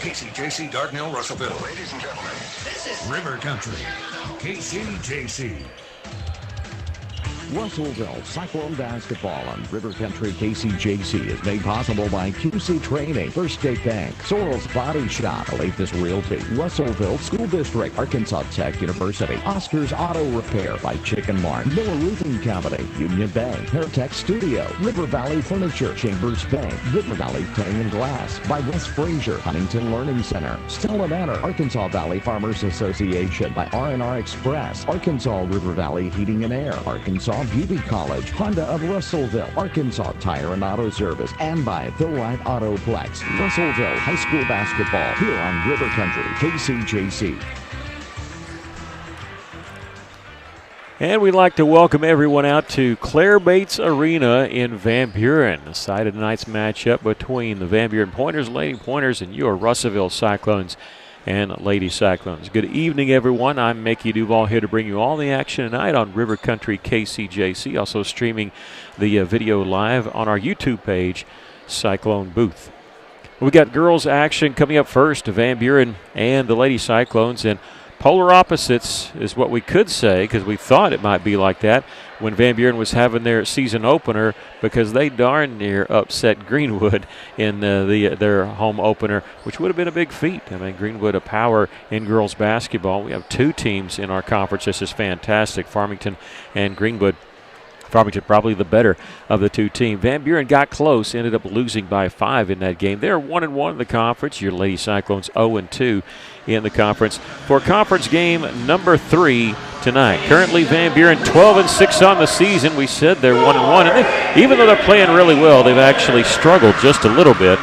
KCJC, Dardanelle, Russellville. Ladies and gentlemen, this is River Country, KCJC. Russellville Cyclone Basketball on River Country KCJC is made possible by QC Training, First State Bank, Sorrell's Body Shop, Alathus Realty, Russellville School District, Arkansas Tech University, Oscar's Auto Repair by Chicken Mart, Miller Roofing Company, Union Bank, Hairtech Studio, River Valley Furniture, Chambers Bank, River Valley Pane and Glass by West Fraser, Huntington Learning Center, Stella Manor, Arkansas Valley Farmers Association by R&R Express, Arkansas River Valley Heating and Air, Arkansas Beauty College, Honda of Russellville, Arkansas Tire and Auto Service, and by The White Autoplex. Russellville High School Basketball here on River Country, KCJC. And we'd like to welcome everyone out to Claire Bates Arena in Van Buren. The site of tonight's matchup between the Van Buren Pointers, Lady Pointers, and your Russellville Cyclones and Lady Cyclones. Good evening, everyone. I'm Mickey Duval here to bring you all the action tonight on River Country KCJC. Also streaming the video live on our YouTube page, Cyclone Booth. We got girls action coming up first, Van Buren and the Lady Cyclones, and polar opposites is what we could say, because we thought it might be like that when Van Buren was having their season opener, because they darn near upset Greenwood in their home opener, which would have been a big feat. I mean, Greenwood a power in girls basketball. We have two teams in our conference. This is fantastic, Farmington and Greenwood. Farmington probably the better of the two teams. Van Buren got close, ended up losing by 5 in that game. They're 1-1 in the conference. Your Lady Cyclones 0-2 in the conference for conference game number 3 tonight. Currently Van Buren 12-6 on the season. We said they're 1-1, and even though they're playing really well, they've actually struggled just a little bit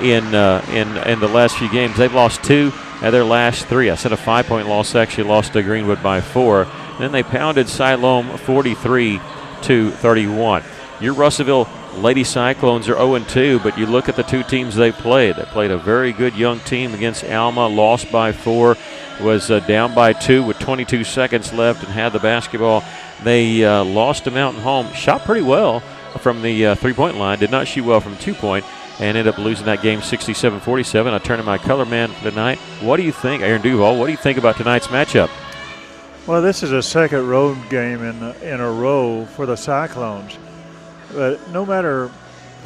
in the last few games. They've lost 2 of their last 3. I said a 5-point loss. Actually lost to Greenwood by 4. Then they pounded Siloam 43-31. Your Russellville Lady Cyclones are 0-2, but you look at the two teams they played. They played a very good young team against Alma, lost by 4, was down by 2 with 22 seconds left and had the basketball. They lost to Mountain Home, shot pretty well from the three-point line, did not shoot well from 2-point, and ended up losing that game 67-47. I turn to my color man for tonight. What do you think, Aaron Duval, what do you think about tonight's matchup? Well, this is a second road game in a row for the Cyclones. But no matter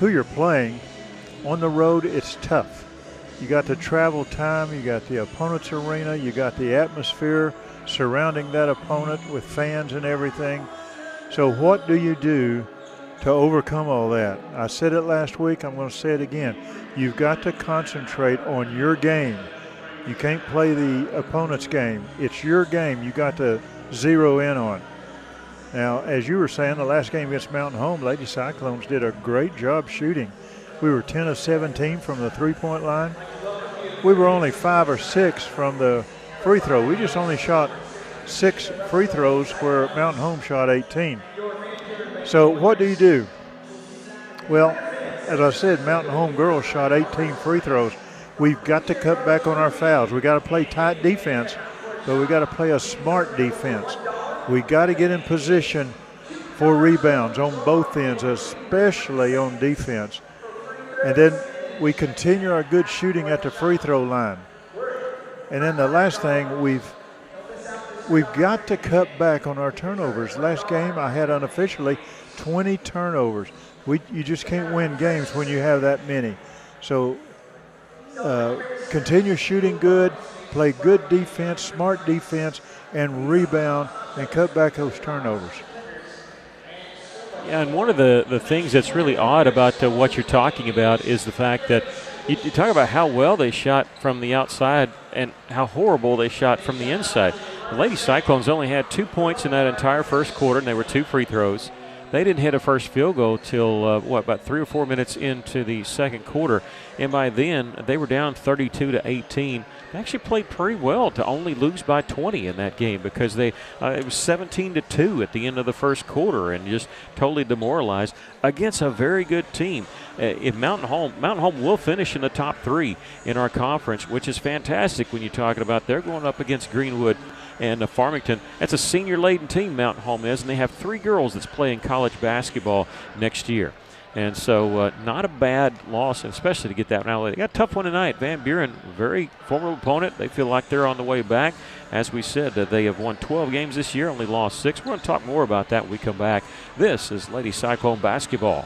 who you're playing, on the road it's tough. You got the travel time, you got the opponent's arena, you got the atmosphere surrounding that opponent with fans and everything. So what do you do to overcome all that? I said it last week, I'm going to say it again. You've got to concentrate on your game. You can't play the opponent's game. It's your game you got to zero in on. Now, as you were saying, the last game against Mountain Home, Lady Cyclones did a great job shooting. We were 10 of 17 from the three-point line. We were only 5 or 6 from the free throw. We just only shot 6 free throws where Mountain Home shot 18. So what do? Well, as I said, Mountain Home girls shot 18 free throws. We've got to cut back on our fouls. We've got to play tight defense, but we've got to play a smart defense. We got to get in position for rebounds on both ends, especially on defense. And then we continue our good shooting at the free throw line. And then the last thing, we've got to cut back on our turnovers. Last game I had unofficially 20 turnovers. You just can't win games when you have that many. So continue shooting good, play good defense, smart defense, and rebound, and cut back those turnovers. Yeah, and one of the things that's really odd about what you're talking about is the fact that you talk about how well they shot from the outside and how horrible they shot from the inside. The Lady Cyclones only had 2 points in that entire first quarter, and they were 2 free throws. They didn't hit a first field goal till, about 3 or 4 minutes into the second quarter. And by then, they were down 32-18. They actually played pretty well to only lose by 20 in that game, because it was 17-2 at the end of the first quarter, and just totally demoralized against a very good team. If Mountain Home will finish in the top 3 in our conference, which is fantastic when you're talking about they're going up against Greenwood and Farmington. That's a senior-laden team, Mountain Home is, and they have 3 girls that's playing college basketball next year. And so not a bad loss, especially to get that one out. They got a tough one tonight. Van Buren, very formidable opponent. They feel like they're on the way back. As we said, they have won 12 games this year, only lost 6. We're going to talk more about that when we come back. This is Lady Cyclone basketball.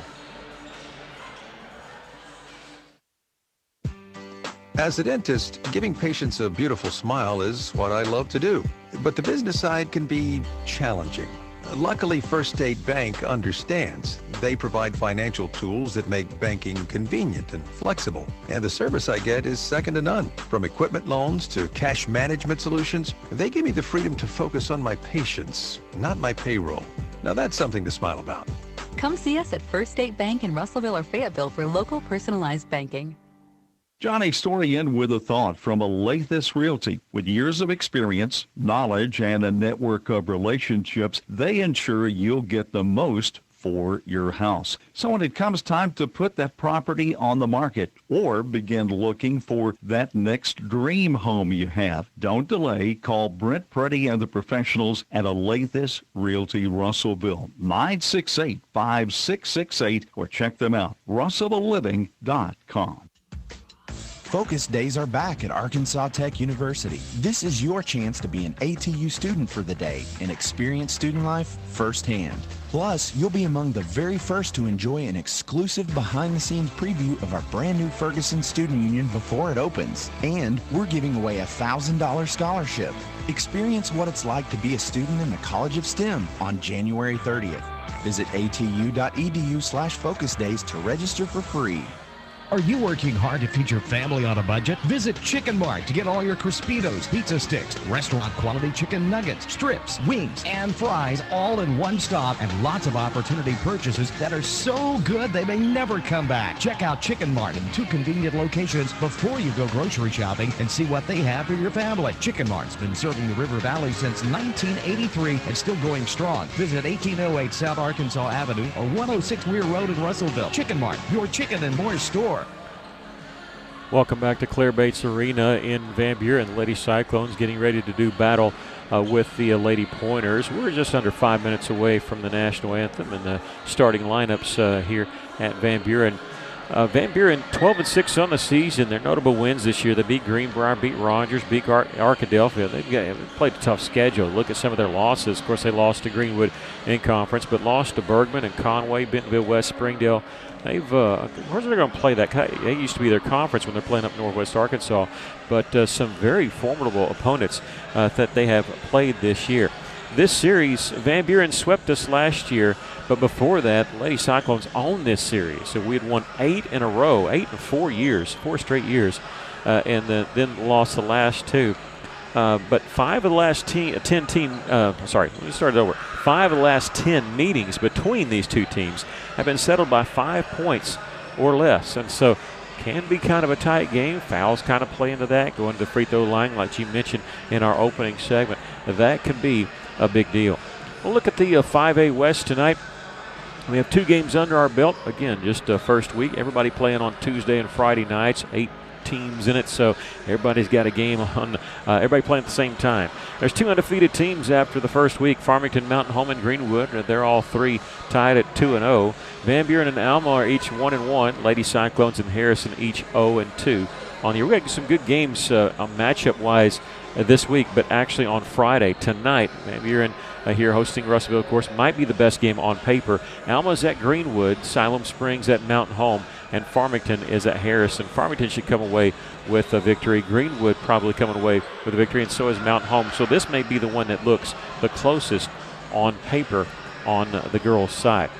As a dentist, giving patients a beautiful smile is what I love to do. But the business side can be challenging. Luckily, First State Bank understands. They provide financial tools that make banking convenient and flexible. And the service I get is second to none. From equipment loans to cash management solutions, they give me the freedom to focus on my patients, not my payroll. Now that's something to smile about. Come see us at First State Bank in Russellville or Fayetteville for local personalized banking. Johnny Storian with a thought from Alathus Realty. With years of experience, knowledge, and a network of relationships, they ensure you'll get the most for your house. So when it comes time to put that property on the market or begin looking for that next dream home you have, don't delay. Call Brent Preddy and the professionals at Alathus Realty Russellville, 968-5668, or check them out, russellvilleliving.com. Focus Days are back at Arkansas Tech University. This is your chance to be an ATU student for the day and experience student life firsthand. Plus, you'll be among the very first to enjoy an exclusive behind-the-scenes preview of our brand new Ferguson Student Union before it opens. And we're giving away a $1,000 scholarship. Experience what it's like to be a student in the College of STEM on January 30th. Visit atu.edu/Focus Days to register for free. Are you working hard to feed your family on a budget? Visit Chicken Mart to get all your Crispitos, pizza sticks, restaurant quality chicken nuggets, strips, wings, and fries all in one stop, and lots of opportunity purchases that are so good they may never come back. Check out Chicken Mart in 2 convenient locations before you go grocery shopping and see what they have for your family. Chicken Mart's been serving the River Valley since 1983 and still going strong. Visit 1808 South Arkansas Avenue or 106 Weir Road in Russellville. Chicken Mart, your chicken and more store. Welcome back to Claire Bates Arena in Van Buren. The Lady Cyclones getting ready to do battle with the Lady Pointers. We're just under 5 minutes away from the national anthem and the starting lineups here at Van Buren. Van Buren 12-6 on the season. Their notable wins this year: they beat Greenbrier, beat Rogers, beat Arkadelphia. They've played a tough schedule. Look at some of their losses. Of course, they lost to Greenwood in conference, but lost to Bergman and Conway, Bentonville West, Springdale. Where's they going to play that? They used to be their conference when they're playing up Northwest Arkansas, but some very formidable opponents that they have played this year. This series, Van Buren swept us last year, but before that, Lady Cyclones owned this series. So we had won 8 in a row, 8 in 4 years, 4 straight years, and then lost the last 2. But 5 of the last 5 of the last 10 meetings between these two teams have been settled by 5 points or less. And so can be kind of a tight game. Fouls kind of play into that, going to the free throw line like you mentioned in our opening segment. That can be a big deal. We'll look at the 5A West tonight. We have 2 games under our belt. Again, just first week. Everybody playing on Tuesday and Friday nights. 8 teams in it, so everybody's got a game on. Everybody playing at the same time. There's 2 undefeated teams after the first week: Farmington, Mountain Home, and Greenwood. They're all 3 tied at 2-0. Van Buren and Alma are each 1-1. Lady Cyclones and Harrison each 0-2. On the year, we got some good games matchup-wise this week, but actually on Friday tonight, Van Buren here hosting Russellville, of course, might be the best game on paper. Alma's at Greenwood, Siloam Springs at Mountain Home, and Farmington is at Harrison. Farmington should come away with a victory. Greenwood probably coming away with a victory, and so is Mountain Home. So this may be the one that looks the closest on paper on the girls' side.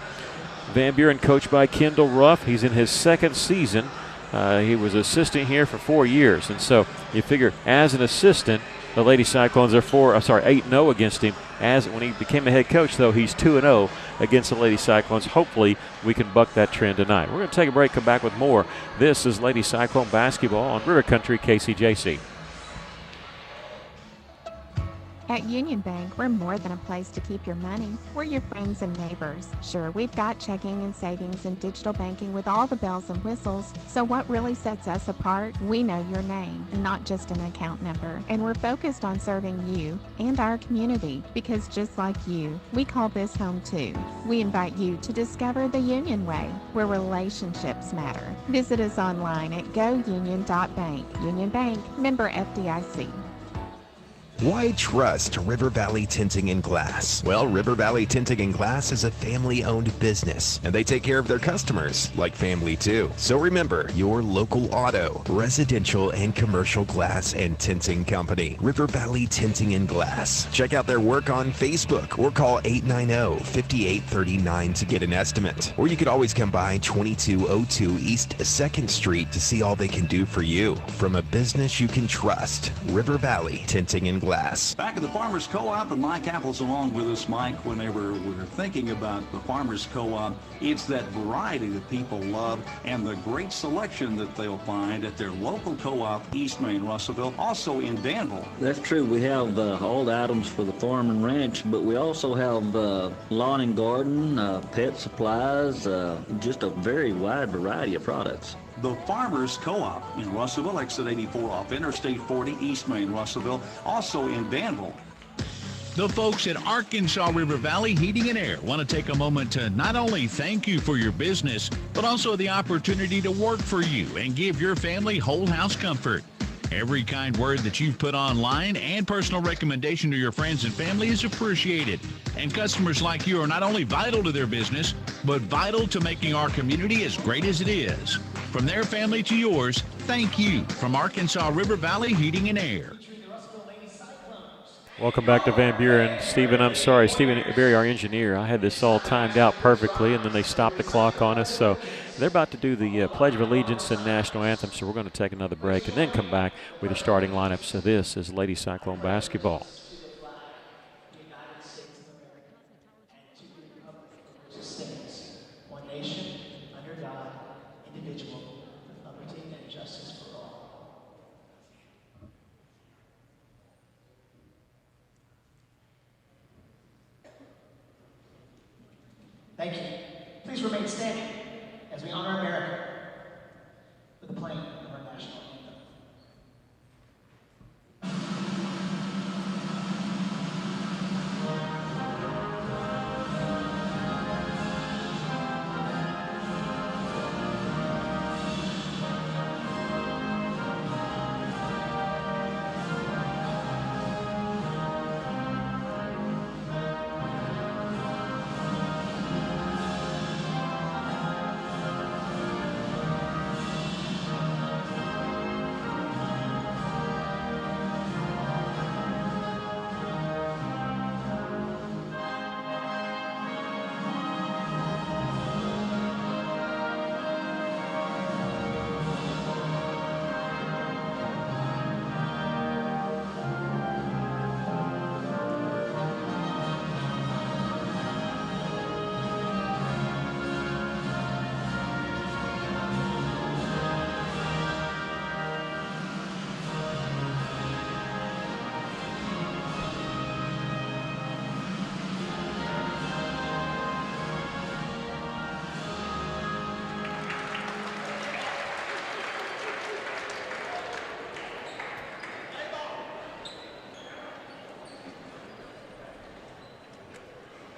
Van Buren coached by Kendall Ruff. He's in his 2nd season. He was assistant here for 4 years, and so you figure as an assistant, the Lady Cyclones are 8-0 against him. As when he became a head coach, though, he's 2-0 against the Lady Cyclones. Hopefully, we can buck that trend tonight. We're going to take a break, come back with more. This is Lady Cyclone basketball on River Country KCJC. At Union Bank, we're more than a place to keep your money. We're your friends and neighbors. Sure, we've got checking and savings and digital banking with all the bells and whistles. So what really sets us apart? We know your name, not just an account number. And we're focused on serving you and our community because just like you, we call this home too. We invite you to discover the Union Way, where relationships matter. Visit us online at gounion.bank. Union Bank, member FDIC. Why trust River Valley Tinting and Glass? Well, River Valley Tinting and Glass is a family-owned business, and they take care of their customers like family too. So remember, your local auto, residential, and commercial glass and tinting company, River Valley Tinting and Glass. Check out their work on Facebook or call 890-5839 to get an estimate. Or you could always come by 2202 East 2nd Street to see all they can do for you. From a business you can trust, River Valley Tinting and Glass. Back at the Farmers Co-op, and Mike Apple's along with us. Mike, whenever we're thinking about the Farmers Co-op, it's that variety that people love and the great selection that they'll find at their local co-op, East Main, Russellville, also in Danville. That's true. We have all the items for the farm and ranch, but we also have lawn and garden, pet supplies, just a very wide variety of products. The Farmers Co-op in Russellville, exit 84 off Interstate 40, East Main, Russellville, also in Danville. The folks at Arkansas River Valley Heating and Air want to take a moment to not only thank you for your business, but also the opportunity to work for you and give your family whole house comfort. Every kind word that you've put online and personal recommendation to your friends and family is appreciated. And customers like you are not only vital to their business, but vital to making our community as great as it is. From their family to yours, thank you from Arkansas River Valley Heating and Air. Welcome back to Van Buren. Stephen Berry, our engineer. I had this all timed out perfectly, and then they stopped the clock on us. So they're about to do the Pledge of Allegiance and National Anthem, so we're going to take another break and then come back with the starting lineup. So this is Lady Cyclone basketball. One nation, under God, indivisible, with liberty and justice for all. Thank you. Please remain standing as we honor America with the playing of our national anthem.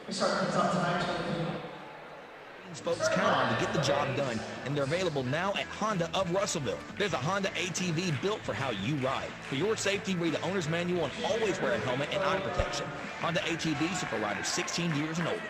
We start things off tonight. Folks count on to get the job done, and they're available now at Honda of Russellville. There's a Honda ATV built for how you ride. For your safety, read the owner's manual and always wear a helmet and eye protection. Honda ATVs are for riders 16 years and older.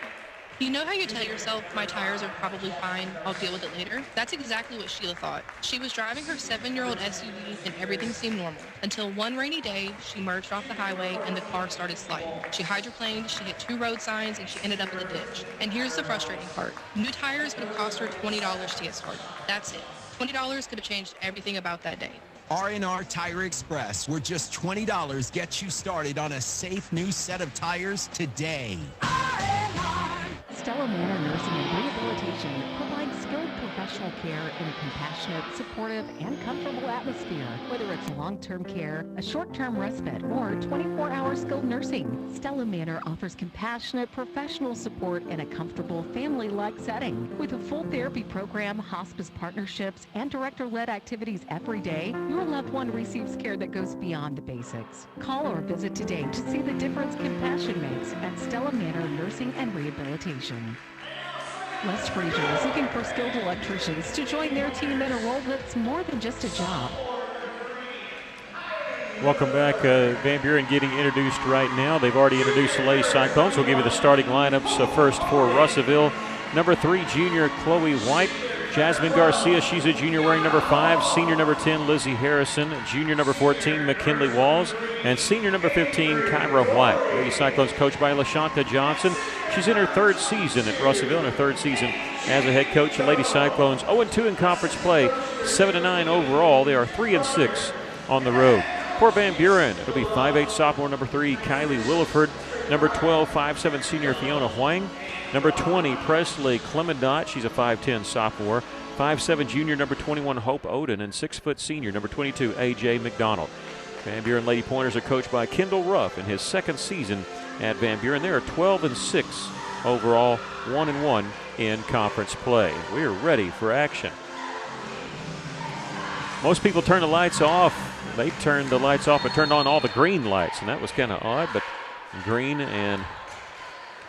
You know how you tell yourself, my tires are probably fine, I'll deal with it later? That's exactly what Sheila thought. She was driving her 7-year-old SUV and everything seemed normal. Until one rainy day, she merged off the highway and the car started sliding. She hydroplaned, she hit 2 road signs, and she ended up in the ditch. And here's the frustrating part. New tires would have cost her $20 to get started. That's it. $20 could have changed everything about that day. R&R Tire Express, where just $20 gets you started on a safe new set of tires today. Stella Manor Nursing and Rehabilitation provides skilled professionals professional care in a compassionate, supportive, and comfortable atmosphere. Whether it's long-term care, a short-term respite, or 24-hour skilled nursing, Stella Manor offers compassionate, professional support in a comfortable, family-like setting. With a full therapy program, hospice partnerships, and director-led activities every day, your loved one receives care that goes beyond the basics. Call or visit today to see the difference compassion makes at Stella Manor Nursing and Rehabilitation. Les Frazier is looking for skilled electricians to join their team in a role that's more than just a job. Welcome back. Van Buren getting introduced right now. They've already introduced the Lady Cyclones. We'll give you the starting lineups first for Russellville. Number 3, junior Chloe White. Jasmine Garcia, she's a junior wearing number 5. Senior number 10, Lizzie Harrison. Junior number 14, McKinley Walls. And senior number 15, Kyra White. Lady Cyclones coached by LaShanta Johnson. She's in her 3rd season at Russellville, and her 3rd season as a head coach. Lady Cyclones 0-2 in conference play, 7-9 overall. They are 3-6 on the road. For Van Buren, it'll be 5'8" sophomore number 3, Kylie Williford. Number 12, 5'7" senior Fiona Huang. Number 20, Presley Clemendot. She's a 5'10" sophomore. 5'7" junior number 21, Hope Oden. And 6' senior number 22, A.J. McDonald. Van Buren Lady Pointers are coached by Kendall Ruff in his 2nd season at Van Buren. They are 12-6 overall, 1-1 in conference play. We are ready for action. Most people turn the lights off. They turned the lights off but turned on all the green lights, and that was kind of odd, but green and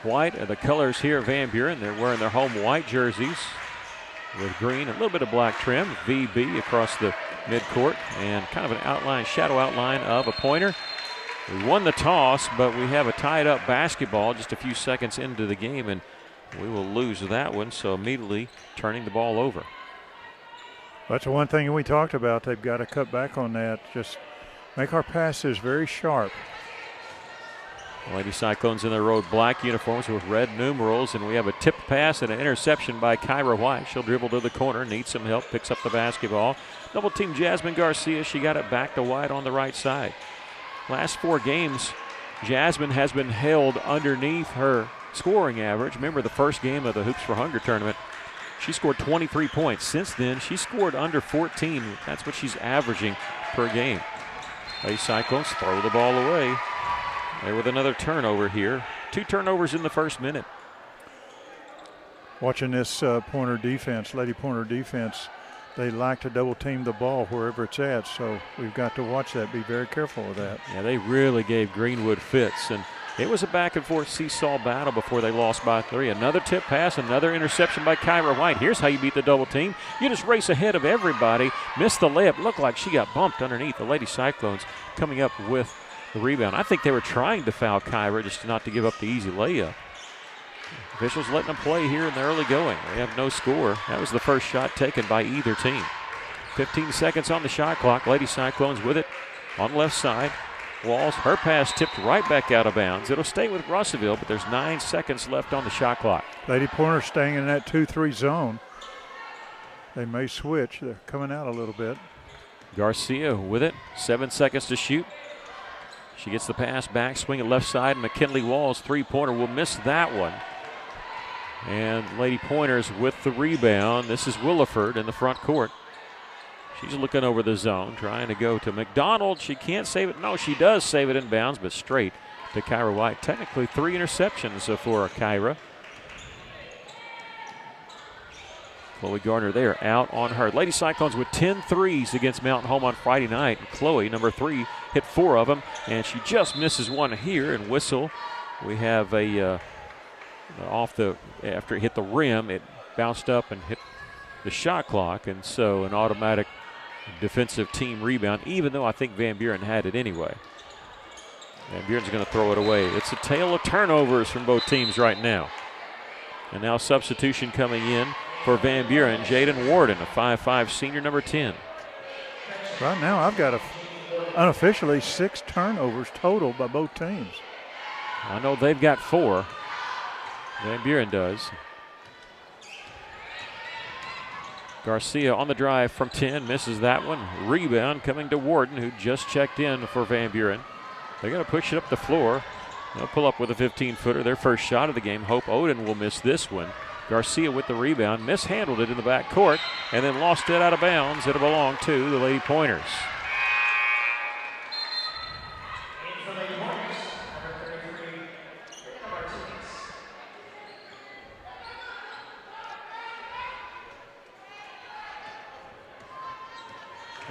white are the colors here at Van Buren. They're wearing their home white jerseys with green, a little bit of black trim, VB across the midcourt, and kind of an outline, shadow outline of a pointer. We won the toss, but we have a tied-up basketball just a few seconds into the game, and we will lose that one, so immediately turning the ball over. That's the one thing we talked about. They've got to cut back on that. Just make our passes very sharp. Lady Cyclones in their road black uniforms with red numerals, and we have a tip pass and an interception by Kyra White. She'll dribble to the corner, needs some help, picks up the basketball. Double team Jasmine Garcia. She got it back to White on the right side. Last 4 games, Jasmine has been held underneath her scoring average. Remember the first game of the Hoops for Hunger tournament, she scored 23 points. Since then, she scored under 14. That's what she's averaging per game. Lady Cyclones throw the ball away. There with another turnover here. 2 turnovers in the first minute. Watching this Pointer defense, Lady Pointer defense, they like to double team the ball wherever it's at, so we've got to watch that, be very careful with that. Yeah, they really gave Greenwood fits, and it was a back and forth seesaw battle before they lost by 3. Another tip pass, another interception by Kyra White. Here's how you beat the double team. You just race ahead of everybody. Missed the layup. Looked like she got bumped underneath. The Lady Cyclones coming up with the rebound. I think they were trying to foul Kyra just not to give up the easy layup. Officials letting them play here in the early going. They have no score. That was the first shot taken by either team. 15 seconds on the shot clock. Lady Cyclones with it on the left side. Walls, her pass tipped right back out of bounds. It'll stay with Russellville, but there's 9 seconds left on the shot clock. Lady Pointer staying in that 2-3 zone. They may switch. They're coming out a little bit. Garcia with it. 7 seconds to shoot. She gets the pass back, swing it left side. McKinley Walls, 3-pointer, will miss that one. And Lady Pointers with the rebound. This is Williford in the front court. She's looking over the zone, trying to go to McDonald. She can't save it. No, she does save it in bounds, but straight to Kyra White. Technically 3 interceptions for Kyra. Chloe Gardner there out on her. Lady Cyclones with 10 threes against Mountain Home on Friday night. Chloe, number 3, hit 4 of them, and she just misses one here. And whistle, we have a after it hit the rim, it bounced up and hit the shot clock, and so an automatic defensive team rebound, even though I think Van Buren had it anyway. Van Buren's going to throw it away. It's a tale of turnovers from both teams right now. And now substitution coming in for Van Buren, Jaden Warden, a 5'5" senior, number 10. Right now I've got unofficially 6 turnovers total by both teams. I know they've got 4. Van Buren does. Garcia on the drive from 10, misses that one. Rebound coming to Warden, who just checked in for Van Buren. They're going to push it up the floor. They'll pull up with a 15-footer. Their first shot of the game. Hope Oden will miss this one. Garcia with the rebound, mishandled it in the back court, and then lost it out of bounds. It'll belong to the Lady Pointers.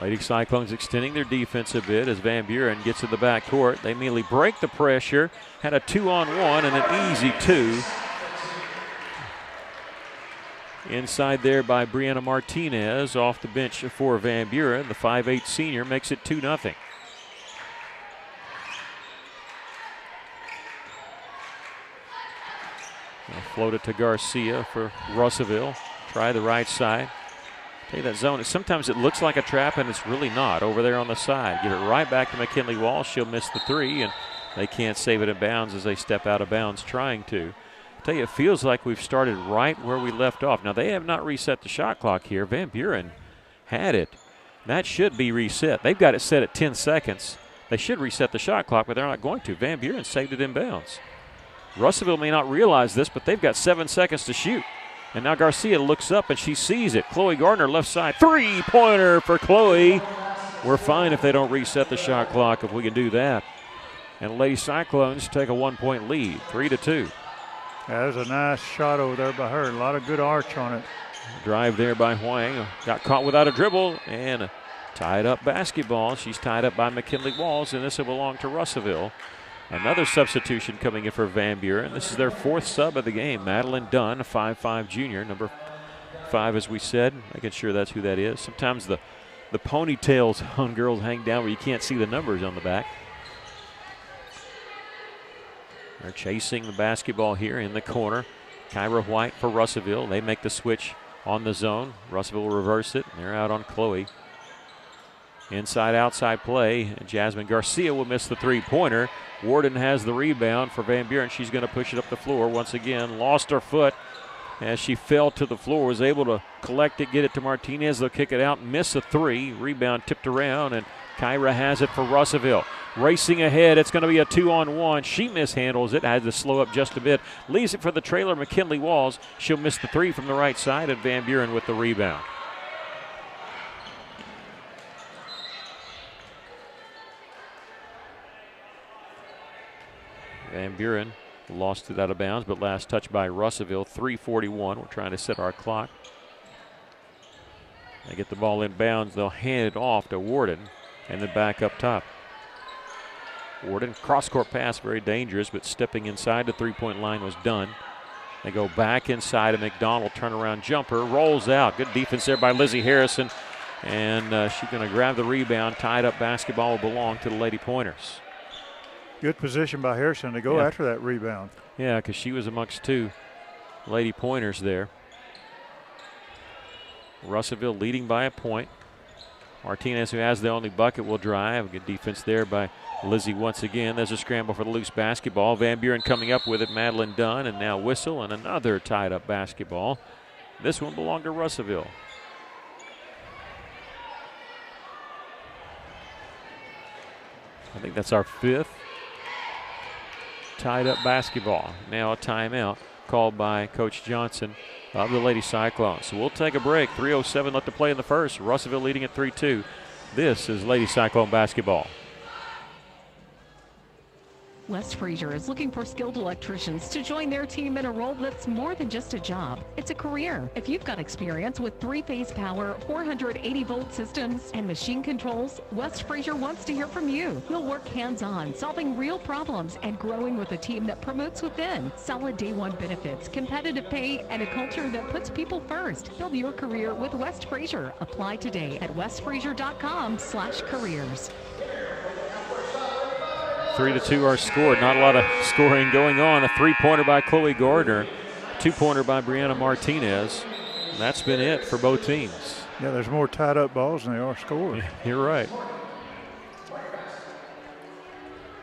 Lady Cyclones extending their defense a bit as Van Buren gets in the back court. They immediately break the pressure, had a 2-on-1 and an easy 2. Inside there by Brianna Martinez off the bench for Van Buren. The 5'8 senior makes it 2-0. Float it to Garcia for Russellville. Try the right side. Tell you that zone, sometimes it looks like a trap and it's really not over there on the side. Give it right back to McKinley Walsh. She'll miss the 3 and they can't save it in bounds as they step out of bounds trying to. Tell you, it feels like we've started right where we left off. Now, they have not reset the shot clock here. Van Buren had it. That should be reset. They've got it set at 10 seconds. They should reset the shot clock, but they're not going to. Van Buren saved it in bounds. Russellville may not realize this, but they've got 7 seconds to shoot. And now Garcia looks up and she sees it. Chloe Gardner left side. 3-pointer for Chloe. We're fine if they don't reset the shot clock if we can do that. And Lady Cyclones take a 1-point lead, 3-2. That was a nice shot over there by her. A lot of good arch on it. Drive there by Huang. Got caught without a dribble and a tied up basketball. She's tied up by McKinley Walls, and this will belong to Russellville. Another substitution coming in for Van Buren. This is their 4th sub of the game. Madeline Dunn, a 5'5 junior, number 5 as we said. Making sure that's who that is. Sometimes the ponytails on girls hang down where you can't see the numbers on the back. They're chasing the basketball here in the corner. Kyra White for Russellville. They make the switch on the zone. Russellville will reverse it. They're out on Chloe. Inside-outside play. Jasmine Garcia will miss the 3-pointer. Warden has the rebound for Van Buren. She's going to push it up the floor once again. Lost her foot as she fell to the floor. Was able to collect it, get it to Martinez. They'll kick it out, miss a 3. Rebound tipped around, and Kyra has it for Russellville. Racing ahead, it's going to be a 2-on-1. She mishandles it, has to slow up just a bit. Leaves it for the trailer, McKinley Walls. She'll miss the 3 from the right side, and Van Buren with the rebound. Van Buren lost it out of bounds, but last touch by Russellville. 3:41. We're trying to set our clock. They get the ball in bounds. They'll hand it off to Warden and then back up top. Warden, cross-court pass, very dangerous, but stepping inside the 3-point line was done. They go back inside of McDonald, turnaround jumper, rolls out. Good defense there by Lizzie Harrison, and she's going to grab the rebound. Tied up basketball will belong to the Lady Pointers. Good position by Harrison to go after that rebound. Yeah, because she was amongst 2 Lady Pointers there. Russellville leading by a point. Martinez, who has the only bucket, will drive. Good defense there by Lizzie once again. There's a scramble for the loose basketball. Van Buren coming up with it. Madeline Dunn, and now whistle, and another tied up basketball. This one belonged to Russellville. I think that's our 5th tied up basketball. Now a timeout called by Coach Johnson of the Lady Cyclones. So we'll take a break. 3:07 left to play in the first. Russellville leading at 3-2. This is Lady Cyclone basketball. West Fraser is looking for skilled electricians to join their team in a role that's more than just a job. It's a career. If you've got experience with 3-phase power, 480-volt systems, and machine controls, West Fraser wants to hear from you. You'll work hands-on, solving real problems and growing with a team that promotes within. Solid day-one benefits, competitive pay, and a culture that puts people first. Build your career with West Fraser. Apply today at westfraser.com/careers. 3-2 our score. Not a lot of scoring going on. A 3-pointer by Chloe Gardner. 2-pointer by Brianna Martinez. And that's been it for both teams. Yeah, there's more tied up balls than there are scores. You're right.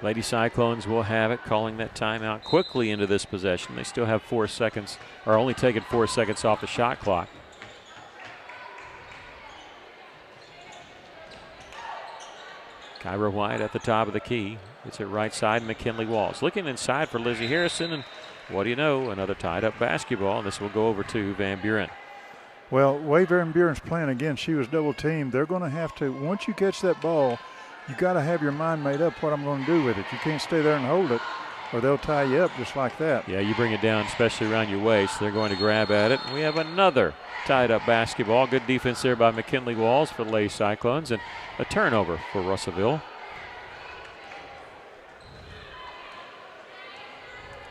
Lady Cyclones will have it, calling that timeout quickly into this possession. They still have 4 seconds, or only taking 4 seconds off the shot clock. Kyra White at the top of the key. It's at right side, McKinley Walls. Looking inside for Lizzie Harrison, and what do you know? Another tied-up basketball, and this will go over to Van Buren. Well, way Van Buren's playing again. She was double-teamed. They're going to have to, once you catch that ball, you got to have your mind made up what I'm going to do with it. You can't stay there and hold it, or they'll tie you up just like that. Yeah, you bring it down, especially around your waist. They're going to grab at it. We have another tied-up basketball. Good defense there by McKinley Walls for the Lady Cyclones, and a turnover for Russellville.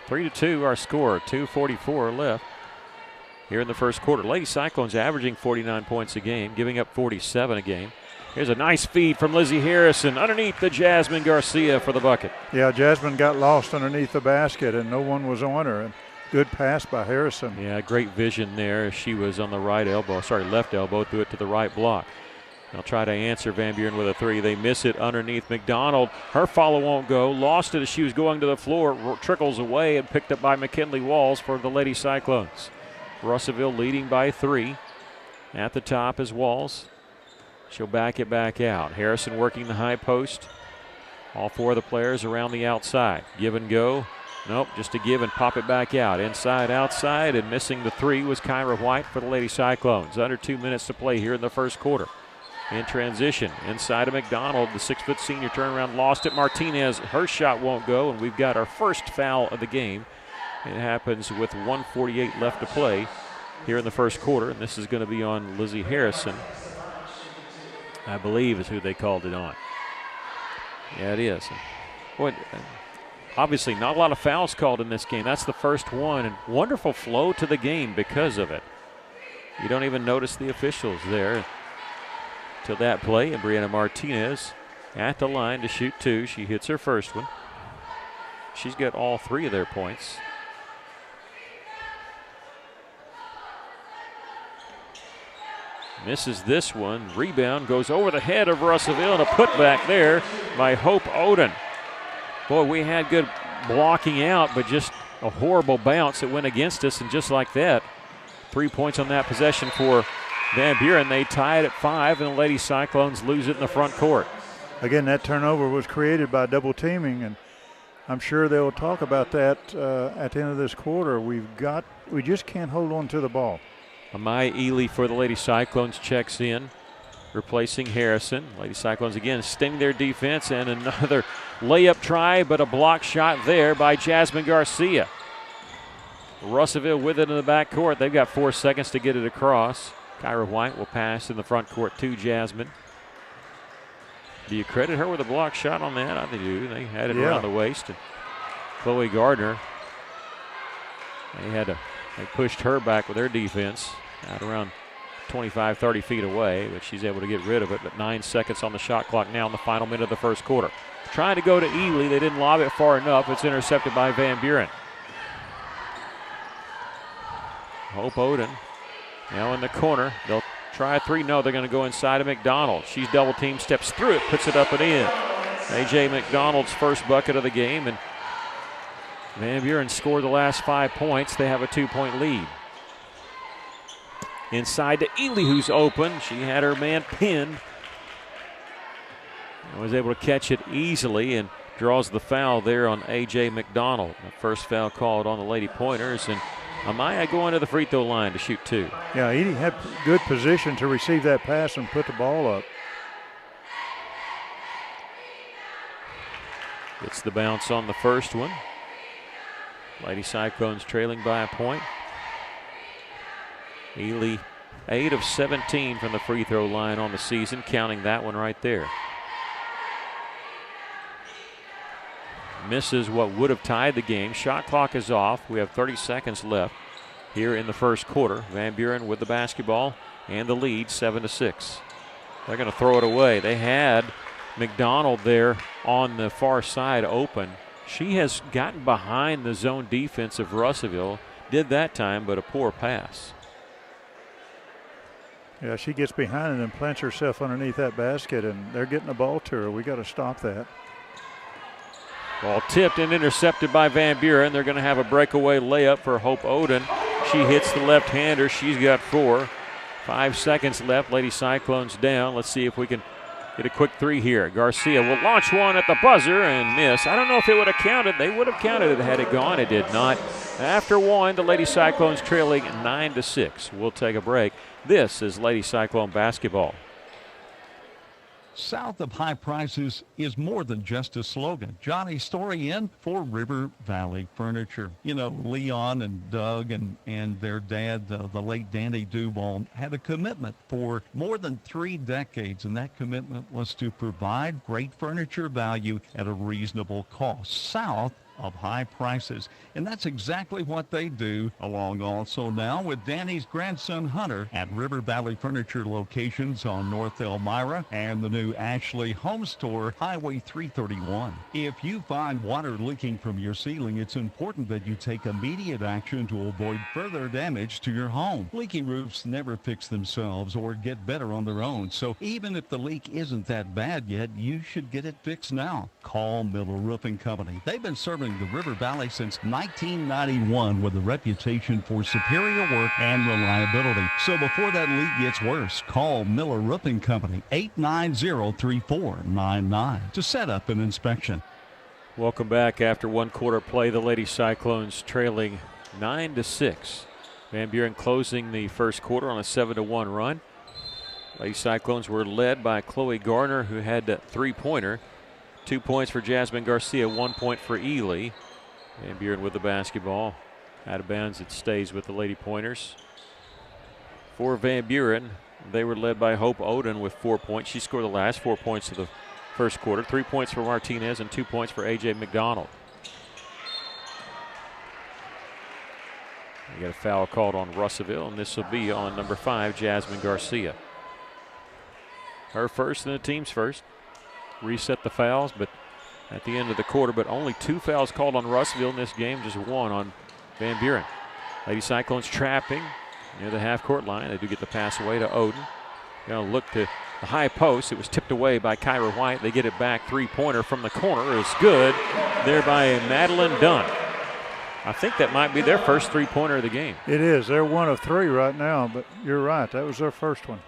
3-2 our score, 2:44 left here in the first quarter. Lady Cyclones averaging 49 points a game, giving up 47 a game. Here's a nice feed from Lizzie Harrison underneath the Jasmine Garcia for the bucket. Yeah, Jasmine got lost underneath the basket and no one was on her. And good pass by Harrison. Yeah, great vision there. She was on the left elbow, threw it to the right block. They'll try to answer Van Buren with a three. They miss it underneath McDonald. Her follow won't go. Lost it as she was going to the floor. Trickles away and picked up by McKinley Walls for the Lady Cyclones. Russellville leading by 3. At the top is Walls. She'll back it back out. Harrison working the high post. All 4 of the players around the outside. Give and go. Nope, just a give and pop it back out. Inside, outside, and missing the 3 was Kyra White for the Lady Cyclones. Under 2 minutes to play here in the first quarter. In transition, inside of McDonald, the 6-foot senior turnaround, lost it. Martinez, her shot won't go, and we've got our first foul of the game. It happens with 1:48 left to play here in the first quarter, and this is going to be on Lizzie Harrison, I believe is who they called it on. Yeah, it is. Boy, obviously not a lot of fouls called in this game. That's the first one, and wonderful flow to the game because of it. You don't even notice the officials there till that play, and Brianna Martinez at the line to shoot 2. She hits her first one. She's got all 3 of their points. Misses this one. Rebound goes over the head of Russellville, and a putback there by Hope Oden. Boy, we had good blocking out, but just a horrible bounce that went against us, and just like that, 3 points on that possession for Van Buren. They tie it at 5, and the Lady Cyclones lose it in the front court. Again, that turnover was created by double teaming, and I'm sure they'll talk about that at the end of this quarter. We just can't hold on to the ball. Amaya Ely for the Lady Cyclones checks in, replacing Harrison. Lady Cyclones again sting their defense, and another layup try, but a block shot there by Jasmine Garcia. Russellville with it in the backcourt. They've got 4 seconds to get it across. Kyra White will pass in the front court to Jasmine. Do you credit her with a block shot on that? I think you do. They had it around the waist. And Chloe Gardner, they pushed her back with their defense out around 25, 30 feet away, but she's able to get rid of it. But 9 seconds on the shot clock now in the final minute of the first quarter. Trying to go to Ely. They didn't lob it far enough. It's intercepted by Van Buren. Hope Oden now in the corner. They'll try a 3. No, they're going to go inside of McDonald. She's double teamed, steps through it, puts it up and in. A.J. McDonald's first bucket of the game, and Van Buren scored the last 5 points. They have a 2-point lead. Inside to Ely, who's open. She had her man pinned. And was able to catch it easily and draws the foul there on A.J. McDonald. The first foul called on the Lady Pointers, and Amaya going to the free throw line to shoot 2. Yeah, Edie had good position to receive that pass and put the ball up. Gets the bounce on the first one. Lady Cyclones trailing by a point. Ely 8 of 17 from the free throw line on the season, counting that one right there. Misses what would have tied the game. Shot clock is off. We have 30 seconds left here in the first quarter. Van Buren with the basketball and the lead, 7-6. They're going to throw it away. They had McDonald there on the far side open. She has gotten behind the zone defense of Russellville. Did that time, but a poor pass. Yeah, she gets behind and then plants herself underneath that basket, and they're getting the ball to her. We got to stop that. Ball tipped and intercepted by Van Buren. They're going to have a breakaway layup for Hope Oden. She hits the left-hander. She's got 4. 5 seconds left. Lady Cyclones down. Let's see if we can Get a quick three here. Garcia will launch one at the buzzer and miss. I don't know if it would have counted. They would have counted it had it gone. It did not. After one, the Lady Cyclones trailing 9-6. We'll take a break. This is Lady Cyclone basketball. South of high prices is more than just a slogan. Johnny Story in for River Valley Furniture. You know, Leon and Doug and their dad, the late Danny Duval, had a commitment for more than 3 decades, and that commitment was to provide great furniture value at a reasonable cost. South of high prices. And that's exactly what they do, along also now with Danny's grandson Hunter at River Valley Furniture locations on North Elmira and the new Ashley Home Store, Highway 331. If you find water leaking from your ceiling, it's important that you take immediate action to avoid further damage to your home. Leaking roofs never fix themselves or get better on their own, so even if the leak isn't that bad yet, you should get it fixed now. Call Miller Roofing Company. They've been serving the River Valley since 1991 with a reputation for superior work and reliability. So before that leak gets worse, call Miller Roofing Company 890-3499 to set up an inspection. Welcome back after one quarter play. The Lady Cyclones trailing 9-6. Van Buren closing the first quarter on a 7-1 run. Lady Cyclones were led by Chloe Garner, who had a three-pointer. 2 points for Jasmine Garcia, 1 point for Ely. Van Buren with the basketball. Out of bounds, it stays with the Lady Pointers. For Van Buren, they were led by Hope Oden with 4 points. She scored the last 4 points of the first quarter. 3 points for Martinez and 2 points for A.J. McDonald. We got a foul called on Russellville, and this will be on number 5, Jasmine Garcia. Her first and the team's first. Reset the fouls, but at the end of the quarter, but only 2 fouls called on Russellville in this game, just 1 on Van Buren. Lady Cyclones trapping near the half-court line. They do get the pass away to Oden. Going to look to the high post. It was tipped away by Kyra White. They get it back. Three-pointer from the corner is good there by Madeline Dunn. I think that might be their first three-pointer of the game. It is. They're 1 of 3 right now, but you're right. That was their first one.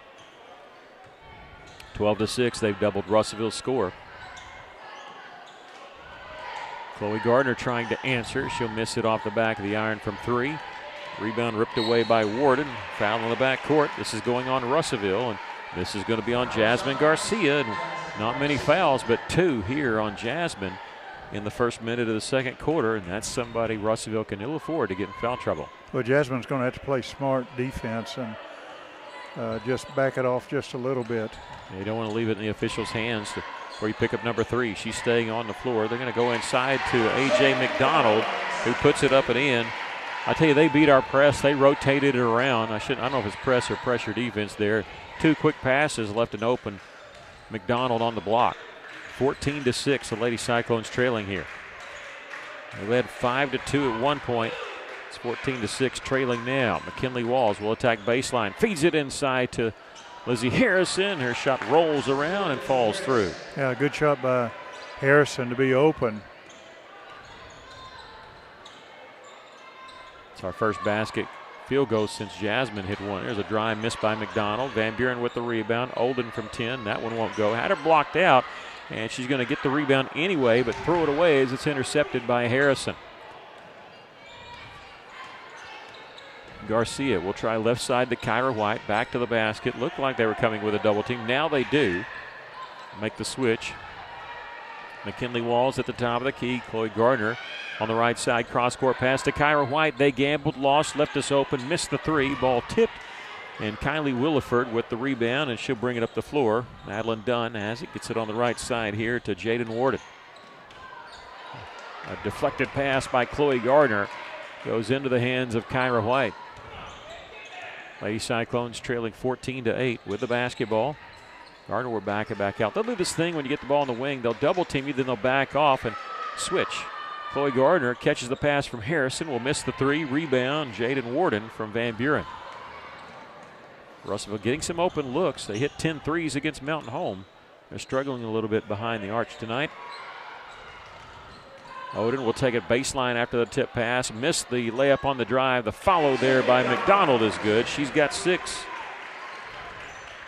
12-6, they've doubled Russellville's score. Chloe Gardner trying to answer. She'll miss it off the back of the iron from 3. Rebound ripped away by Warden. Foul on the back court. This is going on Russellville, and this is going to be on Jasmine Garcia. And not many fouls, but 2 here on Jasmine in the first minute of the second quarter, and that's somebody Russellville can ill afford to get in foul trouble. Well, Jasmine's going to have to play smart defense and just back it off just a little bit. You don't want to leave it in the officials' hands where you pick up number 3. She's staying on the floor. They're going to go inside to A.J. McDonald, who puts it up and in. I tell you, they beat our press. They rotated it around. I don't know if it's press or pressure defense there. 2 quick passes left an open McDonald on the block. 14-6, the Lady Cyclones trailing here. They led 5-2 at one point. It's 14-6 trailing now. McKinley Walls will attack baseline. Feeds it inside to Lizzie Harrison. Her shot rolls around and falls through. Yeah, good shot by Harrison to be open. It's our first basket field goal since Jasmine hit one. There's a dry miss by McDonald. Van Buren with the rebound. Olden from 10. That one won't go. Had her blocked out, and she's going to get the rebound anyway, but throw it away as it's intercepted by Harrison. Garcia will try left side to Kyra White. Back to the basket. Looked like they were coming with a double team. Now they do. Make the switch. McKinley Walls at the top of the key. Chloe Gardner on the right side. Cross-court pass to Kyra White. They gambled, lost, left us open, missed the 3. Ball tipped. And Kylie Williford with the rebound, and she'll bring it up the floor. Madeline Dunn has it. Gets it on the right side here to Jaden Warden. A deflected pass by Chloe Gardner goes into the hands of Kyra White. Lady Cyclones trailing 14-8 with the basketball. Gardner will back it back out. They'll do this thing when you get the ball in the wing. They'll double team you, then they'll back off and switch. Chloe Gardner catches the pass from Harrison. Will miss the 3. Rebound, Jaden Warden from Van Buren. Russellville getting some open looks. They hit 10 threes against Mountain Home. They're struggling a little bit behind the arch tonight. Oden will take it baseline after the tip pass. Missed the layup on the drive. The follow there by McDonald is good. She's got 6.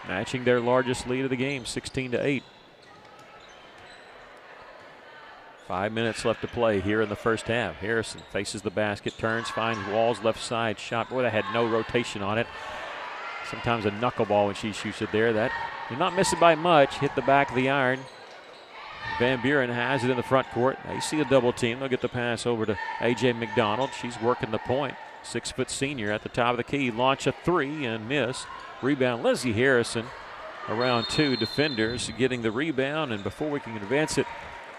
matching their largest lead of the game, 16-8. 5 minutes left to play here in the first half. Harrison faces the basket, turns, finds Walls left side shot. Boy, that had no rotation on it. Sometimes a knuckleball when she shoots it there. That you're not missing by much. Hit the back of the iron. Van Buren has it in the front court. They see a double team. They'll get the pass over to A.J. McDonald. She's working the point. 6-foot senior at the top of the key. Launch a three and miss. Rebound, Lizzie Harrison. Around 2 defenders getting the rebound. And before we can advance it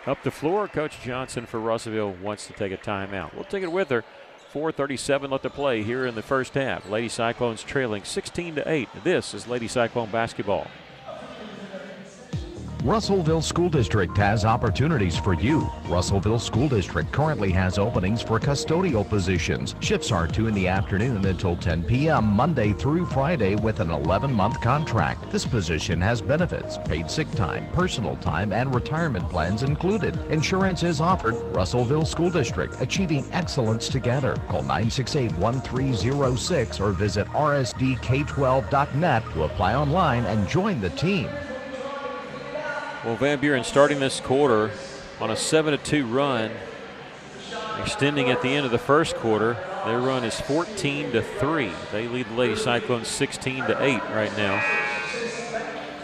up the floor, Coach Johnson for Russellville wants to take a timeout. We'll take it with her. 4:37 left to play here in the first half. Lady Cyclones trailing 16-8. This is Lady Cyclone basketball. Russellville School District has opportunities for you. Russellville School District currently has openings for custodial positions. Shifts are 2 in the afternoon until 10 p.m. Monday through Friday with an 11-month contract. This position has benefits, paid sick time, personal time, and retirement plans included. Insurance is offered. Russellville School District, achieving excellence together. Call 968-1306 or visit rsdk12.net to apply online and join the team. Well, Van Buren starting this quarter on a 7-2 run, extending at the end of the first quarter. Their run is 14-3. They lead the Lady Cyclones 16-8 right now.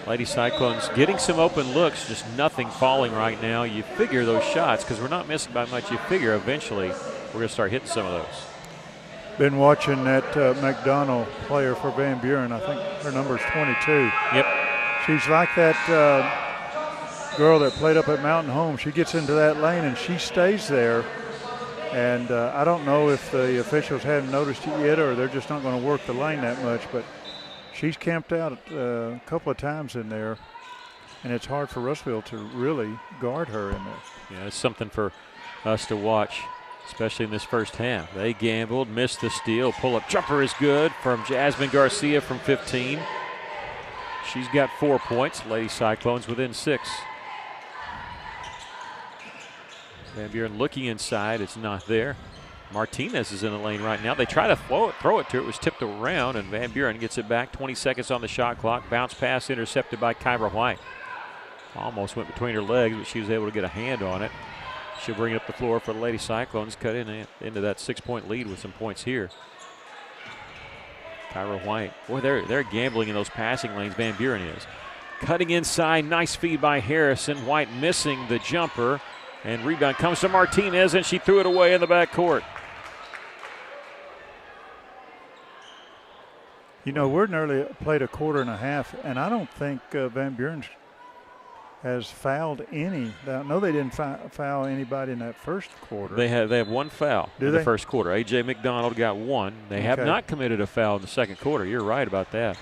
Lady Cyclones getting some open looks, just nothing falling right now. You figure those shots, because we're not missing by much, you figure eventually we're going to start hitting some of those. Been watching that McDonald player for Van Buren. I think her number is 22. Yep. She's like that girl that played up at Mountain Home. She gets into that lane and she stays there. And I don't know if the officials haven't noticed it yet or they're just not going to work the lane that much, but she's camped out a couple of times in there, and it's hard for Russellville to really guard her in there. Yeah, it's something for us to watch, especially in this first half. They gambled, missed the steal. Pull-up jumper is good from Jasmine Garcia from 15. She's got 4 points. Lady Cyclones within 6. Van Buren looking inside. It's not there. Martinez is in the lane right now. They try to throw it to her. It was tipped around, and Van Buren gets it back. 20 seconds on the shot clock. Bounce pass intercepted by Kyra White. Almost went between her legs, but she was able to get a hand on it. She'll bring it up the floor for the Lady Cyclones. Cut into that 6-point lead with some points here. Kyra White. Boy, they're gambling in those passing lanes. Van Buren is. Cutting inside. Nice feed by Harrison. White missing the jumper. And rebound comes to Martinez, and she threw it away in the backcourt. You know, we're nearly played a quarter and a half, and I don't think Van Buren has fouled any. I know they didn't foul anybody in that first quarter. They have one foul in the first quarter. A.J. McDonald got one. They have not committed a foul in the second quarter. You're right about that.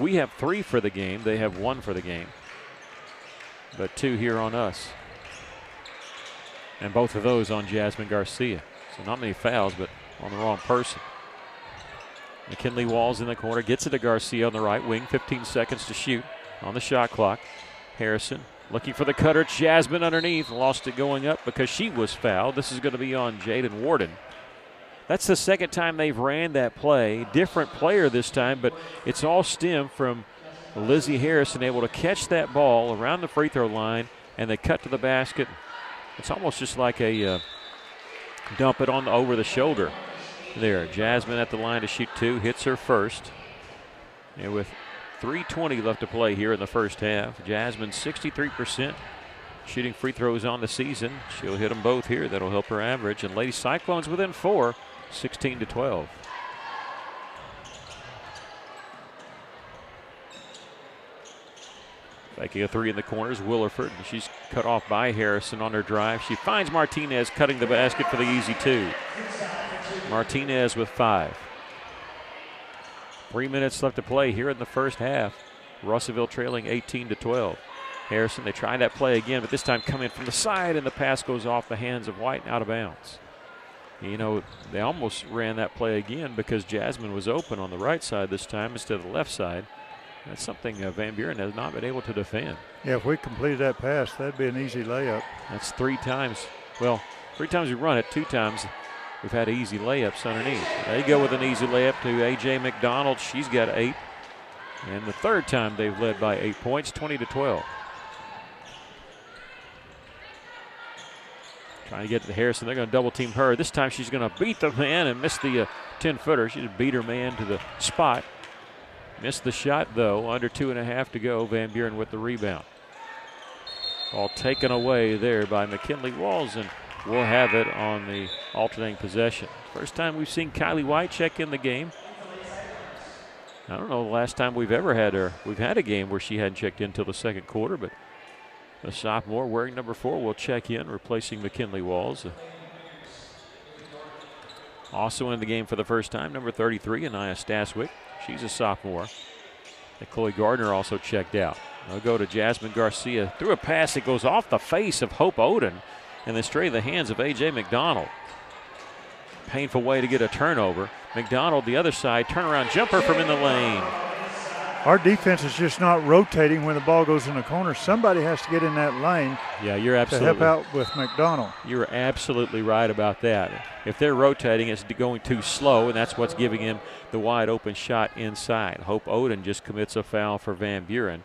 We have 3 for the game. They have 1 for the game. But 2 here on us. And both of those on Jasmine Garcia. So not many fouls, but on the wrong person. McKinley Walls in the corner. Gets it to Garcia on the right wing. 15 seconds to shoot on the shot clock. Harrison looking for the cutter. Jasmine underneath. Lost it going up because she was fouled. This is going to be on Jaden Warden. That's the second time they've ran that play. Different player this time, but it's all stemmed from Lizzie Harrison able to catch that ball around the free throw line, and they cut to the basket. It's almost just like a dump it on over the shoulder. There, Jasmine at the line to shoot 2, hits her first. And with 3:20 left to play here in the first half, Jasmine 63% shooting free throws on the season. She'll hit them both here. That'll help her average. And Lady Cyclones within 4, 16-12. Making a 3 in the corners, Willerford. She's cut off by Harrison on her drive. She finds Martinez cutting the basket for the easy 2. Martinez with 5. 3 minutes left to play here in the first half. Russellville trailing 18-12. Harrison, they try that play again, but this time coming from the side, and the pass goes off the hands of White and out of bounds. You know, they almost ran that play again because Jasmine was open on the right side this time instead of the left side. That's something Van Buren has not been able to defend. Yeah, if we completed that pass, that'd be an easy layup. That's 3 times. Well, 3 times we run it, 2 times we've had easy layups underneath. They go with an easy layup to A.J. McDonald. She's got 8. And the third time they've led by 8 points, 20-12. Trying to get to Harrison. They're going to double team her. This time she's going to beat the man and miss the 10-footer. She just beat her man to the spot. Missed the shot, though. Under 2.5 to go. Van Buren with the rebound. Ball taken away there by McKinley Walls, and we'll have it on the alternating possession. First time we've seen Kylie White check in the game. I don't know the last time we've ever had her. We've had a game where she hadn't checked in until the second quarter, but the sophomore wearing number 4 will check in, replacing McKinley Walls. Also in the game for the first time, number 33, Anaya Staswick. She's a sophomore. And Chloe Gardner also checked out. They'll go to Jasmine Garcia. Through a pass that goes off the face of Hope Oden and then straight in the hands of A.J. McDonald. Painful way to get a turnover. McDonald, the other side, turnaround jumper from in the lane. Our defense is just not rotating when the ball goes in the corner. Somebody has to get in that lane. Yeah, you're absolutely. To help out with McDonald. You're absolutely right about that. If they're rotating, it's going too slow, and that's what's giving him the wide open shot inside. Hope Oden just commits a foul for Van Buren.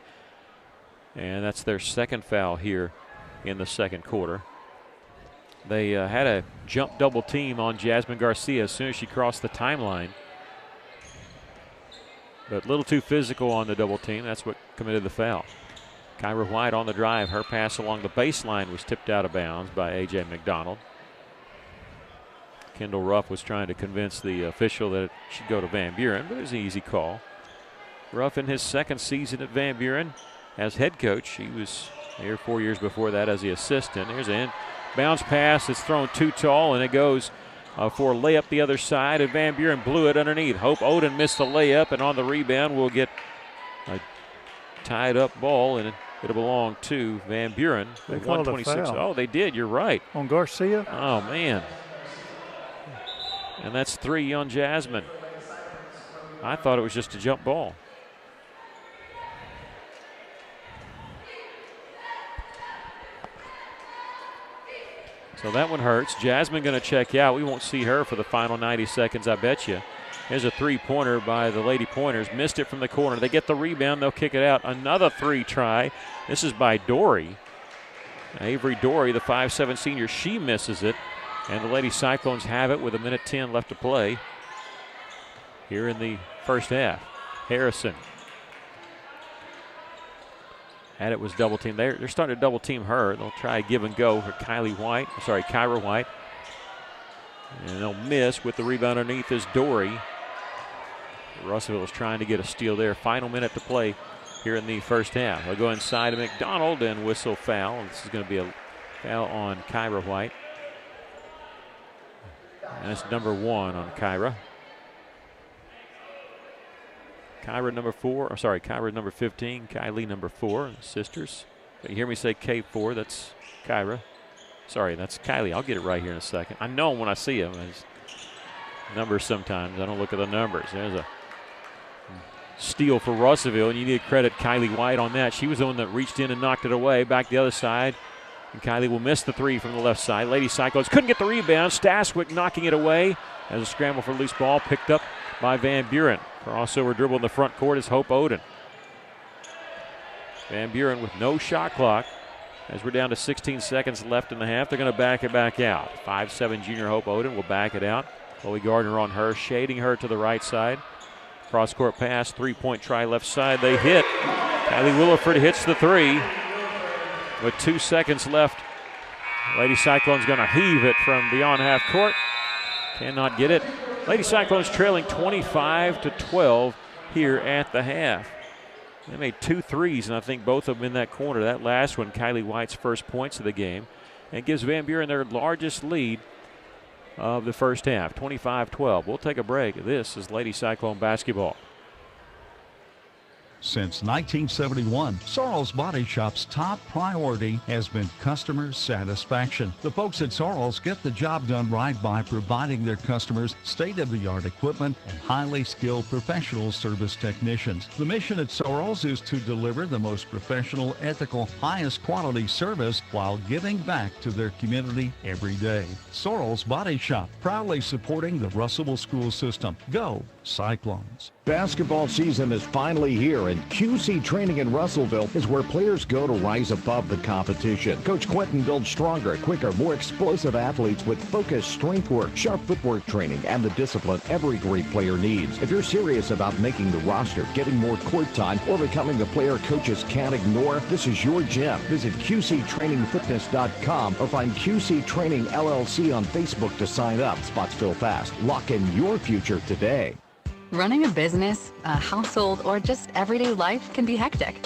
And that's their second foul here in the second quarter. They had a jump double team on Jasmine Garcia as soon as she crossed the timeline. But a little too physical on the double team. That's what committed the foul. Kyra White on the drive. Her pass along the baseline was tipped out of bounds by A.J. McDonald. Kendall Ruff was trying to convince the official that it should go to Van Buren, but it was an easy call. Ruff in his second season at Van Buren as head coach. He was here 4 years before that as the assistant. Here's an bounce pass. It's thrown too tall, and it goes for a layup the other side, and Van Buren blew it underneath. Hope Oden missed the layup, and on the rebound we'll get a tied up ball, and it'll belong to Van Buren. They called a foul. Oh, they did. You're right. On Garcia? Oh, man. And that's 3 on Jasmine. I thought it was just a jump ball. So that one hurts. Jasmine going to check out. We won't see her for the final 90 seconds, I bet you. Here's a three-pointer by the Lady Pointers. Missed it from the corner. They get the rebound. They'll kick it out. Another 3 try. This is by Dory. Avery Dory, the 5'7" senior, she misses it. And the Lady Cyclones have it with 1:10 left to play here in the first half. Harrison. Had it was double team. They're starting to double team her. They'll try a give and go for Kyra White. And they'll miss with the rebound underneath is Dory. Russellville is trying to get a steal there. Final minute to play here in the first half. They'll go inside to McDonald and whistle foul. This is going to be a foul on Kyra White. And that's number 1 on Kyra. Kyra number 15, Kylie number 4, sisters. You hear me say K4, that's Kyra. Sorry, that's Kylie. I'll get it right here in a second. I know them when I see them. It's numbers sometimes. I don't look at the numbers. There's a steal for Russellville, and you need to credit Kylie White on that. She was the one that reached in and knocked it away. Back the other side, and Kylie will miss the 3 from the left side. Lady Cyclones couldn't get the rebound. Staswick knocking it away as a scramble for loose ball picked up by Van Buren. Crossover dribble in the front court is Hope Oden. Van Buren with no shot clock as we're down to 16 seconds left in the half. They're going to back it back out. 5'7" junior Hope Oden will back it out. Chloe Gardner on her, shading her to the right side. Cross-court pass, 3-point try left side. They hit. Kylie Williford hits the 3. With 2 seconds left, Lady Cyclones going to heave it from beyond half court. Cannot get it. Lady Cyclones trailing 25-12 here at the half. They made 2 threes, and I think both of them in that corner. That last one, Kylie White's first points of the game, and gives Van Buren their largest lead of the first half, 25-12. We'll take a break. This is Lady Cyclone basketball. Since 1971, Sorrell's Body Shop's top priority has been customer satisfaction. The folks at Sorrell's get the job done right by providing their customers state-of-the-art equipment and highly skilled professional service technicians. The mission at Sorrell's is to deliver the most professional, ethical, highest quality service while giving back to their community every day. Sorrell's Body Shop, proudly supporting the Russellville school system. Go Cyclones. Basketball season is finally here, and QC Training in Russellville is where players go to rise above the competition. Coach Quentin builds stronger, quicker, more explosive athletes with focused strength work, sharp footwork training, and the discipline every great player needs. If you're serious about making the roster, getting more court time, or becoming the player coaches can't ignore, this is your gym. Visit QCTrainingFitness.com or find QC Training LLC on Facebook to sign up. Spots fill fast. Lock in your future today. Running a business, a household, or just everyday life can be hectic.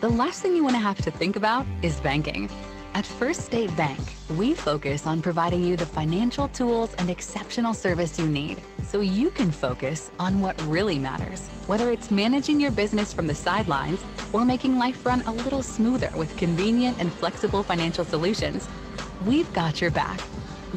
The last thing you want to have to think about is banking. At First State Bank, we focus on providing you the financial tools and exceptional service you need so you can focus on what really matters. Whether it's managing your business from the sidelines or making life run a little smoother with convenient and flexible financial solutions, we've got your back.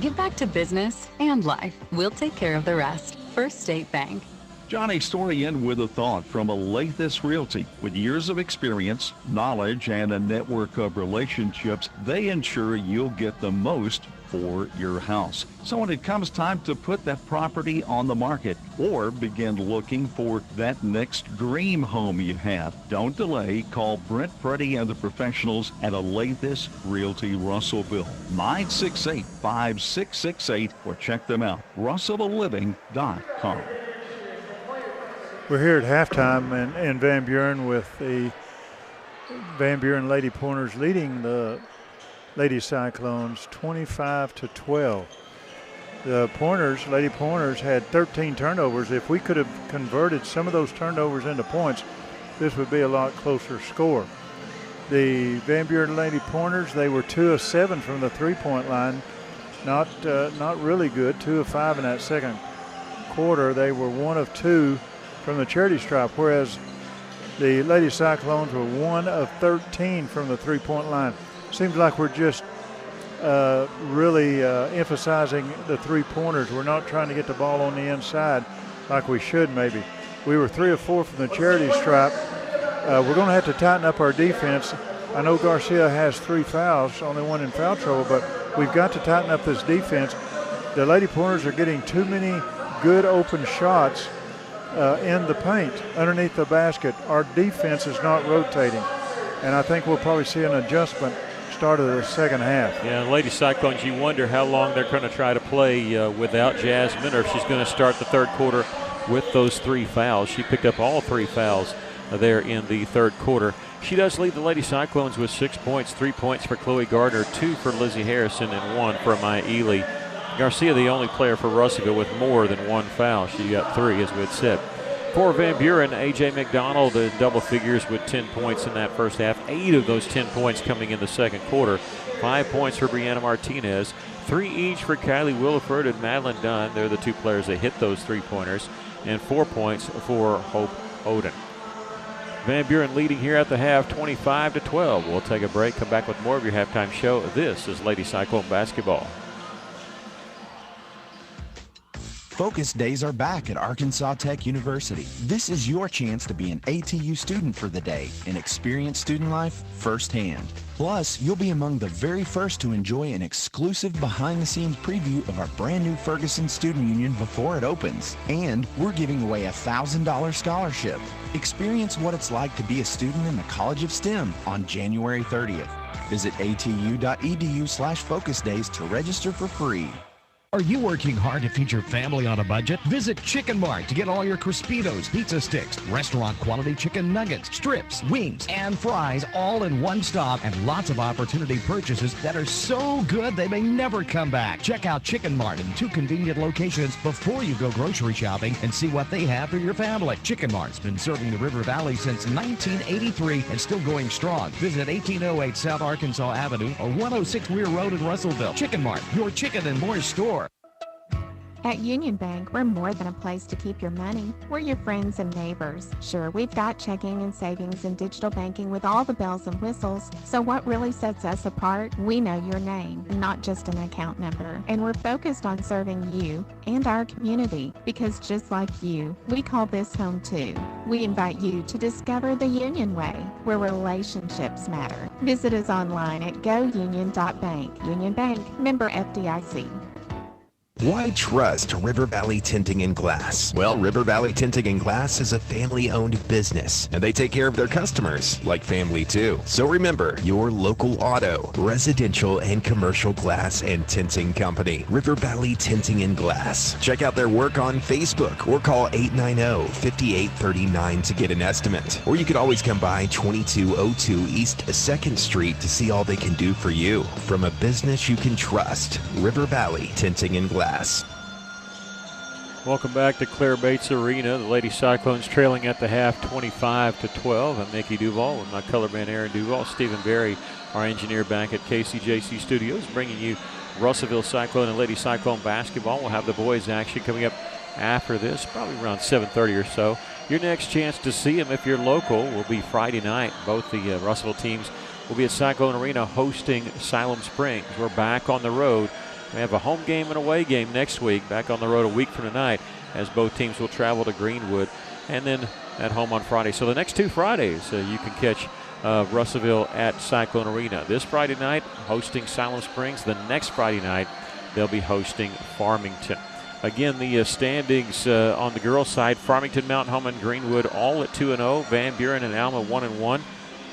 Get back to business and life. We'll take care of the rest. First State Bank. Johnny Storian with a thought from Alathus Realty. With years of experience, knowledge, and a network of relationships, they ensure you'll get the most for your house. So when it comes time to put that property on the market or begin looking for that next dream home you have, don't delay. Call Brent Preddy and the professionals at Alathus Realty Russellville, 968-5668, or check them out, russellvilleliving.com. We're here at halftime in Van Buren with the Van Buren Lady Pointers leading the Lady Cyclones 25-12. The Lady Pointers had 13 turnovers. If we could have converted some of those turnovers into points, this would be a lot closer score. The Van Buren Lady Pointers, they were 2 of 7 from the three-point line. Not really good. 2 of 5 in that second quarter. They were 1 of 2 from the charity stripe, whereas the Lady Cyclones were 1 of 13 from the three-point line. Seems like we're just really emphasizing the three-pointers. We're not trying to get the ball on the inside like we should maybe. We were 3 of 4 from the charity stripe. We're going to have to tighten up our defense. I know Garcia has 3 fouls, only 1 in foul trouble, but we've got to tighten up this defense. The Lady Pointers are getting too many good open shots in the paint underneath the basket. Our defense is not rotating, and I think we'll probably see an adjustment start of the second half. Yeah, Lady Cyclones, you wonder how long they're going to try to play without Jasmine, or if she's going to start the third quarter with those 3 fouls. She picked up all 3 fouls there in the third quarter. She does lead the Lady Cyclones with 6 points, 3 points for Chloe Gardner, 2 for Lizzie Harrison, and 1 for Maya Ely. Garcia, the only player for Russellville with more than 1 foul. She got 3, as we had said. For Van Buren, A.J. McDonald, double figures with 10 points in that first half. 8 of those 10 points coming in the second quarter. 5 points for Brianna Martinez. 3 each for Kylie Williford and Madeline Dunn. They're the 2 players that hit those 3-pointers. And 4 points for Hope Oden. Van Buren leading here at the half, 25-12. We'll take a break, come back with more of your halftime show. This is Lady Cyclone Basketball. Focus days are back at Arkansas Tech University. This is your chance to be an ATU student for the day and experience student life firsthand. Plus, you'll be among the very first to enjoy an exclusive behind-the-scenes preview of our brand new Ferguson Student Union before it opens. And we're giving away a $1,000 scholarship. Experience what it's like to be a student in the College of STEM on January 30th. Visit atu.edu/focus days to register for free. Are you working hard to feed your family on a budget? Visit Chicken Mart to get all your Crispitos, pizza sticks, restaurant quality chicken nuggets, strips, wings, and fries all in one stop, and lots of opportunity purchases that are so good they may never come back. Check out Chicken Mart in 2 convenient locations before you go grocery shopping and see what they have for your family. Chicken Mart's been serving the River Valley since 1983 and still going strong. Visit 1808 South Arkansas Avenue or 106 Weir Road in Russellville. Chicken Mart, your chicken and more store. At Union Bank, we're more than a place to keep your money. We're your friends and neighbors. Sure, we've got checking and savings and digital banking with all the bells and whistles. So what really sets us apart? We know your name, not just an account number. And we're focused on serving you and our community because just like you, we call this home too. We invite you to discover the Union Way, where relationships matter. Visit us online at gounion.bank. Union Bank, member FDIC. Why trust River Valley Tinting and Glass? Well, River Valley Tinting and Glass is a family-owned business, and they take care of their customers like family too. So remember, your local auto, residential, and commercial glass and tinting company, River Valley Tinting and Glass. Check out their work on Facebook or call 890-5839 to get an estimate. Or you could always come by 2202 East 2nd Street to see all they can do for you. From a business you can trust, River Valley Tinting and Glass. Welcome back to Claire Bates Arena. The Lady Cyclones trailing at the half 25-12. I'm Mickey Duval with my color man Aaron Duval. Stephen Berry, our engineer back at KCJC Studios, bringing you Russellville Cyclone and Lady Cyclone basketball. We'll have the boys action coming up after this, probably around 7:30 or so. Your next chance to see them if you're local will be Friday night. Both the Russellville teams will be at Cyclone Arena hosting Siloam Springs. We're back on the road. We have a home game and away game next week, back on the road a week from tonight, as both teams will travel to Greenwood and then at home on Friday. So the next two Fridays, you can catch Russellville at Cyclone Arena. This Friday night, hosting Siloam Springs. The next Friday night, they'll be hosting Farmington. Again, the standings on the girls' side, Farmington, Mountain Home, and Greenwood all at 2-0. Van Buren and Alma 1-1.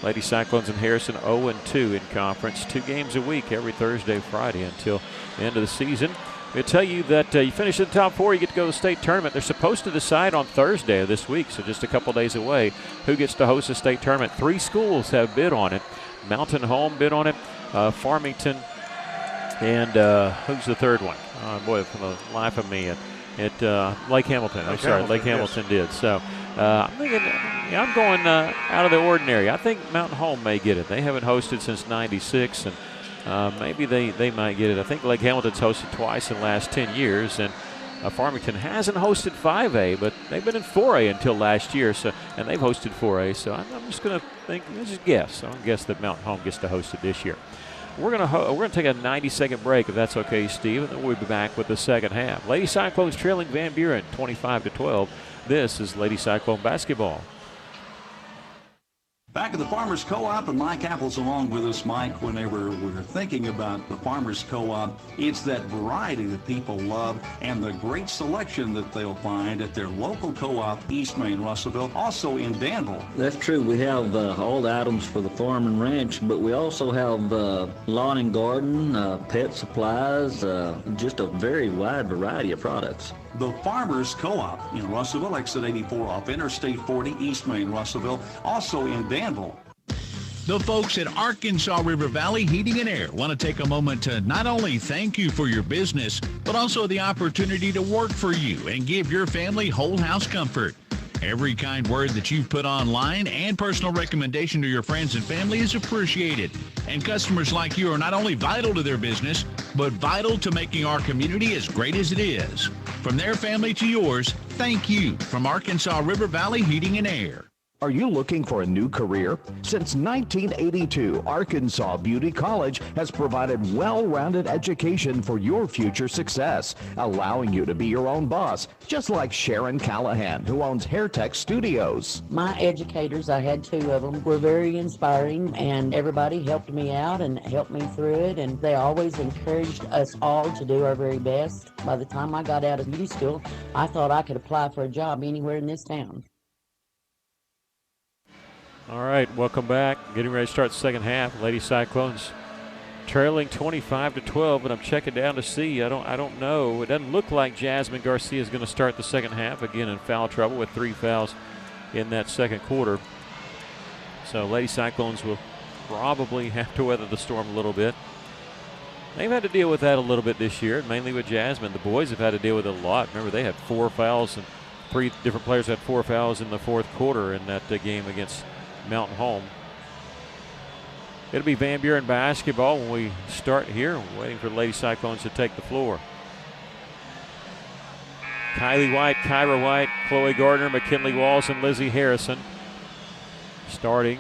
Lady Cyclones and Harrison 0-2 in conference. 2 games a week every Thursday, Friday until the end of the season. We'll tell you that you finish in the top 4, you get to go to the state tournament. They're supposed to decide on Thursday of this week, so just a couple days away, who gets to host the state tournament. 3 schools have bid on it. Mountain Home bid on it, Farmington, and who's the third one? Oh, boy, for the life of me, at Lake Hamilton. Lake Hamilton did. So I'm thinking, I'm going out of the ordinary. I think Mountain Home may get it. They haven't hosted since '96, and maybe they might get it. I think Lake Hamilton's hosted twice in the last 10 years, and Farmington hasn't hosted 5A, but they've been in 4A until last year, and they've hosted 4A. So I'm just going to guess. I'm going to guess that Mountain Home gets to host it this year. We're going to take a 90-second break, if that's okay, Steve, and then we'll be back with the second half. Lady Cyclones trailing Van Buren 25-12. This is Lady Cyclone basketball. Back at the Farmers Co-op, and Mike Apple's along with us. Mike, whenever we're thinking about the Farmers Co-op, it's that variety that people love and the great selection that they'll find at their local co-op, East Main Russellville, also in Danville. That's true. We have all the items for the farm and ranch, but we also have lawn and garden, pet supplies, just a very wide variety of products. The Farmers Co-op in Russellville, exit 84 off Interstate 40, East Main Russellville, also in Danville. The folks at Arkansas River Valley Heating and Air want to take a moment to not only thank you for your business, but also the opportunity to work for you and give your family whole house comfort. Every kind word that you've put online and personal recommendation to your friends and family is appreciated. And customers like you are not only vital to their business, but vital to making our community as great as it is. From their family to yours, thank you from Arkansas River Valley Heating and Air. Are you looking for a new career? Since 1982, Arkansas Beauty College has provided well-rounded education for your future success, allowing you to be your own boss, just like Sharon Callahan, who owns Hair Tech Studios. My educators, I had 2 of them, were very inspiring, and everybody helped me out and helped me through it, and they always encouraged us all to do our very best. By the time I got out of beauty school, I thought I could apply for a job anywhere in this town. All right, welcome back. Getting ready to start the second half. Lady Cyclones trailing 25-12, but I'm checking down to see. I don't know. It doesn't look like Jasmine Garcia is going to start the second half, again in foul trouble with 3 fouls in that second quarter. So Lady Cyclones will probably have to weather the storm a little bit. They've had to deal with that a little bit this year, mainly with Jasmine. The boys have had to deal with it a lot. Remember, they had 4 fouls, and 3 different players had 4 fouls in the fourth quarter in that game against Mountain Home. It'll be Van Buren basketball when we start here. Waiting for the Lady Cyclones to take the floor. Kylie White, Kyra White, Chloe Gardner, McKinley Walls, and Lizzie Harrison starting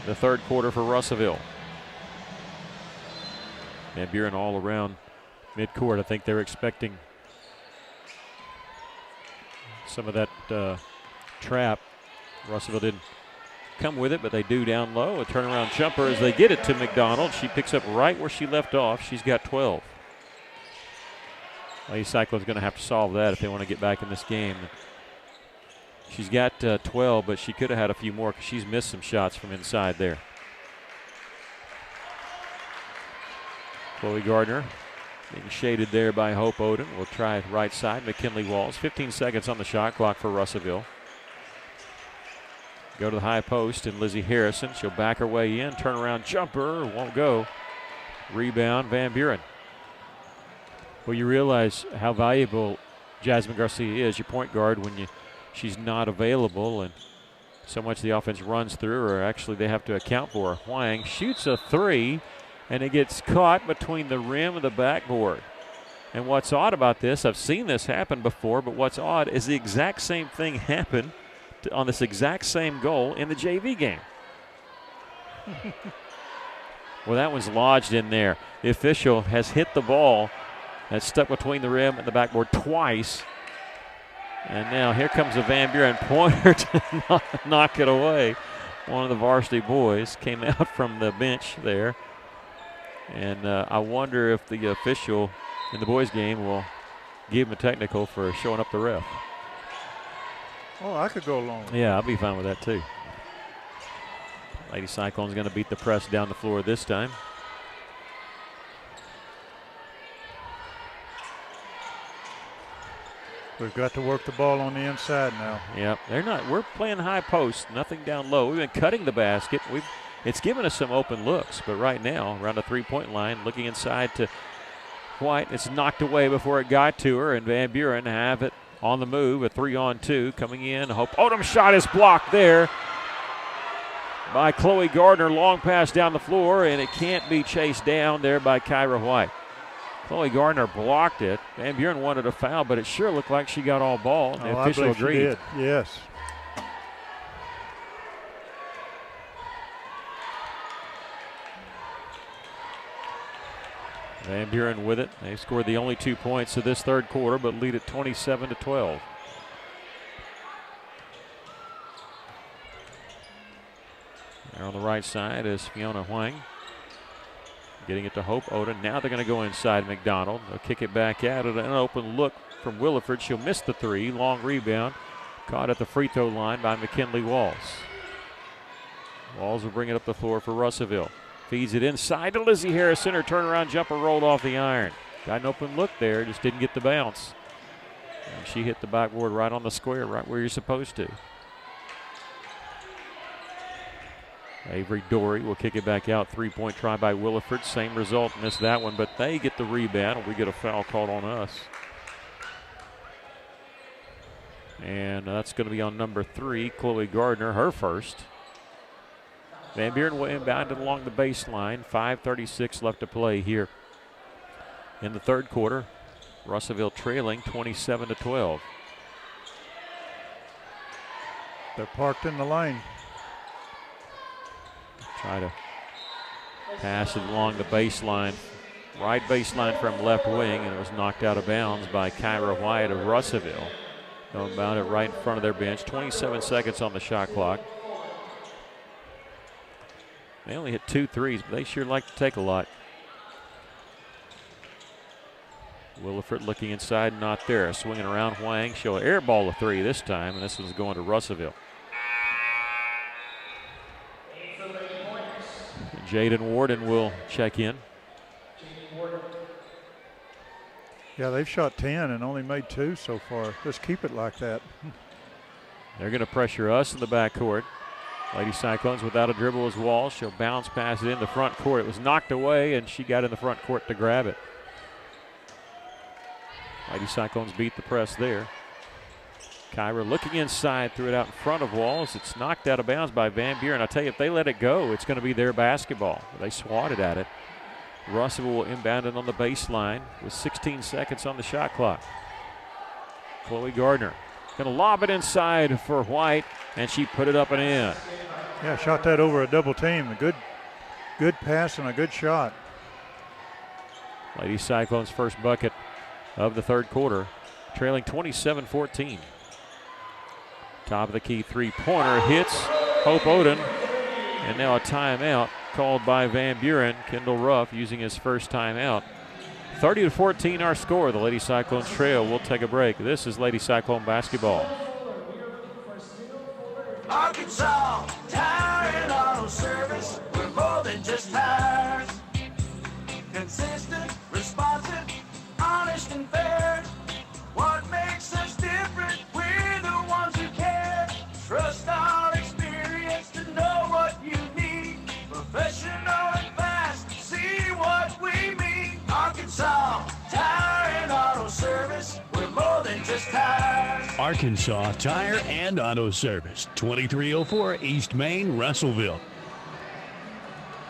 the third quarter for Russellville. Van Buren all around midcourt. I think they're expecting some of that trap. Russellville didn't come with it, but they do down low. A turnaround jumper as they get it to McDonald. She picks up right where she left off. She's got 12. Lady Cyclone's going to have to solve that if they want to get back in this game. She's got 12, but she could have had a few more because she's missed some shots from inside there. Chloe Gardner being shaded there by Hope Oden. We'll try right side, McKinley Walls. 15 seconds on the shot clock for Russellville. Go to the high post, and Lizzie Harrison. She'll back her way in. Turnaround jumper. Won't go. Rebound, Van Buren. Well, you realize how valuable Jasmine Garcia is, your point guard, when she's not available, and so much of the offense runs through her. Actually, they have to account for her. Huang shoots a three, and it gets caught between the rim and the backboard. And what's odd about this, I've seen this happen before, but what's odd is the exact same thing happened on this exact same goal in the JV game. Well, that one's lodged in there. The official has hit the ball that's stuck between the rim and the backboard twice. And now here comes a Van Buren pointer to knock it away. One of the varsity boys came out from the bench there. And I wonder if the official in the boys' game will give him a technical for showing up the ref. Oh, I could go along. Yeah, I'll be fine with that too. Lady Cyclone's going to beat the press down the floor this time. We've got to work the ball on the inside now. Yep, we're playing high post, nothing down low. We've been cutting the basket. It's given us some open looks, but right now, around the three-point line, looking inside to White. It's knocked away before it got to her, and Van Buren have it on the move. A 3-on-2 coming in. Hope Odom's shot is blocked there by Chloe Gardner. Long pass down the floor, and it can't be chased down there by Kyra White. Chloe Gardner blocked it. Van Buren wanted a foul, but it sure looked like she got all ball. The official agreed. She did. Yes. Van Buren with it. They scored the only 2 points of this third quarter, but lead at 27-12. There on the right side is Fiona Huang. Getting it to Hope Oden. Now they're going to go inside McDonald. They'll kick it back out at an open look from Williford. She'll miss the three. Long rebound. Caught at the free throw line by McKinley Walls. Walls will bring it up the floor for Russellville. Feeds it inside to Lizzie Harrison. Her turnaround jumper rolled off the iron. Got an open look there. Just didn't get the bounce. And she hit the backboard right on the square, right where you're supposed to. Avery Dory will kick it back out. Three-point try by Williford. Same result. Missed that one, but they get the rebound. We get a foul called on us. And that's going to be on number 3, Chloe Gardner, her first. Van Buren will inbound it along the baseline. 5:36 left to play here in the third quarter. Russellville trailing 27-12. They're parked in the lane. Try to pass it along the baseline. Right baseline from left wing, and it was knocked out of bounds by Kyra White of Russellville. They'll inbound it right in front of their bench. 27 seconds on the shot clock. They only hit 2 threes, but they sure like to take a lot. Williford looking inside, not there. Swinging around Huang. She'll airball a 3 this time, and this one's going to Russellville. Jaden Warden will check in. Yeah, they've shot 10 and only made 2 so far. Let's keep it like that. They're going to pressure us in the backcourt. Lady Cyclones without a dribble as Walls. She'll bounce pass it in the front court. It was knocked away, and she got in the front court to grab it. Lady Cyclones beat the press there. Kyra looking inside, threw it out in front of Walls. It's knocked out of bounds by Van Buren. I tell you, if they let it go, it's going to be their basketball. They swatted at it. Russell will inbound it on the baseline with 16 seconds on the shot clock. Chloe Gardner going to lob it inside for White, and she put it up and in. Yeah, shot that over a double team. A good pass and a good shot. Lady Cyclones' first bucket of the third quarter, trailing 27-14. Top of the key three-pointer hits Hope Oden, and now a timeout called by Van Buren. Kendall Ruff using his first timeout 30-14 our score. The Lady Cyclones trail. We'll take a break. This is Lady Cyclone basketball. Arkansas Tire and Auto Service. We're more than just tires. Consistent, responsive, honest and fair. What makes us different? We're the ones who care. Trust our experience to know what you need. Professional and fast, see what we mean. Arkansas Tire and Auto Service. We're more than just tires. Arkansas Tire and Auto Service, 2304 East Main, Russellville.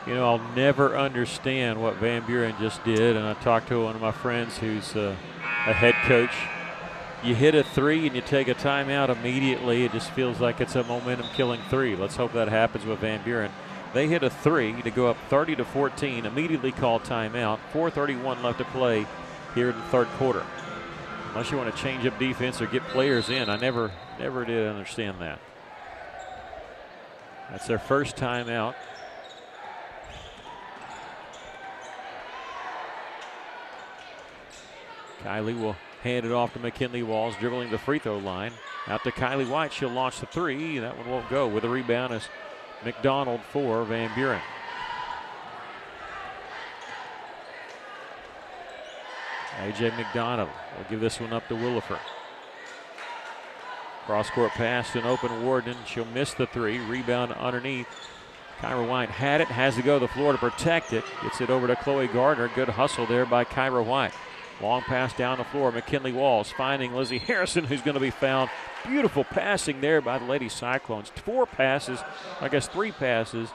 You know, I'll never understand what Van Buren just did, and I talked to one of my friends who's a head coach. You hit a three and you take a timeout immediately. It just feels like it's a momentum-killing three. Let's hope that happens with Van Buren. They hit a three to go up 30-14, immediately call timeout. 4:31 left to play here in the third quarter. Unless you want to change up defense or get players in, I never did understand that. That's their first timeout. Kylie will hand it off to McKinley Walls, dribbling the free throw line. Out to Kylie White. She'll launch the three. That one won't go. With a rebound is McDonald for Van Buren. A.J. McDonald will give this one up to Williford. Cross-court pass to an open Warden. She'll miss the three. Rebound underneath. Kyra White had it. Has to go to the floor to protect it. Gets it over to Chloe Gardner. Good hustle there by Kyra White. Long pass down the floor. McKinley Walls finding Lizzie Harrison, who's going to be fouled. Beautiful passing there by the Lady Cyclones. 4 passes, I guess 3 passes,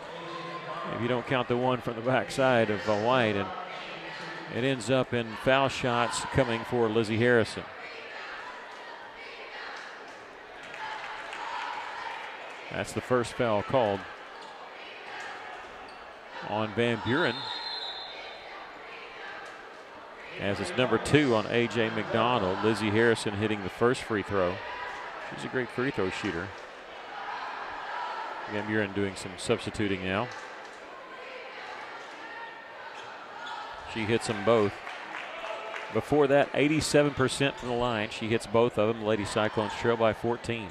if you don't count the one from the backside of White. And it ends up in foul shots coming for Lizzie Harrison. That's the first foul called on Van Buren, as it's number 2 on A.J. McDonald. Lizzie Harrison hitting the first free throw. She's a great free throw shooter. Van Buren doing some substituting now. She hits them both. Before that, 87% from the line. She hits both of them. Lady Cyclones trail by 14.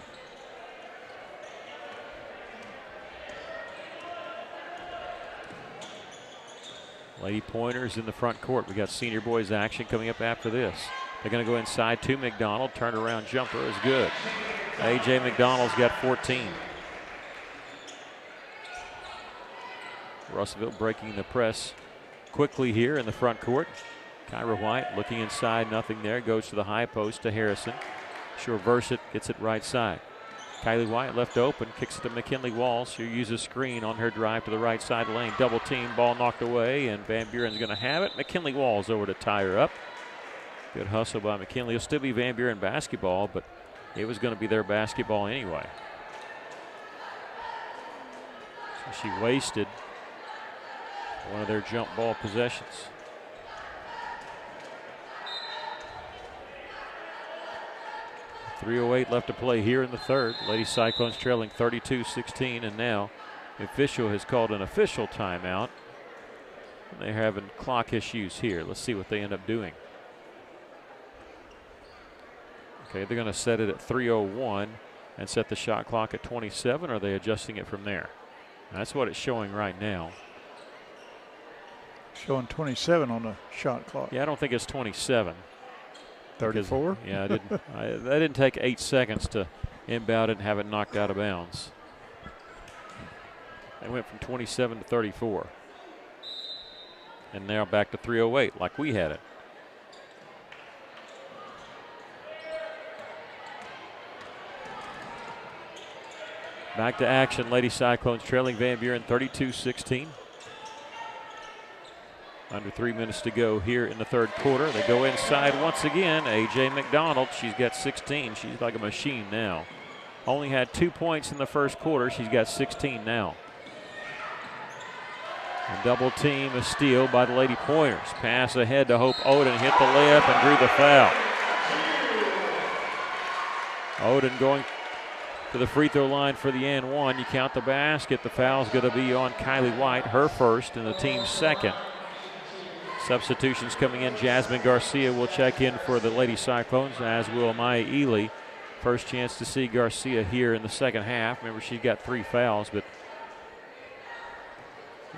Lady Pointers in the front court. We got senior boys action coming up after this. They're going to go inside to McDonald. Turn around jumper is good. A.J. McDonald's got 14. Russellville breaking the press quickly here in the front court. Kyra White looking inside, nothing there. Goes to the high post to Harrison. She'll reverse it, gets it right side. Kylie White left open, kicks it to McKinley Walls. She'll use a screen on her drive to the right side of the lane. Double team, ball knocked away, and Van Buren's going to have it. McKinley Walls over to tie her up. Good hustle by McKinley. It'll still be Van Buren basketball, but it was going to be their basketball anyway. So she wasted one of their jump ball possessions. .308 left to play here in the third. Lady Cyclones trailing 32-16, and now the official has called an official timeout. They're having clock issues here. Let's see what they end up doing. Okay, they're going to set it at 3:01 and set the shot clock at 27, or are they adjusting it from there? That's what it's showing right now. Showing 27 on the shot clock. Yeah, I don't think it's 27. 34? Yeah, that didn't take 8 seconds to inbound it and have it knocked out of bounds. They went from 27 to 34. And now back to 3:08 like we had it. Back to action. Lady Cyclones trailing Van Buren 32-16. Under 3 minutes to go here in the third quarter. They go inside once again. A.J. McDonald, she's got 16. She's like a machine now. Only had 2 points in the first quarter. She's got 16 now. A double team, a steal by the Lady Pointers. Pass ahead to Hope Oden. Hit the layup and drew the foul. Oden going to the free throw line for the and one. You count the basket. The foul's going to be on Kylie White, her first and the team's second. Substitutions coming in. Jasmine Garcia will check in for the Lady Cyclones, as will Maya Ely. First chance to see Garcia here in the second half. Remember, she got 3 fouls, but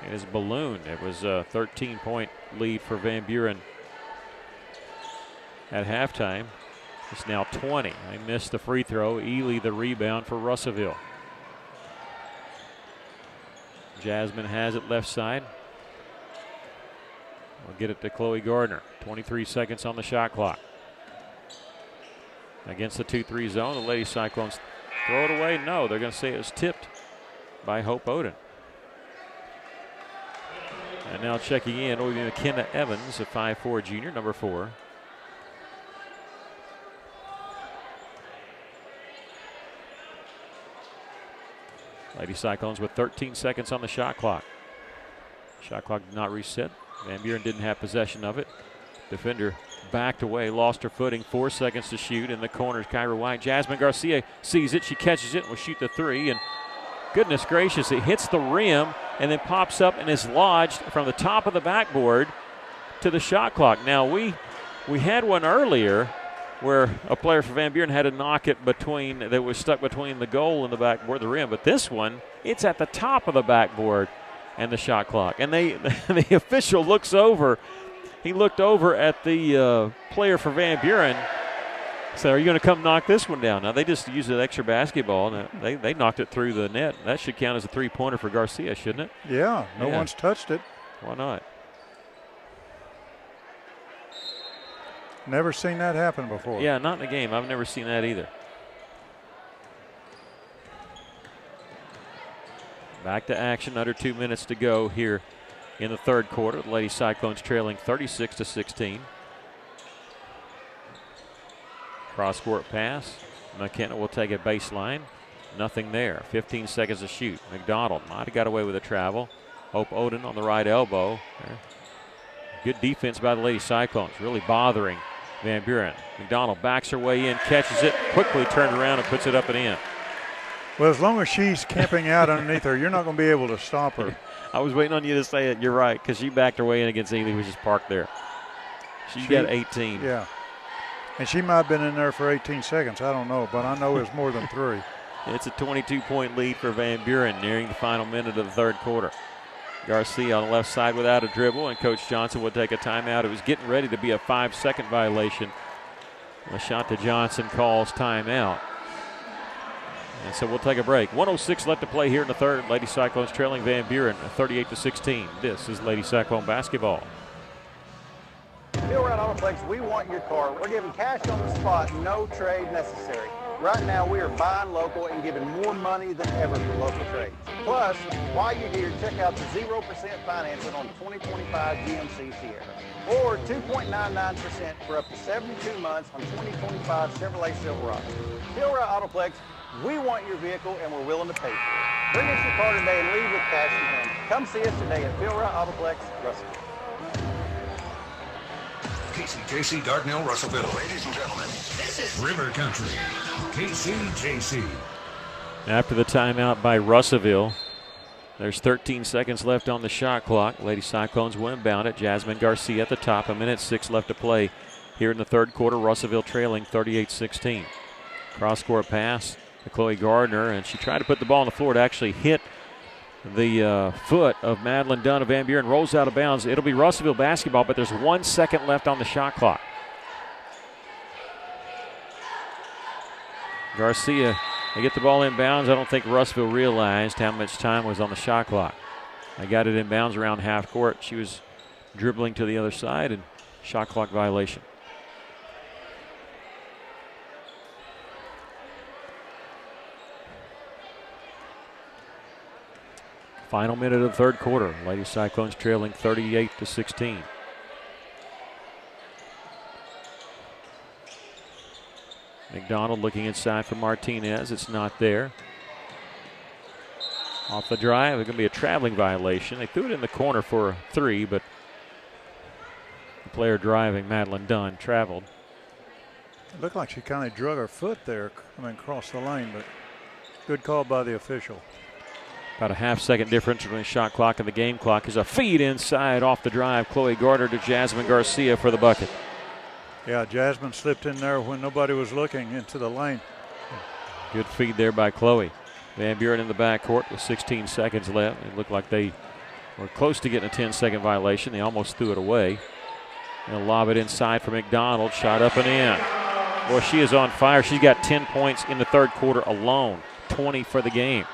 it is ballooned. It was a 13-point lead for Van Buren at halftime. It's now 20. They missed the free throw. Ely the rebound for Russellville. Jasmine has it left side. We'll get it to Chloe Gardner. 23 seconds on the shot clock. Against the 2-3 zone, the Lady Cyclones throw it away. No, they're going to say it was tipped by Hope Oden. And now checking in will be McKenna Evans, a 5'4" junior, number 4. Lady Cyclones with 13 seconds on the shot clock. Shot clock did not reset. Van Buren didn't have possession of it. Defender backed away, lost her footing. 4 seconds to shoot in the corners. Kyra White. Jasmine Garcia sees it. She catches it and will shoot the 3. And goodness gracious, it hits the rim and then pops up and is lodged from the top of the backboard to the shot clock. Now we had one earlier where a player for Van Buren had to knock it that was stuck between the goal and the backboard, the rim. But this one, it's at the top of the backboard and the shot clock. And the official looks over. He looked over at the player for Van Buren. So, are you going to come knock this one down? Now, they just used an extra basketball. And they knocked it through the net. That should count as a 3-pointer for Garcia, shouldn't it? Yeah, no one's touched it. Why not? Never seen that happen before. Yeah, not in the game. I've never seen that either. Back to action, under 2 minutes to go here in the third quarter. The Lady Cyclones trailing 36-16. Cross-court pass. McKenna will take a baseline. Nothing there. 15 seconds to shoot. McDonald might have got away with a travel. Hope Oden on the right elbow. Good defense by the Lady Cyclones, really bothering Van Buren. McDonald backs her way in, catches it, quickly turned around and puts it up and in. Well, as long as she's camping out underneath her, you're not going to be able to stop her. I was waiting on you to say it. You're right, because she backed her way in against Ely, who was just parked there. She got 18. Yeah. And she might have been in there for 18 seconds. I don't know, but I know it's more than 3. It's a 22-point lead for Van Buren nearing the final minute of the third quarter. Garcia on the left side without a dribble, and Coach Johnson would take a timeout. It was getting ready to be a 5-second violation. LaShonta Johnson calls timeout. And so we'll take a break. 1:06 left to play here in the third. Lady Cyclones trailing Van Buren 38-16. This is Lady Cyclone basketball. Bill Red Autoplex, we want your car. We're giving cash on the spot, no trade necessary. Right now, we are buying local and giving more money than ever for local trades. Plus, while you're here, check out the 0% financing on the 2025 GMC Sierra. Or 2.99% for up to 72 months on 2025 Chevrolet Silverado. Bill Red Autoplex, we want your vehicle and we're willing to pay for it. Bring us your car today and leave with cash in hand. Come see us today at Bill Red Autoplex, Russellville. KCJC Dardanelle, Russellville. Ladies and gentlemen, this is River Country. KCJC. After the timeout by Russellville, there's 13 seconds left on the shot clock. Lady Cyclones will inbound it. Jasmine Garcia at the top. 1:06 left to play here in the third quarter. Russellville trailing 38-16. Cross-court pass to Chloe Gardner, and she tried to put the ball on the floor. It actually hit the foot of Madeline Dunn of Van Buren, rolls out of bounds. It'll be Russellville basketball, but there's 1 second left on the shot clock. Garcia, they get the ball in bounds. I don't think Russellville realized how much time was on the shot clock. They got it in bounds around half court. She was dribbling to the other side, and shot clock violation. Final minute of the third quarter. Lady Cyclones trailing 38-16. McDonald looking inside for Martinez. It's not there. Off the drive, it's going to be a traveling violation. They threw it in the corner for a 3, but the player driving, Madeline Dunn, traveled. It looked like she kind of drug her foot there coming across the lane, but good call by the official. About a half-second difference between the shot clock and the game clock. Is a feed inside off the drive. Chloe Gardner to Jasmine Garcia for the bucket. Yeah, Jasmine slipped in there when nobody was looking into the lane. Good feed there by Chloe. Van Buren in the backcourt with 16 seconds left. It looked like they were close to getting a 10-second violation. They almost threw it away. They'll lob it inside for McDonald. Shot up and in. Boy, she is on fire. She's got 10 points in the third quarter alone. 20 for the game.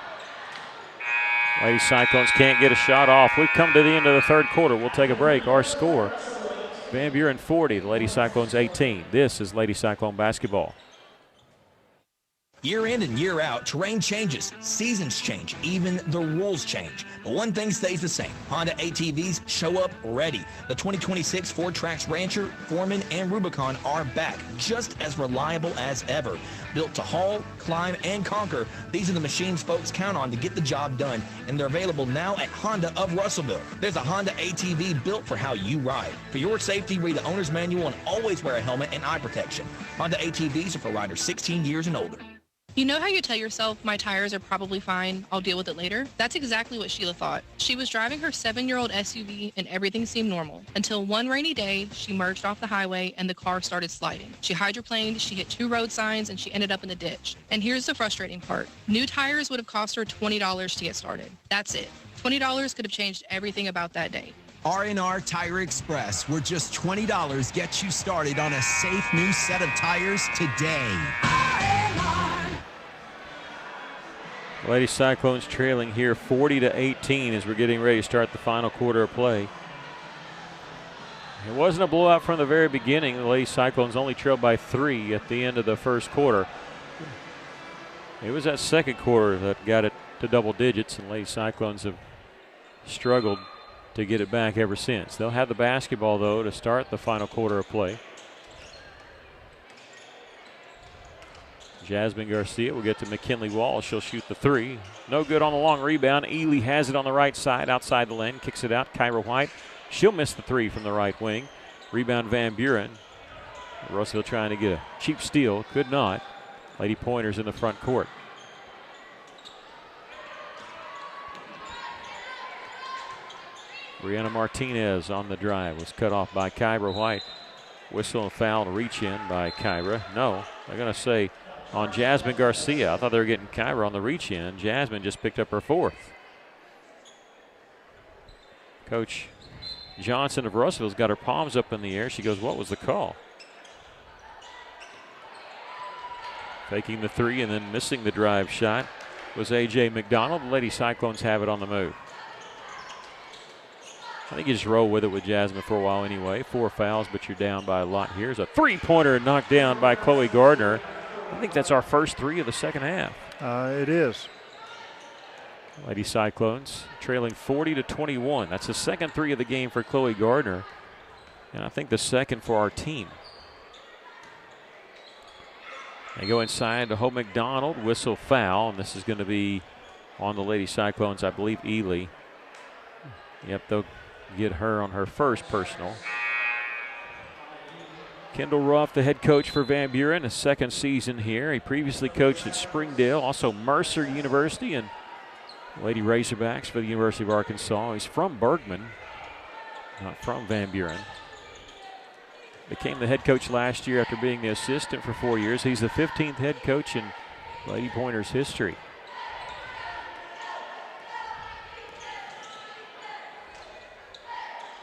Lady Cyclones can't get a shot off. We've come to the end of the third quarter. We'll take a break. Our score, Van Buren 40, the Lady Cyclones 18. This is Lady Cyclone basketball. Year in and year out, terrain changes, seasons change, even the rules change. But one thing stays the same. Honda ATVs show up ready. The 2026 Ford Trax Rancher, Foreman, and Rubicon are back, just as reliable as ever. Built to haul, climb, and conquer, these are the machines folks count on to get the job done, and they're available now at Honda of Russellville. There's a Honda ATV built for how you ride. For your safety, read the owner's manual and always wear a helmet and eye protection. Honda ATVs are for riders 16 years and older. You know how you tell yourself, my tires are probably fine, I'll deal with it later? That's exactly what Sheila thought. She was driving her 7-year-old SUV and everything seemed normal until one rainy day, she merged off the highway and the car started sliding. She hydroplaned, she hit 2 road signs, and she ended up in the ditch. And here's the frustrating part. New tires would have cost her $20 to get started. That's it. $20 could have changed everything about that day. R&R Tire Express, where just $20 gets you started on a safe new set of tires today. Lady Cyclones trailing here 40-18 as we're getting ready to start the final quarter of play. It wasn't a blowout from the very beginning. The Lady Cyclones only trailed by 3 at the end of the first quarter. It was that second quarter that got it to double digits, and Lady Cyclones have struggled to get it back ever since. They'll have the basketball, though, to start the final quarter of play. Jasmine Garcia will get to McKinley Wall. She'll shoot the 3. No good on the long rebound. Ely has it on the right side outside the lane. Kicks it out. Kyra White. She'll miss the 3 from the right wing. Rebound Van Buren. Russell trying to get a cheap steal. Could not. Lady Pointers in the front court. Brianna Martinez on the drive. Was cut off by Kyra White. Whistle and foul to reach in by Kyra. No, they're going to say on Jasmine Garcia. I thought they were getting Kyra on the reach in. Jasmine just picked up her 4th. Coach Johnson of Russellville's got her palms up in the air. She goes, what was the call? Taking the 3 and then missing the drive shot was A.J. McDonald. The Lady Cyclones have it on the move. I think you just roll with it with Jasmine for a while anyway. 4 fouls, but you're down by a lot. Here's a 3-pointer knocked down by Chloe Gardner. I think that's our first 3 of the second half. It is. Lady Cyclones trailing 40-21. That's the second 3 of the game for Chloe Gardner, and I think the second for our team. They go inside to Hope McDonald. Whistle foul, and this is going to be on the Lady Cyclones, I believe, Ely. Yep, they'll get her on her first personal. Kendall Ruff, the head coach for Van Buren, his second season here. He previously coached at Springdale, also Mercer University, and Lady Razorbacks for the University of Arkansas. He's from Bergman, not from Van Buren. Became the head coach last year after being the assistant for 4 years. He's the 15th head coach in Lady Pointers history.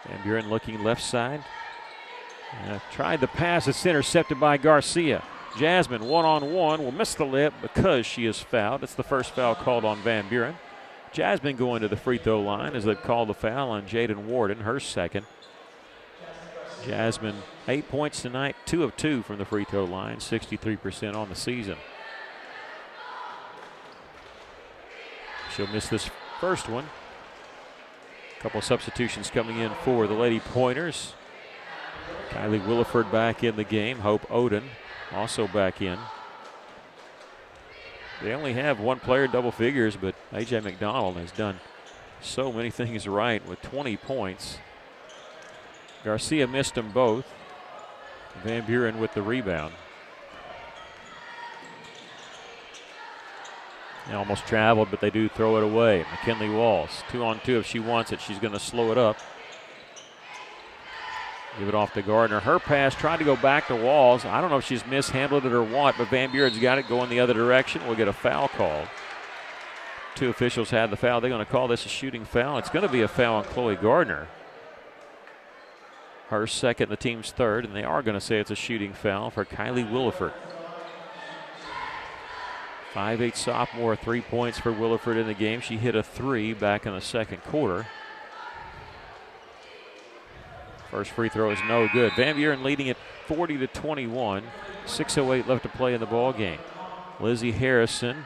Van Buren looking left side. Tried the pass. It's intercepted by Garcia. Jasmine one-on-one will miss the lip because she is fouled. It's the first foul called on Van Buren. Jasmine going to the free throw line as they've called the foul on Jaden Warden, her second. Jasmine 8 points tonight, 2 of 2 from the free throw line, 63% on the season. She'll miss this first one. A couple of substitutions coming in for the Lady Pointers. Kylie Williford back in the game. Hope Oden also back in. They only have one player double figures, but A.J. McDonald has done so many things right with 20 points. Garcia missed them both. Van Buren with the rebound. They almost traveled, but they do throw it away. McKinley Walls, 2-on-2 if she wants it. She's going to slow it up. Give it off to Gardner. Her pass tried to go back to Walls. I don't know if she's mishandled it or what, but Van Buren's got it going the other direction. We'll get a foul called. 2 officials had the foul. They're going to call this a shooting foul. It's going to be a foul on Chloe Gardner. Her second, the team's third, and they are going to say it's a shooting foul for Kylie Williford. 5'8" sophomore, 3 points for Williford in the game. She hit a 3 back in the second quarter. First free throw is no good. Van Buren leading at 40-21. 6:08 left to play in the ball game. Lizzie Harrison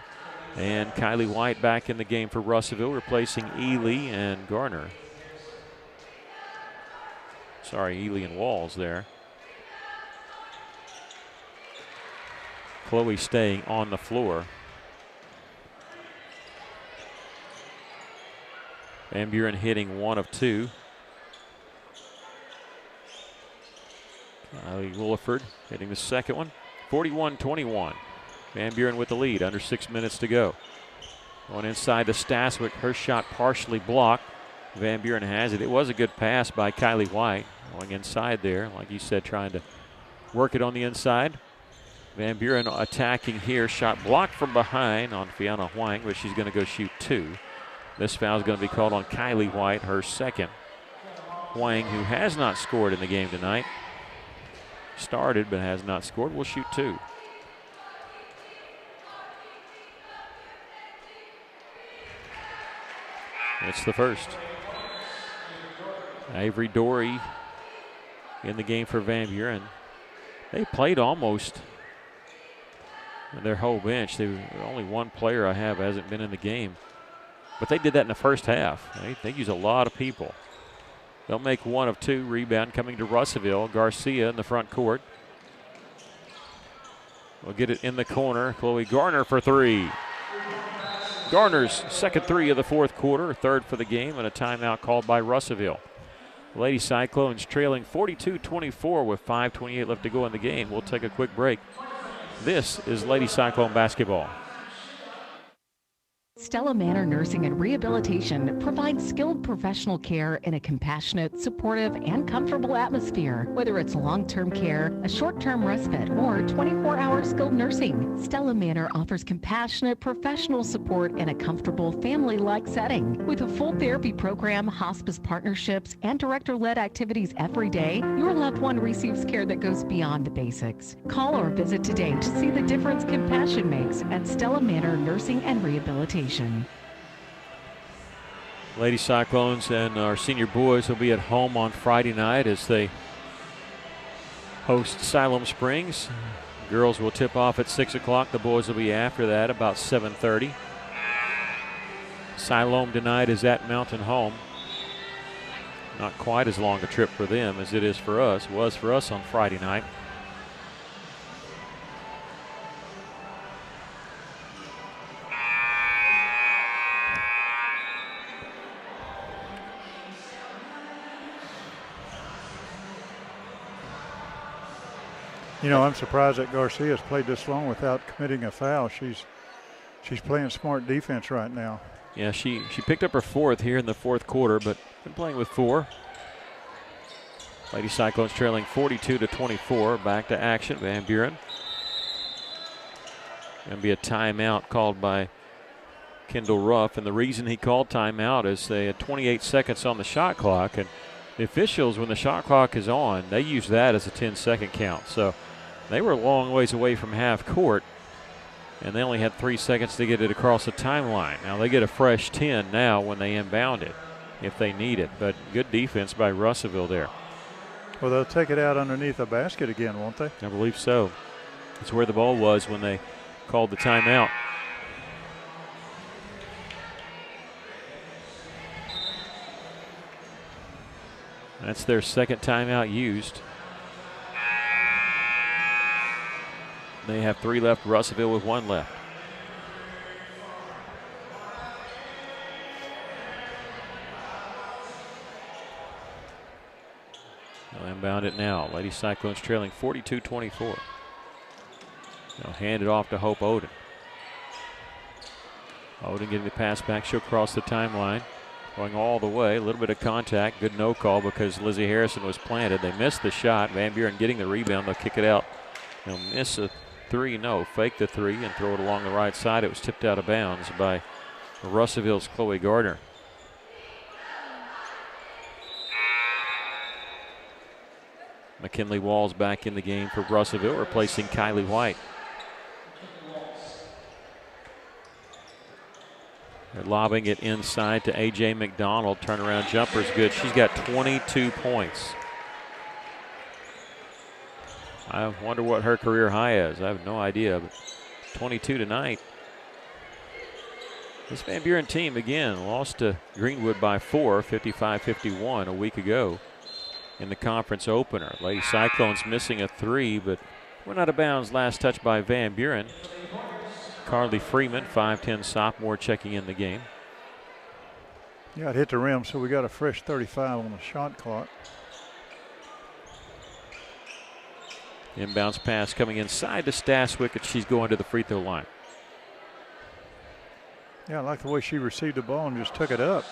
and Kylie White back in the game for Russellville, replacing Ely and Garner. Sorry, Ely and Walls there. Chloe staying on the floor. Van Buren hitting 1 of 2. Williford hitting the second one. 41-21. Van Buren with the lead, under 6 minutes to go. Going inside to Staswick. Her shot partially blocked. Van Buren has it. It was a good pass by Kylie White. Going inside there, like you said, trying to work it on the inside. Van Buren attacking here. Shot blocked from behind on Fiona Huang, but she's going to go shoot 2. This foul is going to be called on Kylie White, her second. Huang, who has not scored in the game tonight, started but has not scored, will shoot 2. It's the first. Avery Dory in the game for Van Buren. They played almost their whole bench. Only one player I have hasn't been in the game. But they did that in the first half. They use a lot of people. They'll make 1 of 2. Rebound coming to Russellville. Garcia in the front court. We'll get it in the corner. Chloe Garner for 3. Garner's second 3 of the fourth quarter, third for the game, and a timeout called by Russellville. Lady Cyclones trailing 42-24 with 5:28 left to go in the game. We'll take a quick break. This is Lady Cyclone basketball. Stella Manor Nursing and Rehabilitation provides skilled professional care in a compassionate, supportive, and comfortable atmosphere. Whether it's long-term care, a short-term respite, or 24-hour skilled nursing, Stella Manor offers compassionate, professional support in a comfortable, family-like setting. With a full therapy program, hospice partnerships, and director-led activities every day, your loved one receives care that goes beyond the basics. Call or visit today to see the difference compassion makes at Stella Manor Nursing and Rehabilitation. Lady Cyclones and our senior boys will be at home on Friday night as they host Siloam Springs. Girls will tip off at 6 o'clock. The boys will be after that, about 7:30. Siloam tonight is at Mountain Home. Not quite as long a trip for them as it is for us. It was for us on Friday night. You know, I'm surprised that Garcia's played this long without committing a foul. She's playing smart defense right now. Yeah, she picked up her 4th here in the fourth quarter, but been playing with 4. Lady Cyclones trailing 42-24. Back to action, Van Buren. Going to be a timeout called by Kendall Ruff, and the reason he called timeout is they had 28 seconds on the shot clock, and the officials, when the shot clock is on, they use that as a 10-second count. So they were a long ways away from half court, and they only had 3 seconds to get it across the timeline. Now they get a fresh 10 now when they inbound it, if they need it. But good defense by Russellville there. Well, they'll take it out underneath the basket again, won't they? I believe so. That's where the ball was when they called the timeout. That's their second timeout used. They have 3 left. Russellville with 1 left. They'll inbound it now. Lady Cyclones trailing 42-24. They'll hand it off to Hope Oden. Odin getting the pass back. She'll cross the timeline. Going all the way. A little bit of contact. Good no call because Lizzie Harrison was planted. They missed the shot. Van Buren getting the rebound. They'll kick it out. They'll miss a three. No, fake the three and throw it along the right side. It was tipped out of bounds by Russellville's Chloe Gardner. McKinley Walls back in the game for Russellville, replacing Kylie White. They're lobbing it inside to A.J. McDonald. Turnaround jumper's good. She's got 22 points. I wonder what her career high is. I have no idea, but 22 tonight. This Van Buren team, again, lost to Greenwood by 4, 55-51 a week ago in the conference opener. Lady Cyclones missing a three, but went out of bounds. Last touch by Van Buren. Carly Freeman, 5'10" sophomore, checking in the game. Yeah, it hit the rim, so we got a fresh 35 on the shot clock. Inbounds pass coming inside to Staswick, and she's going to the free throw line. Yeah, I like the way she received the ball and just took it up.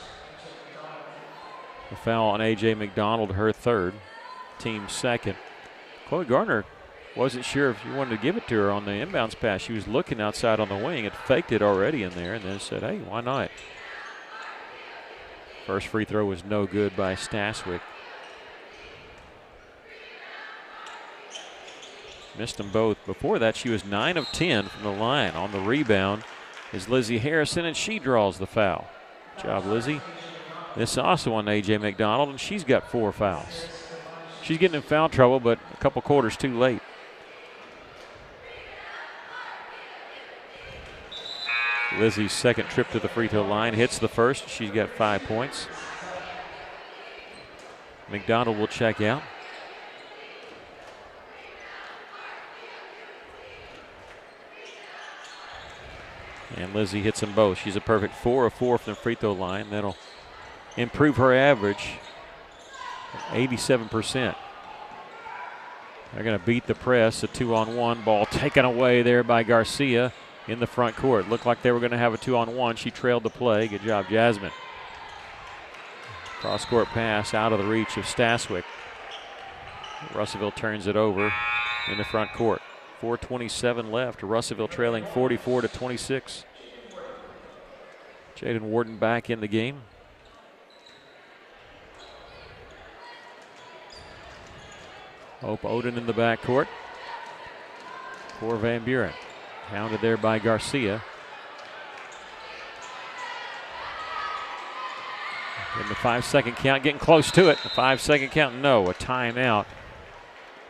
A foul on A.J. McDonald, her third, team second. Chloe Gardner wasn't sure if you wanted to give it to her on the inbounds pass. She was looking outside on the wing. It faked it already in there and then said, hey, why not? First free throw was no good by Staswick. Missed them both. Before that, she was 9 of 10 from the line. On the rebound is Lizzie Harrison, and she draws the foul. Good job, Lizzie. This is also on A.J. McDonald, and she's got 4 fouls. She's getting in foul trouble, but a couple quarters too late. Lizzie's second trip to the free throw line hits the first. She's got 5 points. McDonald will check out. And Lizzie hits them both. She's a perfect 4 of 4 from the free throw line. That'll improve her average, 87%. They're going to beat the press. A 2-on-1 ball taken away there by Garcia in the front court. Looked like they were going to have a 2-on-1. She trailed the play. Good job, Jasmine. Cross-court pass out of the reach of Staswick. Russellville turns it over in the front court. 4:27 left. Russellville trailing 44-26. Jaden Warden back in the game. Hope Odin in the backcourt for Van Buren. Pounded there by Garcia. In the 5-second count, getting close to it. The 5-second count, no, a timeout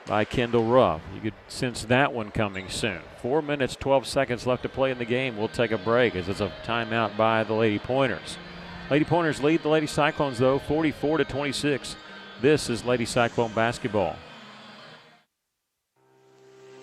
by Kendall Ruff. You could sense that one coming soon. 4 minutes, 12 seconds left to play in the game. We'll take a break as it's a timeout by the Lady Pointers. Lady Pointers lead the Lady Cyclones, though, 44-26. This is Lady Cyclone basketball.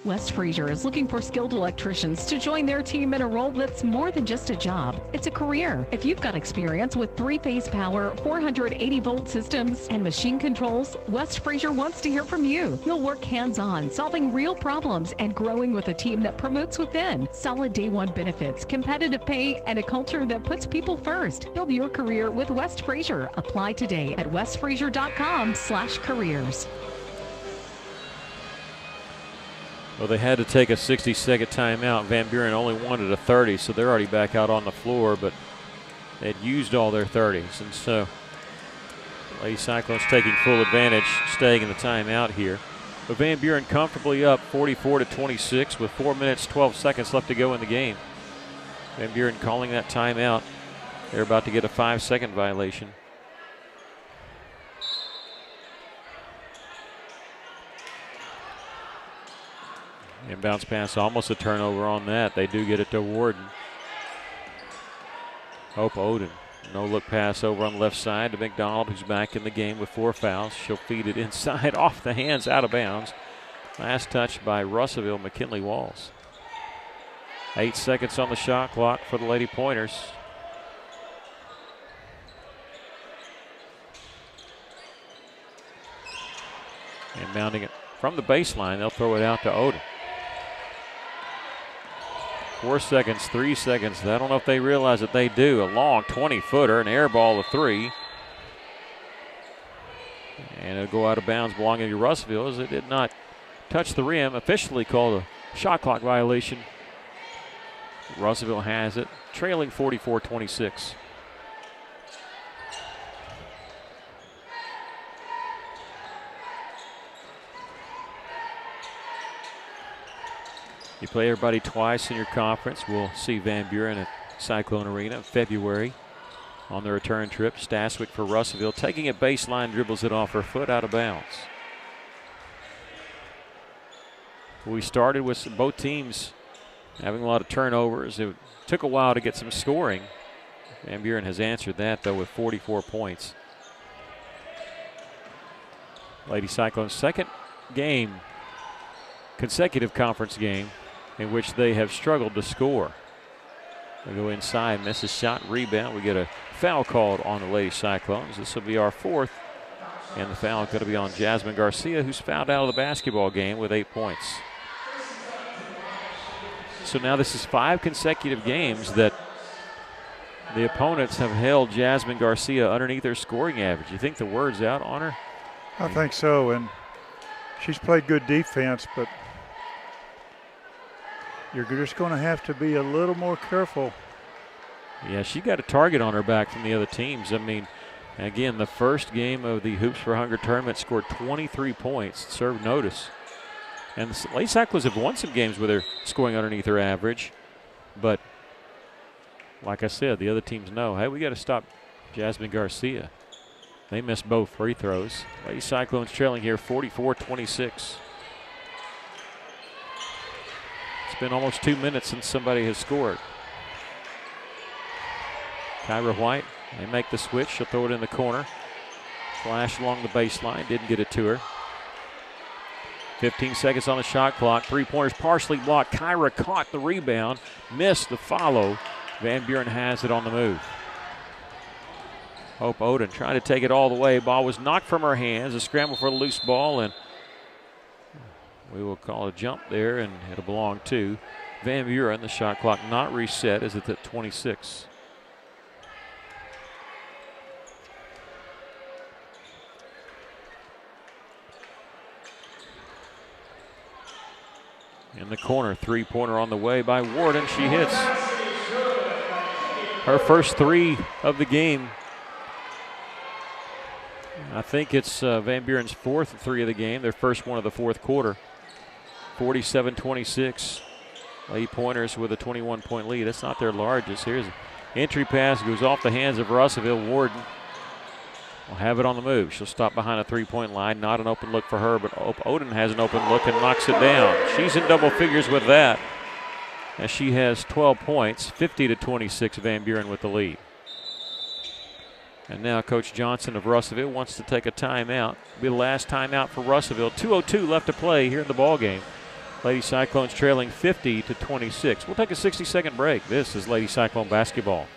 West Fraser is looking for skilled electricians to join their team in a role that's more than just a job. It's a career. If you've got experience with 3-phase power, 480-volt systems, and machine controls, West Fraser wants to hear from you. You'll work hands-on, solving real problems and growing with a team that promotes within. Solid day one benefits, competitive pay, and a culture that puts people first. Build your career with West Fraser. Apply today at westfraser.com/careers. Well, they had to take a 60-second timeout. Van Buren only wanted a 30, so they're already back out on the floor, but they'd used all their 30s. And so Lady Cyclones taking full advantage, staying in the timeout here. But Van Buren comfortably up 44-26 with 4 minutes, 12 seconds left to go in the game. Van Buren calling that timeout. They're about to get a 5-second violation. Inbounds pass, almost a turnover on that. They do get it to Warden. Hope Odin. No look pass over on the left side to McDonald, who's back in the game with 4 fouls. She'll feed it inside, off the hands, out of bounds. Last touch by Russellville, McKinley Walls. 8 seconds on the shot clock for the Lady Pointers. And mounting it from the baseline, they'll throw it out to Odin. 4 seconds, 3 seconds. I don't know if they realize that they do. A long 20-footer, an air ball of 3. And it'll go out of bounds belonging to Russellville as it did not touch the rim. Officially called a shot clock violation. Russellville has it, trailing 44-26. You play everybody twice in your conference. We'll see Van Buren at Cyclone Arena in February on the return trip. Staswick for Russellville, taking it baseline, dribbles it off her foot, out of bounds. We started with both teams having a lot of turnovers. It took a while to get some scoring. Van Buren has answered that, though, with 44 points. Lady Cyclone's second game, consecutive conference game, in which they have struggled to score. They go inside, misses shot, rebound. We get a foul called on the Lady Cyclones. This will be our fourth, and the foul going to be on Jasmine Garcia, who's fouled out of the basketball game with 8 points. So now this is 5 consecutive games that the opponents have held Jasmine Garcia underneath their scoring average. You think the word's out on her? I think so, and she's played good defense, but you're just going to have to be a little more careful. Yeah, she got a target on her back from the other teams. I mean, again, the first game of the Hoops for Hunger tournament scored 23 points, served notice. And the Lady Cyclones have won some games with her scoring underneath her average. But like I said, the other teams know, hey, we got to stop Jasmine Garcia. They missed both free throws. Lady Cyclones trailing here 44-26. It's been almost 2 minutes since somebody has scored. Kyra White, they make the switch. She'll throw it in the corner. Flash along the baseline, didn't get it to her. 15 seconds on the shot clock. Three-pointers partially blocked. Kyra caught the rebound, missed the follow. Van Buren has it on the move. Hope Oden trying to take it all the way. Ball was knocked from her hands. A scramble for the loose ball, and we will call a jump there, and it'll belong to Van Buren. The shot clock not reset as it's at 26. In the corner, three-pointer on the way by Warden. She hits her first 3 of the game. I think it's Van Buren's 4th 3 of the game, their first one of the fourth quarter. 47-26. Lady Pointers with a 21-point lead. That's not their largest. Here's an entry pass, goes off the hands of Russellville. Warden will have it on the move. She'll stop behind a three-point line. Not an open look for her, but Oden has an open look and knocks it down. She's in double figures with that, as she has 12 points. 50-26, Van Buren with the lead. And now Coach Johnson of Russellville wants to take a timeout. It'll be the last timeout for Russellville. 2:02 left to play here in the ball game. Lady Cyclones trailing 50-26. We'll take a 60-second break. This is Lady Cyclone basketball.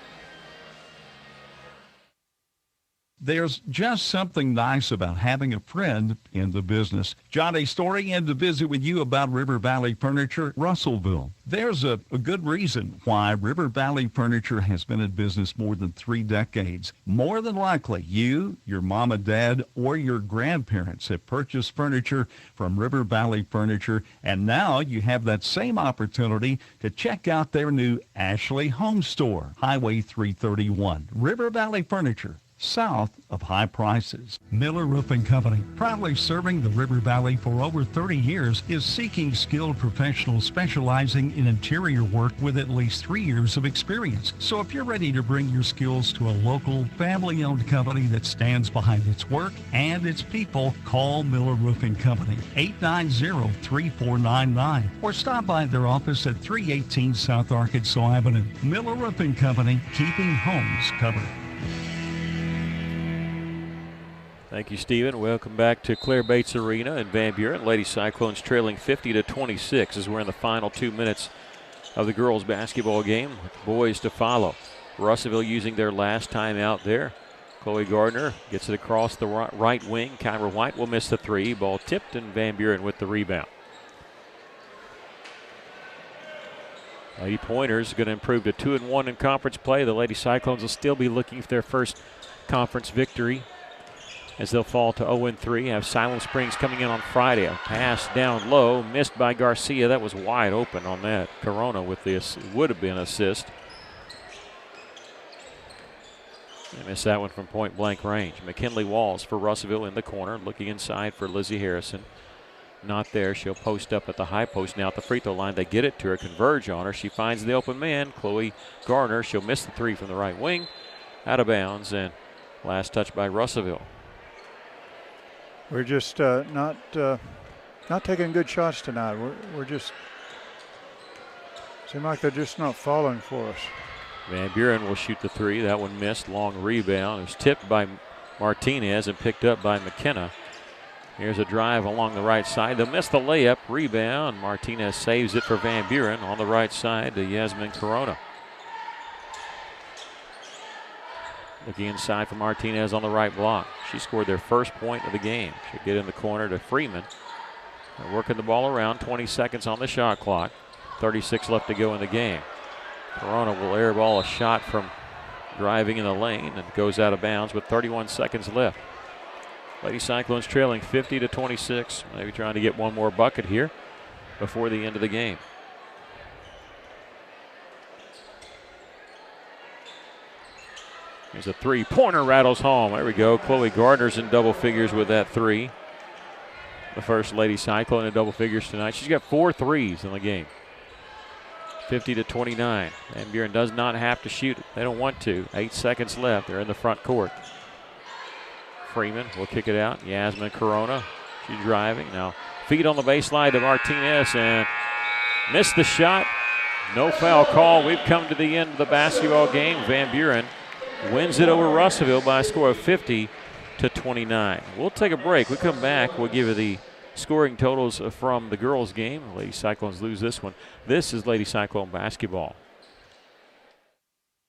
There's just something nice about having a friend in the business. Johnny Story in to visit with you about River Valley Furniture, Russellville. There's a good reason why River Valley Furniture has been in business more than 3 decades. More than likely, you, your mom and dad, or your grandparents have purchased furniture from River Valley Furniture, and now you have that same opportunity to check out their new Ashley Home Store, Highway 331. River Valley Furniture, south of high prices. Miller Roofing Company, proudly serving the River Valley for over 30 years, is seeking skilled professionals specializing in interior work with at least 3 years of experience. So if you're ready to bring your skills to a local, family-owned company that stands behind its work and its people, call Miller Roofing Company, 890-3499, or stop by their office at 318 South Arkansas Avenue. Miller Roofing Company, keeping homes covered. Thank you, Stephen. Welcome back to Claire Bates Arena in Van Buren. Lady Cyclones trailing 50-26 as we're in the final 2 minutes of the girls' basketball game, with the boys to follow. Russellville using their last timeout there. Chloe Gardner gets it across the right wing. Kyra White will miss the 3. Ball tipped, and Van Buren with the rebound. Lady Pointers going to improve to 2-1 in conference play. The Lady Cyclones will still be looking for their first conference victory as they'll fall to 0-3. Have Siloam Springs coming in on Friday. A pass down low, missed by Garcia. That was wide open on that. Corona with this would have been assist. They missed that one from point blank range. McKinley Walls for Russellville in the corner, looking inside for Lizzie Harrison. Not there. She'll post up at the high post now at the free throw line. They get it to her, converge on her. She finds the open man, Chloe Garner. She'll miss the three from the right wing. Out of bounds, and last touch by Russellville. We're just not taking good shots tonight. We're just seem like they're just not falling for us. Van Buren will shoot the three. That one missed. Long rebound. It was tipped by Martinez and picked up by McKenna. Here's a drive along the right side. They'll miss the layup. Rebound. Martinez saves it for Van Buren on the right side to Yasmin Corona. Looking inside for Martinez on the right block. She scored their first point of the game. She'll get in the corner to Freeman. They're working the ball around. 20 seconds on the shot clock. 36 left to go in the game. Corona will airball a shot from driving in the lane and goes out of bounds with 31 seconds left. Lady Cyclones trailing 50-26. Maybe trying to get one more bucket here before the end of the game. Here's a three-pointer, rattles home. There we go. Chloe Gardner's in double figures with that three. The first Lady Cyclone in double figures tonight. She's got 4 threes in the game. 50-29. Van Buren does not have to shoot it. They don't want to. 8 seconds left. They're in the front court. Freeman will kick it out. Yasmin Corona. She's driving. Now feed on the baseline to Martinez and missed the shot. No foul call. We've come to the end of the basketball game. Van Buren wins it over Russellville by a score of 50-29. We'll take a break. We come back. We'll give you the scoring totals from the girls' game. Lady Cyclones lose this one. This is Lady Cyclone basketball.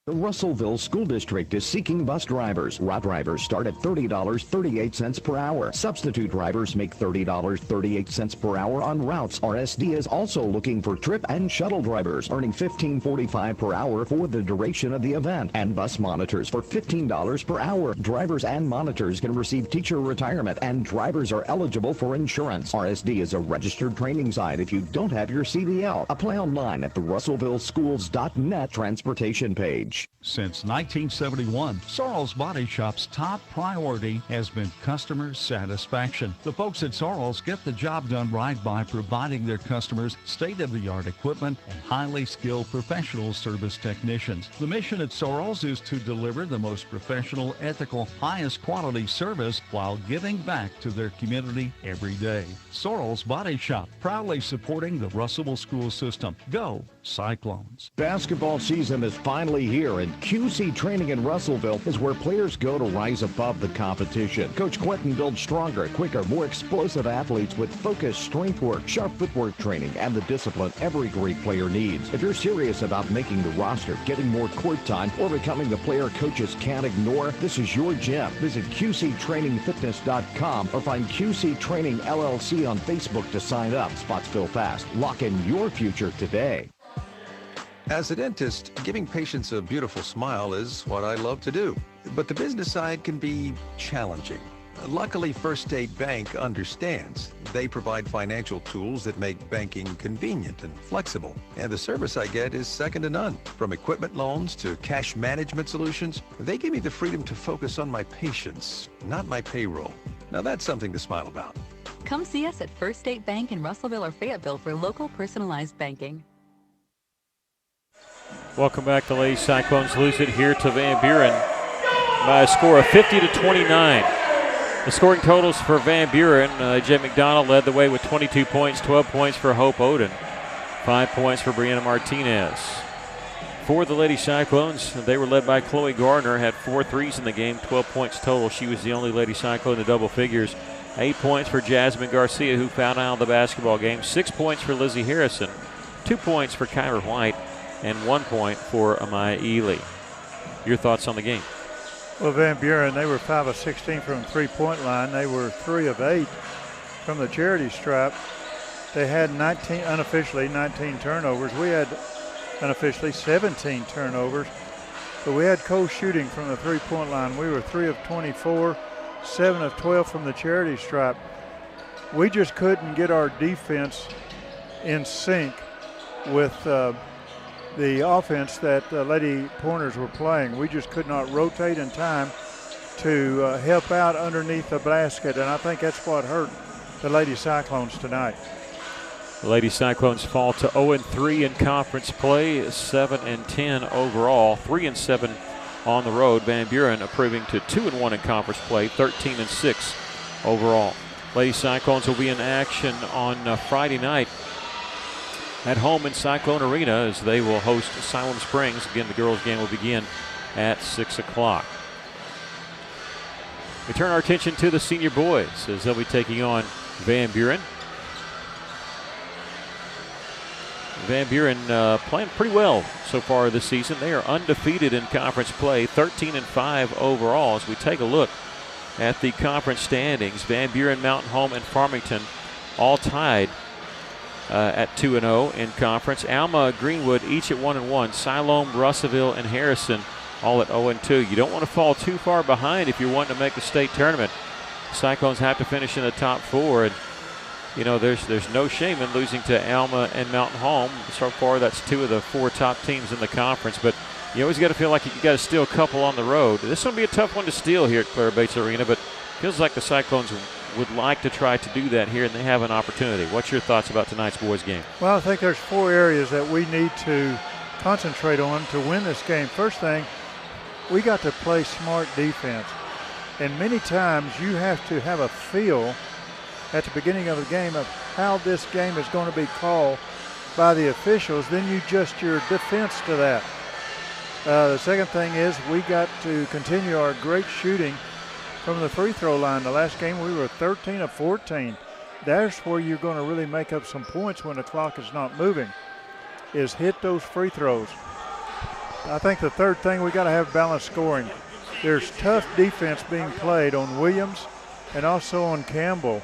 The Russellville School District is seeking bus drivers. Route drivers start at $30.38 per hour. Substitute drivers make $30.38 per hour on routes. RSD is also looking for trip and shuttle drivers, earning $15.45 per hour for the duration of the event, and bus monitors for $15 per hour. Drivers and monitors can receive teacher retirement, and drivers are eligible for insurance. RSD is a registered training site if you don't have your CDL. Apply online at the russellvilleschools.net transportation page. Since 1971, Sorrell's Body Shop's top priority has been customer satisfaction. The folks at Sorrell's get the job done right by providing their customers state-of-the-art equipment and highly skilled professional service technicians. The mission at Sorrell's is to deliver the most professional, ethical, highest quality service while giving back to their community every day. Sorrell's Body Shop, proudly supporting the Russellville school system. Go Cyclones. Basketball season is finally here, and QC Training in Russellville is where players go to rise above the competition. Coach Quentin builds stronger, quicker, more explosive athletes with focused strength work, sharp footwork training, and the discipline every great player needs. If you're serious about making the roster, getting more court time, or becoming the player coaches can't ignore, this is your gym. Visit QCTrainingFitness.com or find QC Training LLC on Facebook to sign up. Spots fill fast. Lock in your future today. As a dentist, giving patients a beautiful smile is what I love to do. But the business side can be challenging. Luckily, First State Bank understands. They provide financial tools that make banking convenient and flexible. And the service I get is second to none. From equipment loans to cash management solutions, they give me the freedom to focus on my patients, not my payroll. Now that's something to smile about. Come see us at First State Bank in Russellville or Fayetteville for local personalized banking. Welcome back. The Lady Cyclones lose it here to Van Buren by a score of 50-29. The scoring totals for Van Buren, Jay McDonald led the way with 22 points, 12 points for Hope Oden, 5 points for Brianna Martinez. For the Lady Cyclones, they were led by Chloe Gardner, had 4 threes in the game, 12 points total. She was the only Lady Cyclone in double figures. 8 points for Jasmine Garcia, who fouled out of the basketball game. 6 points for Lizzie Harrison, 2 points for Kyra White, and 1 point for Amaya Ely. Your thoughts on the game? Well, Van Buren, they were 5 of 16 from the three-point line. They were 3 of 8 from the charity stripe. They had 19 turnovers. We had unofficially 17 turnovers. But we had cold shooting from the three-point line. We were 3 of 24, 7 of 12 from the charity stripe. We just couldn't get our defense in sync with the offense that Lady Pointers were playing. We just could not rotate in time to help out underneath the basket, and I think that's what hurt the Lady Cyclones tonight. The Lady Cyclones fall to 0-3 in conference play, 7-10 overall, 3-7 on the road. Van Buren improving to 2-1 in conference play, 13-6 overall. Lady Cyclones will be in action on Friday night at home in Cyclone Arena as they will host Siloam Springs. Again, the girls' game will begin at 6 o'clock. We turn our attention to the senior boys as they'll be taking on Van Buren. Van Buren playing pretty well so far this season. They are undefeated in conference play, 13-5 overall. As we take a look at the conference standings, Van Buren, Mountain Home, and Farmington all tied at 2-0 in conference. Alma, Greenwood each at 1-1. Siloam, Russellville, and Harrison all at 0-2. You don't want to fall too far behind if you're wanting to make the state tournament. Cyclones have to finish in the top 4, and you know, there's no shame in losing to Alma and Mountain Home. So far, that's 2 of the 4 top teams in the conference. But you always got to feel like you got to steal a couple on the road. This will be a tough one to steal here at Clara Bates Arena, but it feels like the Cyclones would like to try to do that here, and they have an opportunity. What's your thoughts about tonight's boys game? Well, I think there's 4 areas that we need to concentrate on to win this game. First thing, we got to play smart defense. And many times you have to have a feel at the beginning of the game of how this game is going to be called by the officials. Then you adjust your defense to that. The second thing is we got to continue our great shooting from the free throw line. The last game we were 13 of 14. That's where you're going to really make up some points when the clock is not moving, is hit those free throws. I think the third thing, we got to have balanced scoring. There's tough defense being played on Williams and also on Campbell.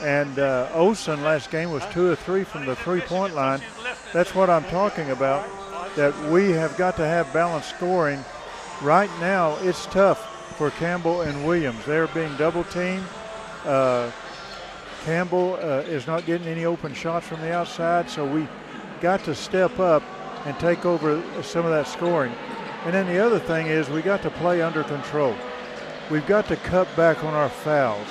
And Olsen last game was 2 of 3 from the three-point line. That's what I'm talking about, that we have got to have balanced scoring. Right now, it's tough for Campbell and Williams. They're being double-teamed. Campbell is not getting any open shots from the outside, so we got to step up and take over some of that scoring. And then the other thing is we got to play under control. We've got to cut back on our fouls.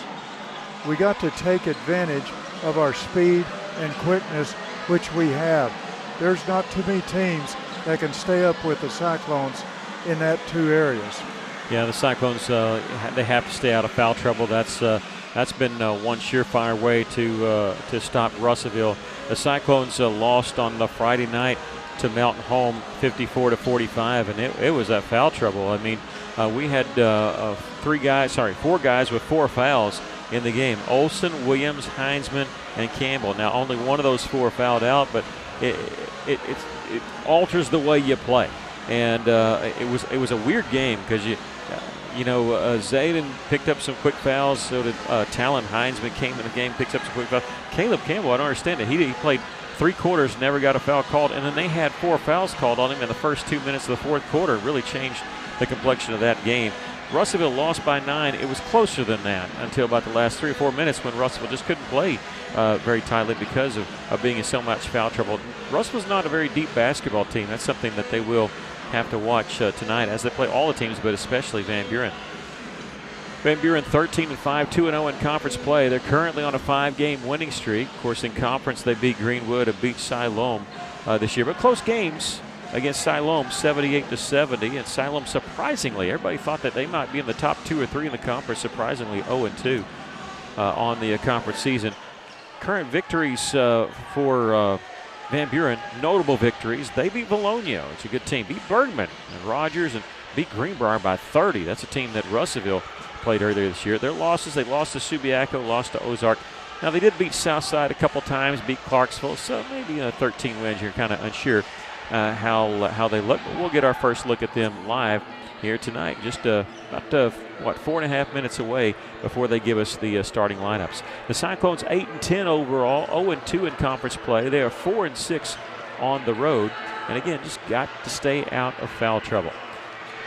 We got to take advantage of our speed and quickness, which we have. There's not too many teams that can stay up with the Cyclones in that 2 areas. Yeah, the Cyclones, they have to stay out of foul trouble. That's been one surefire way to stop Russellville. The Cyclones lost on the Friday night to Mountain Home 54-45, and it was that foul trouble. I mean, we had 4 guys with 4 fouls in the game. Olsen, Williams, Heinzman, and Campbell. Now, only one of those 4 fouled out, but it alters the way you play. And it was a weird game because Zayden picked up some quick fouls. So did Talon Heinzman came in the game, picked up some quick fouls. Caleb Campbell, I don't understand it. He played 3 quarters, never got a foul called, and then they had 4 fouls called on him in the first 2 minutes of the 4th quarter. Really changed the complexion of that game. Russellville lost by 9. It was closer than that until about the last 3 or 4 minutes when Russellville just couldn't play very tightly because of being in so much foul trouble. Russellville's not a very deep basketball team. That's something that they will have to watch tonight as they play all the teams, but especially Van Buren. Van Buren 13-5, 2-0 in conference play. They're currently on a 5-game winning streak. Of course, in conference, they beat Greenwood and beat Siloam this year, but close games against Siloam, 78-70, and Siloam, surprisingly, everybody thought that they might be in the top 2 or 3 in the conference, surprisingly 0-2 on the conference season. Current victories for Van Buren, notable victories. They beat Bologna, it's a good team, beat Bergman and Rogers, and beat Greenbrier by 30. That's a team that Russellville played earlier this year. Their losses, they lost to Subiaco, lost to Ozark. Now, they did beat Southside a couple times, beat Clarksville, so maybe 13 wins. You're kind of unsure how they look. But we'll get our first look at them live here tonight. Just about 4.5 minutes away before they give us the starting lineups. The Cyclones 8-10 overall, 0-2 in conference play. They are 4-6 on the road. And again, just got to stay out of foul trouble.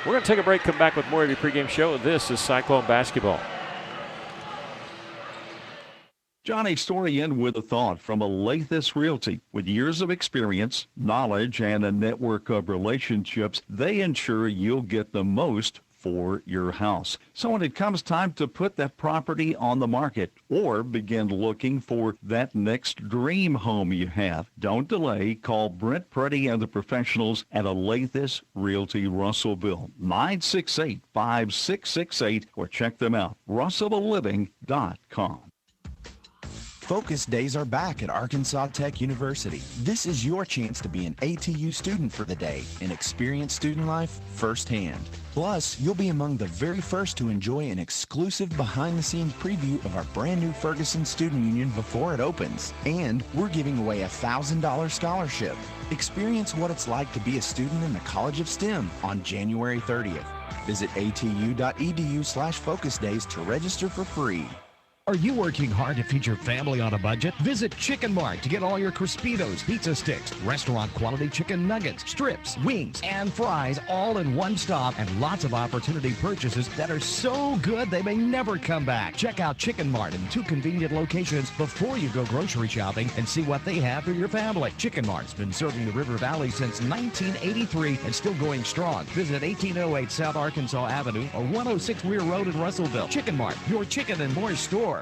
We're going to take a break, come back with more of your pregame show. This is Cyclone Basketball. Johnny's story ends with a thought from Alathus Realty. With years of experience, knowledge, and a network of relationships, they ensure you'll get the most for your house. So when it comes time to put that property on the market or begin looking for that next dream home you have, don't delay. Call Brent Preddy and the professionals at Alathus Realty Russellville, 968-5668, or check them out, russellvilleliving.com. Focus days are back at Arkansas Tech University. This is your chance to be an ATU student for the day and experience student life firsthand. Plus, you'll be among the very first to enjoy an exclusive behind-the-scenes preview of our brand new Ferguson Student Union before it opens. And we're giving away a $1,000 scholarship. Experience what it's like to be a student in the College of STEM on January 30th. Visit atu.edu/focus days to register for free. Are you working hard to feed your family on a budget? Visit Chicken Mart to get all your Crispitos, pizza sticks, restaurant quality chicken nuggets, strips, wings, and fries all in one stop, and lots of opportunity purchases that are so good they may never come back. Check out Chicken Mart in 2 convenient locations before you go grocery shopping and see what they have for your family. Chicken Mart's been serving the River Valley since 1983 and still going strong. Visit 1808 South Arkansas Avenue or 106 Weir Road in Russellville. Chicken Mart, your chicken and more store.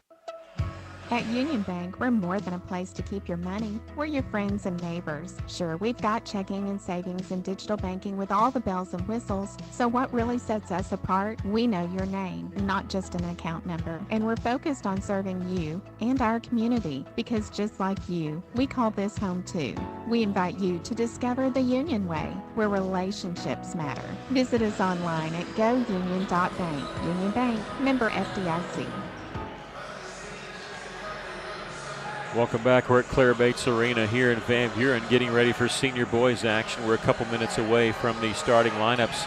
At Union Bank, we're more than a place to keep your money. We're your friends and neighbors. Sure, we've got checking and savings and digital banking with all the bells and whistles. So what really sets us apart? We know your name, not just an account number. And we're focused on serving you and our community because just like you, we call this home too. We invite you to discover the Union Way, where relationships matter. Visit us online at gounion.bank. Union Bank, member FDIC. Welcome back. We're at Claire Bates Arena here in Van Buren getting ready for senior boys action. We're a couple minutes away from the starting lineups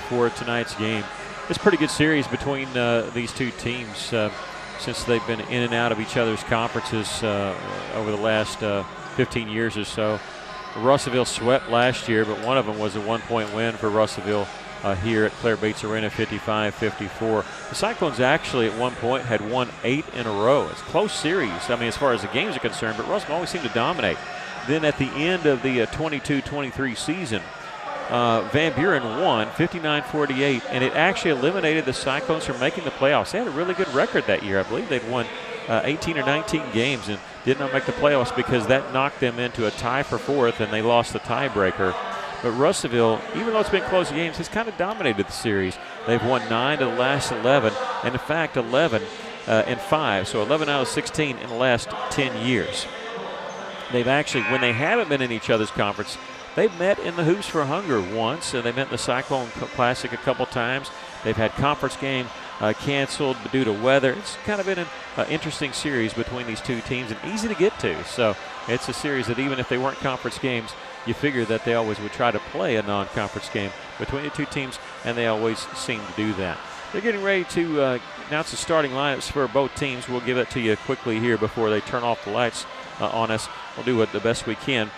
for tonight's game. It's a pretty good series between these two teams since they've been in and out of each other's conferences over the last 15 years or so. Russellville swept last year, but one of them was a 1-point win for Russellville here at Claire Bates Arena, 55-54. The Cyclones actually at one point had won 8 in a row. It's a close series, I mean, as far as the games are concerned, but Russellville always seemed to dominate. Then at the end of the 22-23 season, Van Buren won 59-48, and it actually eliminated the Cyclones from making the playoffs. They had a really good record that year. I believe they'd won 18 or 19 games and did not make the playoffs because that knocked them into a tie for 4th, and they lost the tiebreaker. But Russellville, even though it's been close games, has kind of dominated the series. They've won 9 of the last 11, and in fact 11 and 5, so 11 out of 16 in the last 10 years. They've actually, when they haven't been in each other's conference, they've met in the Hoops for Hunger once, and they met in the Cyclone Classic a couple times. They've had conference game canceled due to weather. It's kind of been an interesting series between these two teams and easy to get to. So it's a series that even if they weren't conference games, you figure that they always would try to play a non-conference game between the two teams, and they always seem to do that. They're getting ready to announce the starting lineups for both teams. We'll give it to you quickly here before they turn off the lights on us. We'll do it the best we can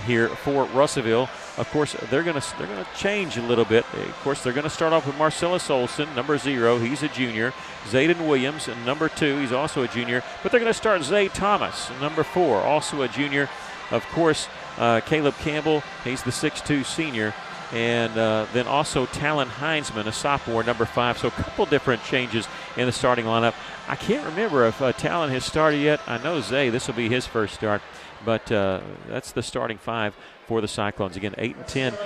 here for Russellville. Of course, they're going to change a little bit. Of course, they're going to start off with Marcellus Olson, number 0. He's a junior. Zayden Williams, number 2. He's also a junior. But they're going to start Zay Thomas, number 4, also a junior. Of course, Caleb Campbell, he's the 6'2 senior. And then also Talon Heinzman, a sophomore, number 5. So a couple different changes in the starting lineup. I can't remember if Talon has started yet. I know Zay, this will be his first start. But that's the starting 5 for the Cyclones. Again, 8-10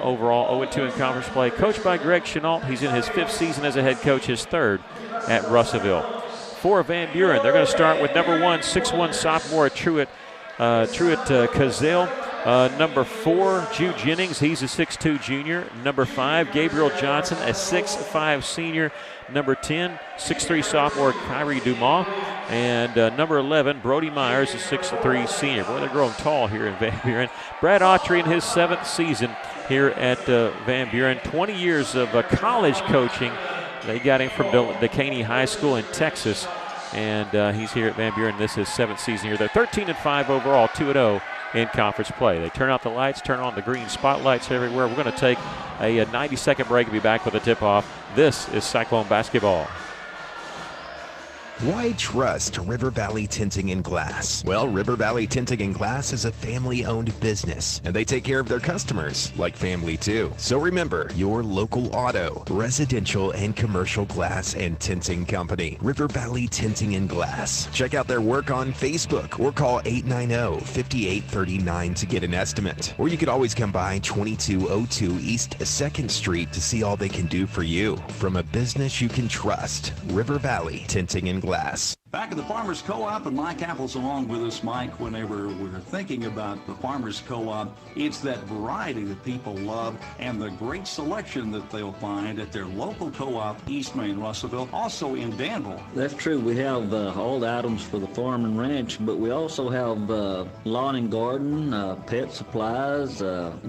overall, 0-2 in conference play. Coached by Greg Chenault. He's in his 5th season as a head coach, his 3rd at Russellville. For Van Buren, they're going to start with number 1, 6'1 sophomore Truett Cazale. Number 4, Jude Jennings. He's a 6'2 junior. Number 5, Gabriel Johnson, a 6'5 senior. Number 10, 6'3 sophomore Kyrie Dumas. And number 11, Brody Myers, a 6'3 senior. Boy, they're growing tall here in Van Buren. Brad Autry in his 7th season here at Van Buren. 20 years of college coaching. They got him from Decaney High School in Texas. And he's here at Van Buren. This is his 7th season here. They're 13-5 overall, 2-0 in conference play. They turn out the lights, turn on the green spotlights everywhere. We're going to take a 90-second break and be back with a tip-off. This is Cyclone basketball. Why trust River Valley Tinting and Glass? Well, River Valley Tinting and Glass is a family-owned business, and they take care of their customers like family too. So remember, your local auto, residential, and commercial glass and tinting company, River Valley Tinting and Glass. Check out their work on Facebook or call 890-5839 to get an estimate. Or you could always come by 2202 East 2nd Street to see all they can do for you. From a business you can trust, River Valley Tinting and Glass. Back at the Farmers Co-op, and Mike Apple's along with us. Mike, whenever we're thinking about the Farmers Co-op, it's that variety that people love and the great selection that they'll find at their local co-op, East Main Russellville, also in Danville. That's true. We have all the items for the farm and ranch, but we also have lawn and garden, pet supplies,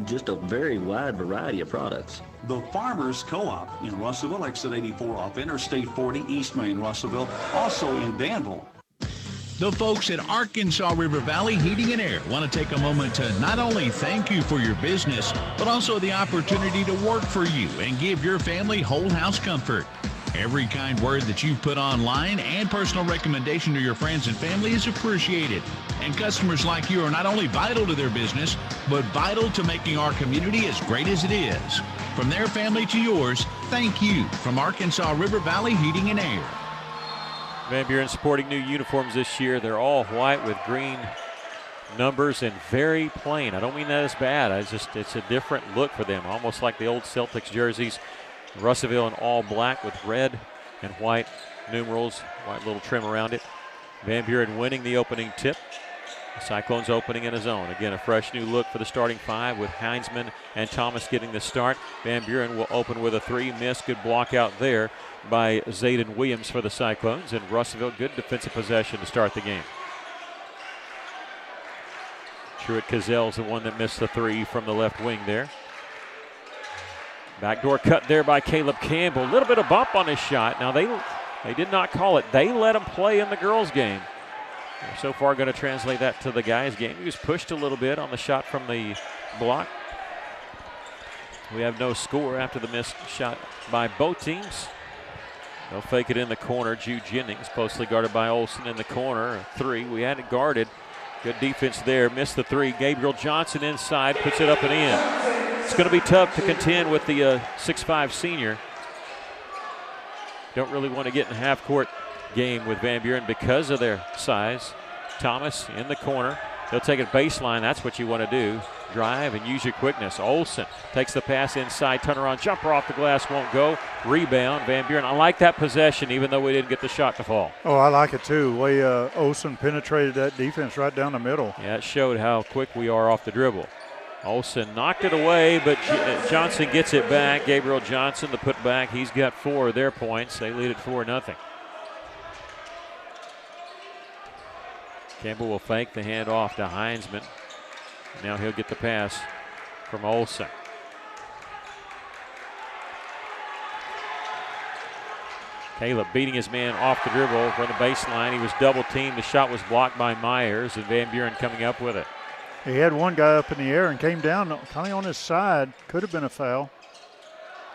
just a very wide variety of products. The Farmers Co-op in Russellville, exit 84 off Interstate 40, East Main Russellville, also in Danville. The folks at Arkansas River Valley Heating and Air want to take a moment to not only thank you for your business, but also the opportunity to work for you and give your family whole house comfort. Every kind word that you put online and personal recommendation to your friends and family is appreciated. And customers like you are not only vital to their business, but vital to making our community as great as it is. From their family to yours, thank you from Arkansas River Valley Heating and Air. Van Buren sporting new uniforms this year. They're all white with green numbers and very plain. I don't mean that as bad. It's a different look for them, almost like the old Celtics jerseys. Russellville in all black with red and white numerals, white little trim around it. Van Buren winning the opening tip. The Cyclones opening in a zone. Again, a fresh new look for the starting five with Heinzman and Thomas getting the start. Van Buren will open with a three. Miss. Good block out there by Zayden Williams for the Cyclones. And Russellville, good defensive possession to start the game. Truett Cazel's the one that missed the three from the left wing there. Backdoor cut there by Caleb Campbell. A little bit of bump on his shot. Now they did not call it. They let him play in the girls' game. They're so far going to translate that to the guys' game. He was pushed a little bit on the shot from the block. We have no score after the missed shot by both teams. They'll fake it in the corner. Jude Jennings closely guarded by Olsen in the corner. Three. We had it guarded. Good defense there. Missed the three. Gabriel Johnson inside. Puts it up and in. It's going to be tough to contend with the 6'5 senior. Don't really want to get in a half-court game with Van Buren because of their size. Thomas in the corner. He'll take it baseline. That's what you want to do. Drive and use your quickness. Olsen takes the pass inside. Turnaround jumper off the glass. Won't go. Rebound. Van Buren. I like that possession even though we didn't get the shot to fall. Oh, I like it too. The way Olsen penetrated that defense right down the middle. Yeah, it showed how quick we are off the dribble. Olsen knocked it away, but Johnson gets it back. Gabriel Johnson, the putback. He's got 4 of their points. They lead it 4-0. Campbell will fake the handoff to Heinzman. Now he'll get the pass from Olsen. Caleb beating his man off the dribble from the baseline. He was double teamed. The shot was blocked by Myers, and Van Buren coming up with it. He had one guy up in the air and came down kind of on his side. Could have been a foul.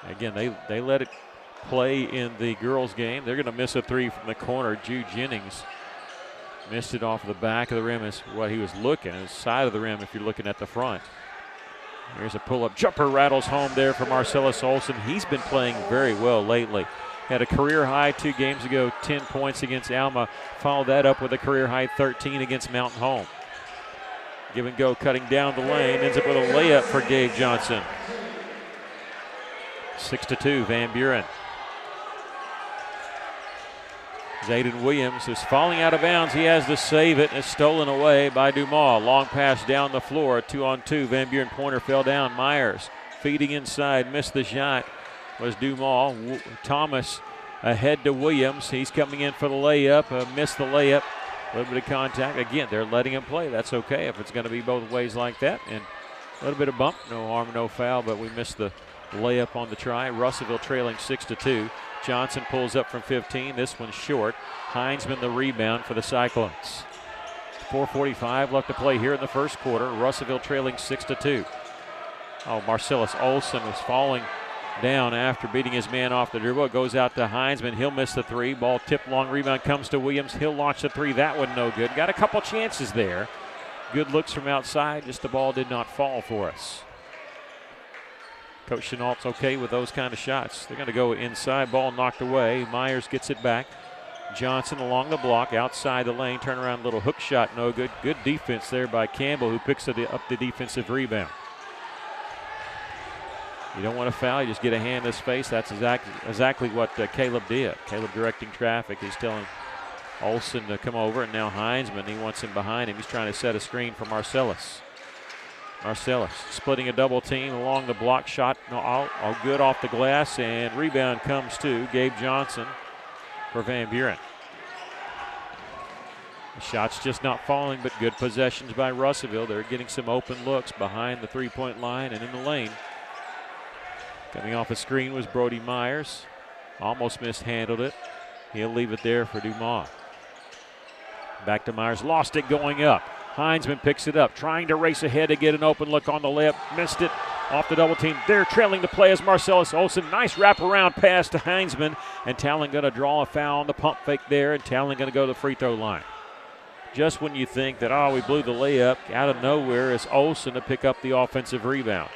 Again, they let it play in the girls' game. They're going to miss a three from the corner. Jude Jennings missed it off the back of the rim is what he was looking. His side of the rim if you're looking at the front. Here's a pull-up jumper. Rattles home there for Marcellus Olsen. He's been playing very well lately. Had a career high 2 games ago, 10 points against Alma. Followed that up with a career high 13 against Mountain Home. Give and go, cutting down the lane. Ends up with a layup for Gabe Johnson. 6-2, Van Buren. Zayden Williams is falling out of bounds. He has to save it, and it's stolen away by Dumas. Long pass down the floor, 2-on-2. Van Buren pointer fell down. Myers feeding inside, missed the shot. Was Dumas. Thomas ahead to Williams. He's coming in for the layup. Missed the layup. A little bit of contact. Again, they're letting him play. That's okay if it's going to be both ways like that. And a little bit of bump. No harm, no foul, but we missed the layup on the try. Russellville trailing 6-2. Johnson pulls up from 15. This one's short. Heinzman the rebound for the Cyclones. 4:45 left to play here in the first quarter. Russellville trailing 6-2. Oh, Marcellus Olson was falling down after beating his man off the dribble. It goes out to Heinzman. He'll miss the three. Ball tipped long. Rebound comes to Williams. He'll launch the three. That one no good. Got a couple chances there. Good looks from outside. Just the ball did not fall for us. Coach Chenault's okay with those kind of shots. They're going to go inside. Ball knocked away. Myers gets it back. Johnson along the block, outside the lane. Turnaround little hook shot, no good. Good defense there by Campbell, who picks up the defensive rebound. You don't want to foul, you just get a hand in his face. That's exactly what Caleb did. Caleb directing traffic. He's telling Olson to come over, and now Heinzman, he wants him behind him. He's trying to set a screen for Marcellus. Marcellus splitting a double team along the block. Shot all good off the glass, and rebound comes to Gabe Johnson for Van Buren. The shot's just not falling, but good possessions by Russellville. They're getting some open looks behind the three-point line and in the lane. Coming off a screen was Brody Myers. Almost mishandled it. He'll leave it there for Dumas. Back to Myers. Lost it going up. Heinzman picks it up, trying to race ahead to get an open look on the layup. Missed it off the double team. They're trailing the play as Marcellus Olson. Nice wraparound pass to Heinzman. And Talon going to draw a foul on the pump fake there. And Talon going to go to the free throw line. Just when you think that, we blew the layup, out of nowhere is Olson to pick up the offensive rebound.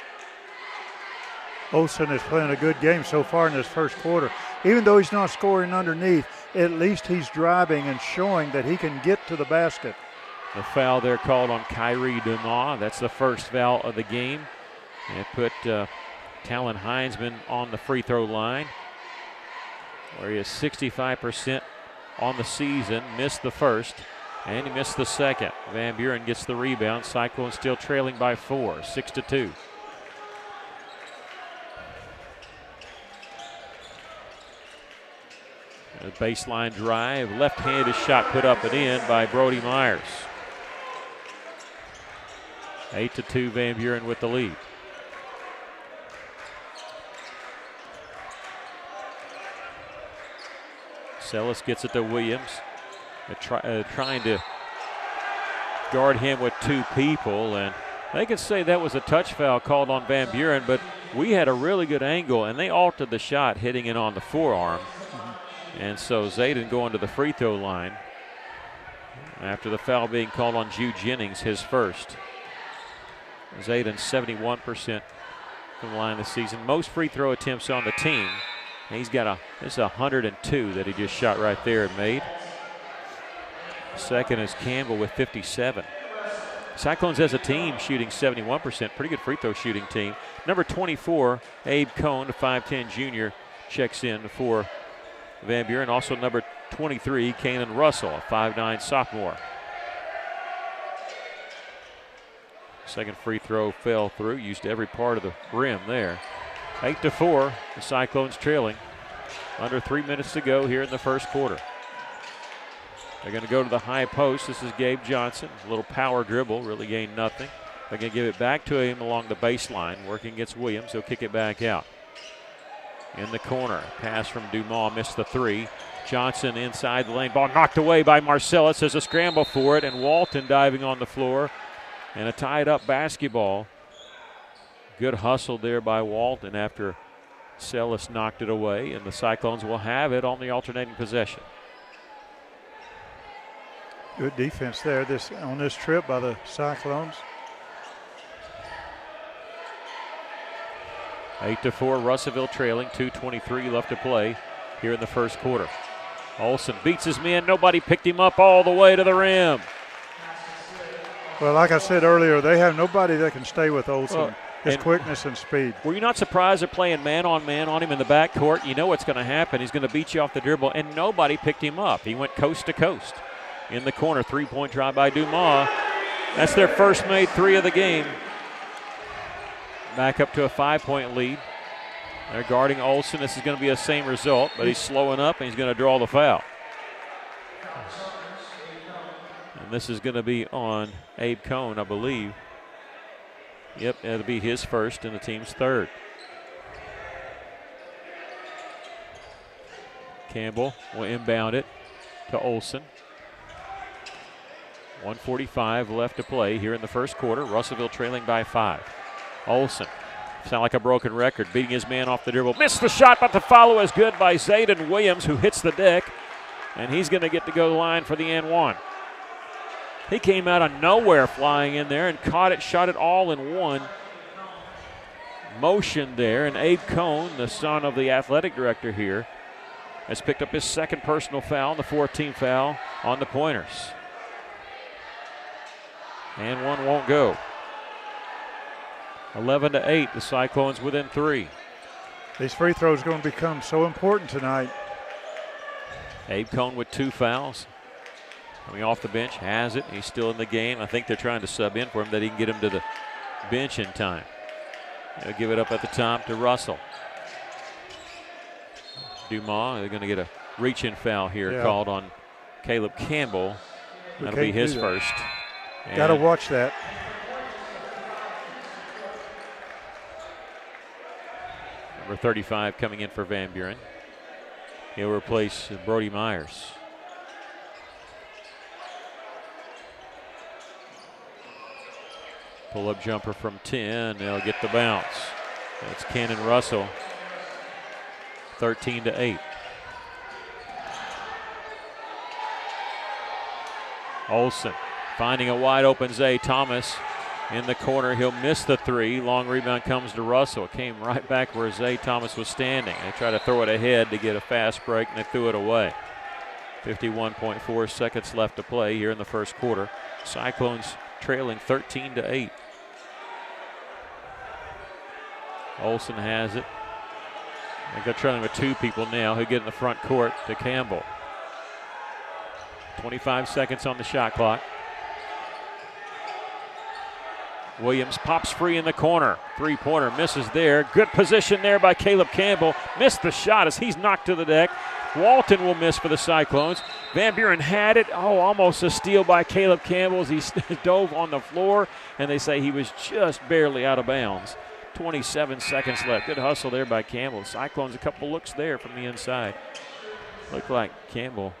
Olson is playing a good game so far in this first quarter. Even though he's not scoring underneath, at least he's driving and showing that he can get to the basket. The foul there called on Kyrie Dumas. That's the first foul of the game. And put Talon Heinzman on the free throw line, where he is 65% on the season. Missed the first, and he missed the second. Van Buren gets the rebound. Cyclones still trailing by 4, 6-2. A baseline drive, left-handed shot put up and in by Brody Myers. 8-2, Van Buren with the lead. Sellis gets it to Williams. Trying to guard him with two people, and they can say that was a touch foul called on Van Buren, but we had a really good angle, and they altered the shot, hitting it on the forearm. And so Zayden going to the free throw line after the foul being called on Jude Jennings, his first. Zayden 71% from the line this season. Most free throw attempts on the team. And he's got it's 102 that he just shot right there and made. Second is Campbell with 57. Cyclones as a team shooting 71%. Pretty good free throw shooting team. Number 24, Abe Cohn, the 5'10 junior, checks in for Van Buren. Also number 23, Kanan Russell, a 5'9 sophomore. Second free throw fell through, used every part of the rim there. 8-4, the Cyclones trailing. Under 3 minutes to go here in the first quarter. They're going to go to the high post. This is Gabe Johnson. A little power dribble, really gained nothing. They're going to give it back to him along the baseline, working against Williams. He'll kick it back out. In the corner, pass from Dumas, missed the three. Johnson inside the lane, ball knocked away by Marcellus. There's a scramble for it, and Walton diving on the floor. And a tied up basketball. Good hustle there by Walton after Sellis knocked it away, and the Cyclones will have it on the alternating possession. Good defense there on this trip by the Cyclones. 8-4, Russellville trailing, 2:23 left to play here in the first quarter. Olson beats his man. Nobody picked him up all the way to the rim. Well, like I said earlier, they have nobody that can stay with Olson. His quickness and speed. Were you not surprised they're playing man on him in the backcourt? You know what's going to happen. He's going to beat you off the dribble, and nobody picked him up. He went coast to coast. In the corner, three-point try by Dumas. That's their first made three of the game. Back up to a 5-point lead. They're guarding Olson. This is going to be the same result, but he's slowing up, and he's going to draw the foul. And this is going to be on Abe Cohn, I believe. Yep, it'll be his first and the team's third. Campbell will inbound it to Olson. 1:45 left to play here in the first quarter. Russellville trailing by 5. Olsen, sound like a broken record, beating his man off the dribble. Missed the shot, but the follow is good by Zayden Williams, who hits the deck, and he's going to get to go to the line for the and one. He came out of nowhere flying in there and caught it, shot it all in one motion there, and Abe Cohn, the son of the athletic director here, has picked up his second personal foul, the 14th foul on the Pointers. And one won't go. 11-8, the Cyclones within 3. These free throws are going to become so important tonight. Abe Cohn with 2 fouls. Coming off the bench, has it. He's still in the game. I think they're trying to sub in for him that he can get him to the bench in time. They'll give it up at the top to Russell. Dumas, they're going to get a reach-in foul here called on Caleb Campbell. That'll be his first. Got to watch that. Number 35 coming in for Van Buren. He'll replace Brody Myers. Pull-up jumper from 10. They'll get the bounce. That's Cannon Russell. 13-8. Olsen finding a wide open Zay Thomas in the corner. He'll miss the 3. Long rebound comes to Russell. It came right back where Zay Thomas was standing. They tried to throw it ahead to get a fast break, and they threw it away. 51.4 seconds left to play here in the first quarter. Cyclones trailing 13-8. Olsen has it. I think they're trailing with 2 people now who get in the front court to Campbell. 25 seconds on the shot clock. Williams pops free in the corner. 3-pointer misses there. Good position there by Caleb Campbell. Missed the shot as he's knocked to the deck. Walton will miss for the Cyclones. Van Buren had it. Oh, almost a steal by Caleb Campbell as he dove on the floor, and they say he was just barely out of bounds. 27 seconds left. Good hustle there by Campbell. Cyclones a couple looks there from the inside. Looked like Campbell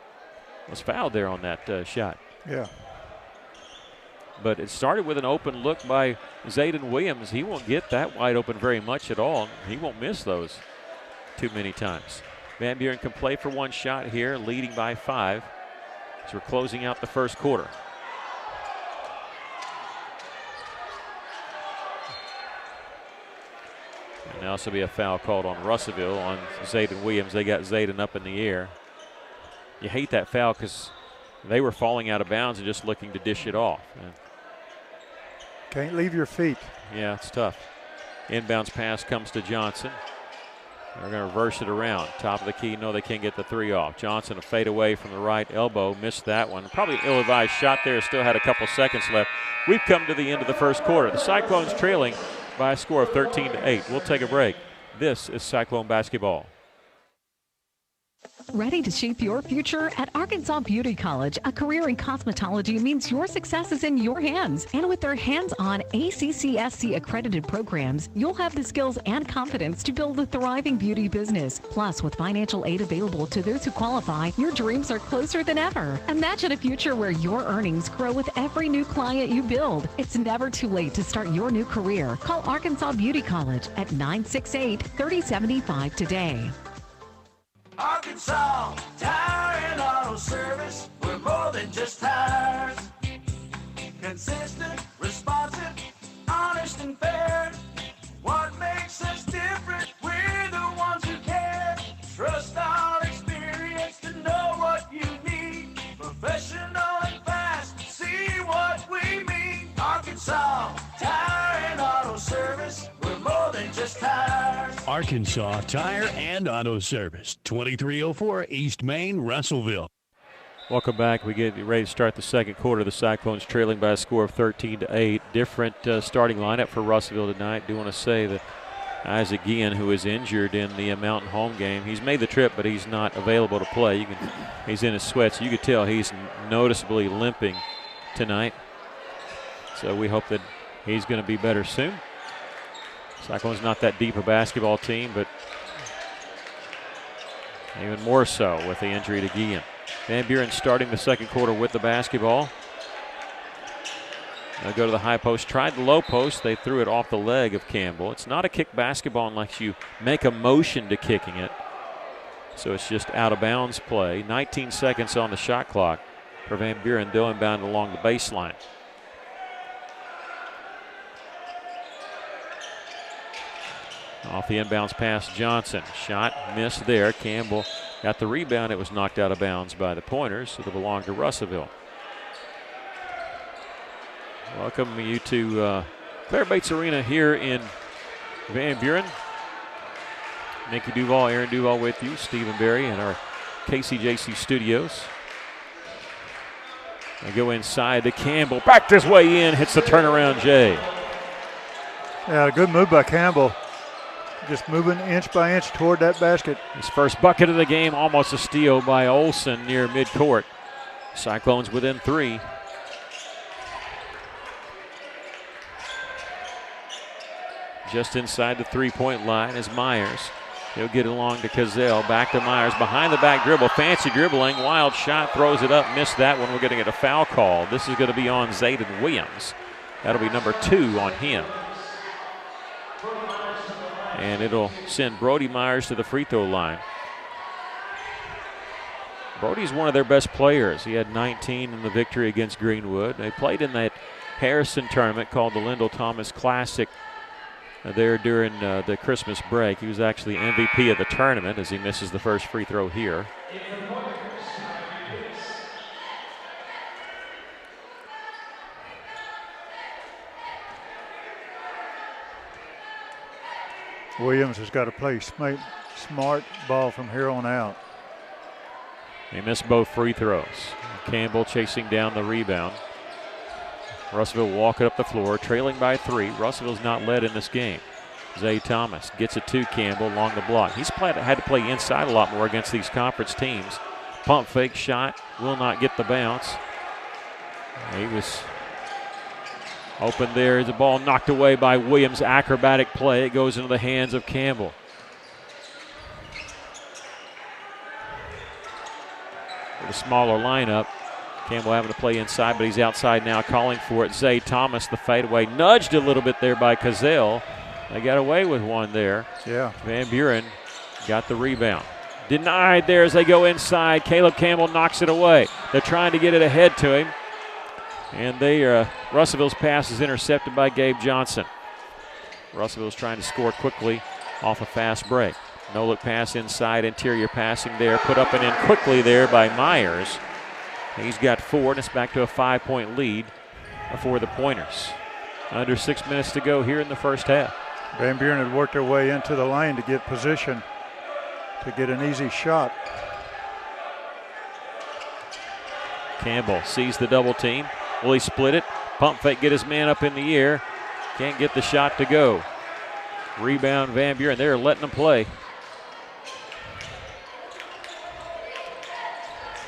was fouled there on that shot. Yeah. But it started with an open look by Zayden Williams. He won't get that wide open very much at all. He won't miss those too many times. Van Buren can play for 1 shot here, leading by 5 as we're closing out the first quarter. And now also be a foul called on Russellville on Zayden Williams. They got Zayden up in the air. You hate that foul because they were falling out of bounds and just looking to dish it off. And can't leave your feet. yeah, it's tough. Inbounds pass comes to Johnson. They're going to reverse it around. Top of the key. No, they can't get the 3 off. Johnson, a fade away from the right elbow. Missed that one. Probably an ill-advised shot there. Still had a couple seconds left. We've come to the end of the first quarter. The Cyclones trailing by a score of 13-8. We'll take a break. This is Cyclone basketball. Ready to shape your future? At Arkansas Beauty College, a career in cosmetology means your success is in your hands. And with their hands-on ACCSC accredited programs, you'll have the skills and confidence to build a thriving beauty business. Plus, with financial aid available to those who qualify, your dreams are closer than ever. Imagine a future where your earnings grow with every new client you build. It's never too late to start your new career. Call Arkansas Beauty College at 968-3075 today. Arkansas Tire and Auto Service, we're more than just tires. Consistent, responsive, honest and fair. What makes us different? We're the ones who care. Trust our experience to know what you need. Professional and fast, see what we mean. Arkansas Tire and Auto Service, we're more than just tires. Arkansas Tire and Auto Service, 2304 East Main, Russellville. Welcome back. We get ready to start the second quarter. The Cyclones trailing by a score of 13-8. Different starting lineup for Russellville tonight. Do want to say that Isaac Guillen, who is injured in the Mountain home game, he's made the trip, but he's not available to play. He's in his sweats. You could tell he's noticeably limping tonight. So we hope that he's going to be better soon. Cyclones not that deep a basketball team, but even more so with the injury to Guillen. Van Buren starting the second quarter with the basketball. They'll go to the high post. Tried the low post. They threw it off the leg of Campbell. It's not a kick basketball unless you make a motion to kicking it. So it's just out of bounds play. 19 seconds on the shot clock for Van Buren. They'll inbound along the baseline. Off the inbounds pass, Johnson. Shot missed there. Campbell got the rebound. It was knocked out of bounds by the Pointers. It'll belong to Russellville. Welcome you to Claire Bates Arena here in Van Buren. Nikki Duval, Aaron Duval with you, Stephen Berry in our KCJC studios. They go inside to Campbell. Backed his way in, hits the turnaround Jay. Yeah, good move by Campbell. Just moving inch by inch toward that basket. His first bucket of the game, almost a steal by Olsen near midcourt. Cyclones within 3. Just inside the three-point line is Myers. He'll get along to Cazell. Back to Myers. Behind the back dribble. Fancy dribbling. Wild shot. Throws it up. Missed that one. We're going to get a foul call. This is going to be on Zayden Williams. That'll be number 2 on him. And it'll send Brody Myers to the free throw line. Brody's one of their best players. He had 19 in the victory against Greenwood. They played in that Harrison tournament called the Lyndall Thomas Classic there during the Christmas break. He was actually MVP of the tournament as he misses the first free throw here. Williams has got to play smart ball from here on out. He missed both free throws. Campbell chasing down the rebound. Russellville walking up the floor, trailing by 3. Russellville's not led in this game. Zay Thomas gets it to Campbell along the block. He's had to play inside a lot more against these conference teams. Pump fake shot, will not get the bounce. He was open there. The ball knocked away by Williams. Acrobatic play. It goes into the hands of Campbell. With a smaller lineup. Campbell having to play inside, but he's outside now calling for it. Zay Thomas, the fadeaway, nudged a little bit there by Cazell. They got away with one there. Yeah. Van Buren got the rebound. Denied there as they go inside. Caleb Campbell knocks it away. They're trying to get it ahead to him. And Russellville's pass is intercepted by Gabe Johnson. Russellville's trying to score quickly off a fast break. No-look pass inside, interior passing there. Put up and in quickly there by Myers. He's got 4, and it's back to a 5-point lead for the Pointers. Under 6 minutes to go here in the first half. Van Buren had worked their way into the lane to get position to get an easy shot. Campbell sees the double team. Will he split it? Pump fake, get his man up in the air. Can't get the shot to go. Rebound Van Buren. They're letting them play.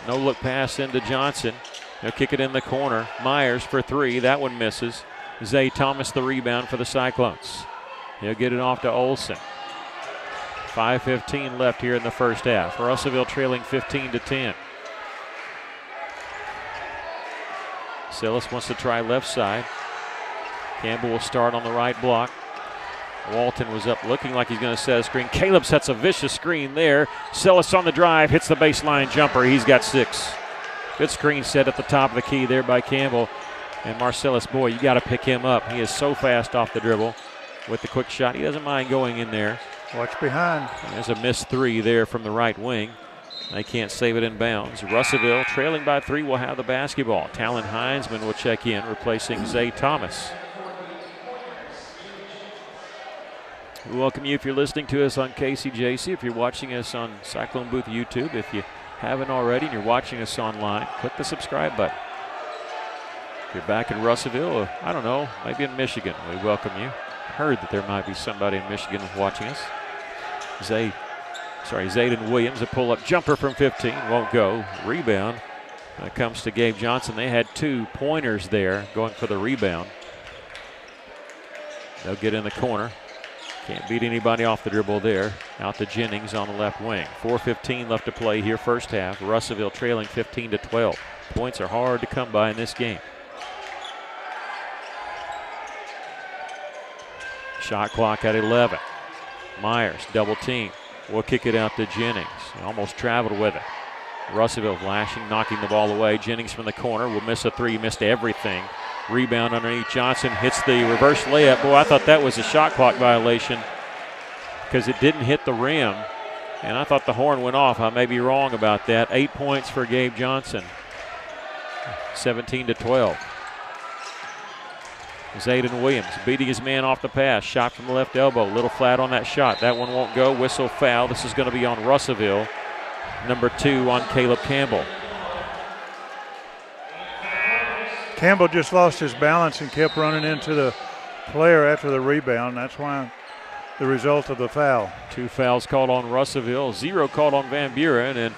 No look pass into Johnson. They'll kick it in the corner. Myers for 3. That one misses. Zay Thomas the rebound for the Cyclones. He'll get it off to Olsen. 5:15 left here in the first half. Russellville trailing 15-10. Silas wants to try left side. Campbell will start on the right block. Walton was up looking like he's going to set a screen. Caleb sets a vicious screen there. Silas on the drive, hits the baseline jumper. He's got 6. Good screen set at the top of the key there by Campbell. And Marcellus, boy, you got to pick him up. He is so fast off the dribble with the quick shot. He doesn't mind going in there. Watch behind. And there's a missed 3 there from the right wing. They can't save it in bounds. Russellville, trailing by 3, will have the basketball. Talon Heinzman will check in, replacing Zay Thomas. We welcome you if you're listening to us on KCJC. If you're watching us on Cyclone Booth YouTube, if you haven't already and you're watching us online, click the subscribe button. If you're back in Russellville, or I don't know, maybe in Michigan, we welcome you. Heard that there might be somebody in Michigan watching us. Zayden Williams, a pull-up jumper from 15, won't go. Rebound comes to Gabe Johnson. They had 2 pointers there going for the rebound. They'll get in the corner. Can't beat anybody off the dribble there. Out to Jennings on the left wing. 4:15 left to play here first half. Russellville trailing 15-12. Points are hard to come by in this game. Shot clock at 11. Myers, double team. Will kick it out to Jennings. He almost traveled with it. Russellville flashing, knocking the ball away. Jennings from the corner will miss a three. Missed everything. Rebound underneath. Johnson hits the reverse layup. Boy, I thought that was a shot clock violation because it didn't hit the rim. And I thought the horn went off. I may be wrong about that. 8 points for Gabe Johnson. 17-12. Zayden Williams beating his man off the pass. Shot from the left elbow. Little flat on that shot. That one won't go. Whistle foul. This is going to be on Russellville. Number 2 on Caleb Campbell. Campbell just lost his balance and kept running into the player after the rebound. That's why the result of the foul. 2 fouls called on Russellville, 0 called on Van Buren, and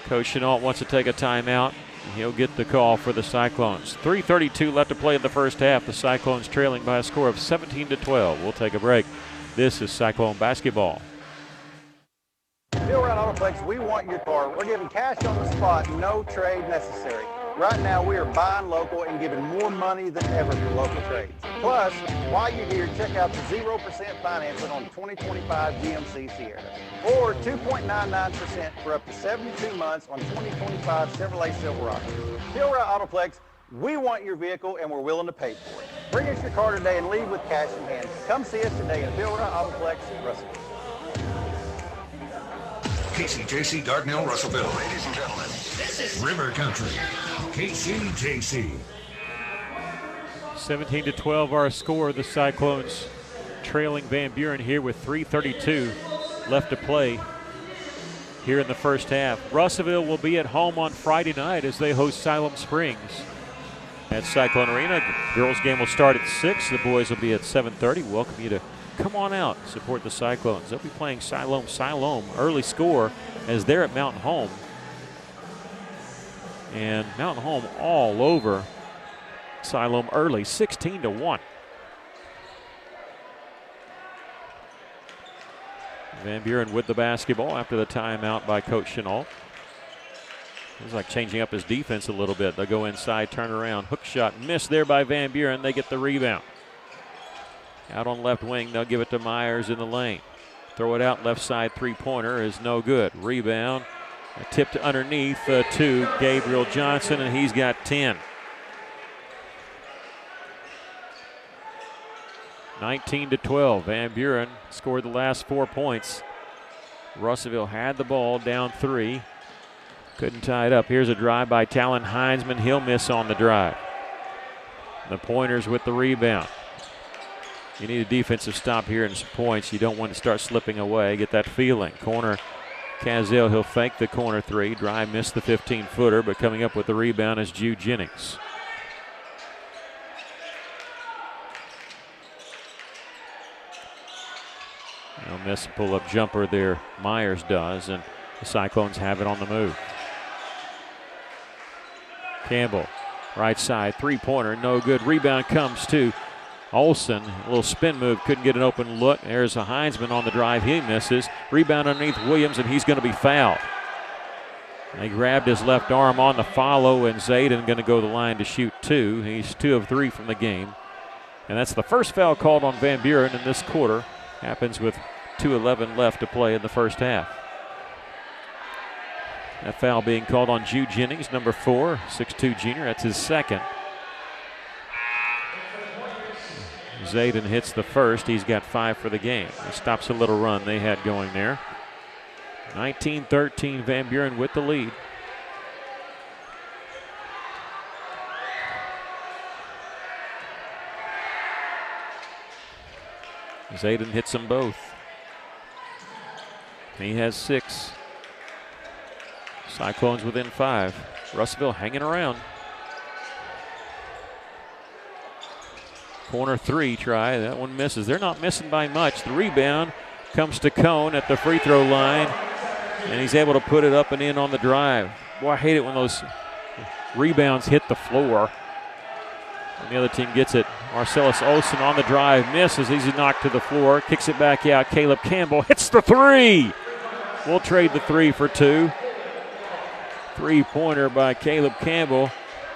Coach Chenault wants to take a timeout. He'll get the call for the Cyclones. 3:32 left to play in the first half. The Cyclones trailing by a score of 17-12. We'll take a break. This is Cyclone basketball. Buren Autoplex, we want your car. We're giving cash on the spot, no trade necessary. Right now, we are buying local and giving more money than ever for local trades. Plus, while you're here, check out the 0% financing on 2025 GMC Sierra, or 2.99% for up to 72 months on 2025 Chevrolet Silverado. Buren Autoplex, we want your vehicle and we're willing to pay for it. Bring us your car today and leave with cash in hand. Come see us today at Buren Autoplex in Russellville. KCJC Dardanelle, Russellville. Ladies and gentlemen, this is River Country. KCJC. 17-12 our score. The Cyclones trailing Van Buren here with 3:32 left to play here in the first half. Russellville will be at home on Friday night as they host Siloam Springs at Cyclone Arena. Girls game will start at 6. The boys will be at 7:30. Welcome you to come on out, support the Cyclones. They'll be playing Siloam early score as they're at Mountain Home. And Mountain Home all over Siloam early, 16-1. Van Buren with the basketball after the timeout by Coach Chenault. It's like changing up his defense a little bit. They'll go inside, turn around, hook shot, missed there by Van Buren. They get the rebound. Out on left wing, they'll give it to Myers in the lane. Throw it out left side, three-pointer is no good. Rebound, tipped underneath to Gabriel Johnson, and he's got 10. 19-12, Van Buren scored the last 4 points. Russellville had the ball, down 3. Couldn't tie it up. Here's a drive by Talon Heinzman. He'll miss on the drive. The Pointers with the rebound. You need a defensive stop here and some points. You don't want to start slipping away. Get that feeling. Corner, Cazell, he'll fake the corner 3. Drive missed the 15-footer, but coming up with the rebound is Jude Jennings. They'll miss a pull-up jumper there. Myers does, and the Cyclones have it on the move. Campbell, right side, three-pointer, no good. Rebound comes to Olsen. A little spin move, couldn't get an open look. There's a Heinzman on the drive, he misses. Rebound underneath Williams, and he's going to be fouled. He grabbed his left arm on the follow, and Zayden going to go to the line to shoot 2. He's 2 of 3 from the game. And that's the first foul called on Van Buren in this quarter. Happens with 2:11 left to play in the first half. That foul being called on Jude Jennings, number 4, 6'2 junior. That's his second. Zayden hits the first. He's got 5 for the game. He stops a little run they had going there. 19-13, Van Buren with the lead. Zayden hits them both. He has 6. Cyclones within 5. Russellville hanging around. Corner 3 try. That one misses. They're not missing by much. The rebound comes to Cone at the free throw line, and he's able to put it up and in on the drive. Boy, I hate it when those rebounds hit the floor. And the other team gets it. Marcellus Olsen on the drive, misses. He's knocked to the floor, kicks it back out. Caleb Campbell hits the 3. We'll trade the 3 for 2. Three-pointer by Caleb Campbell.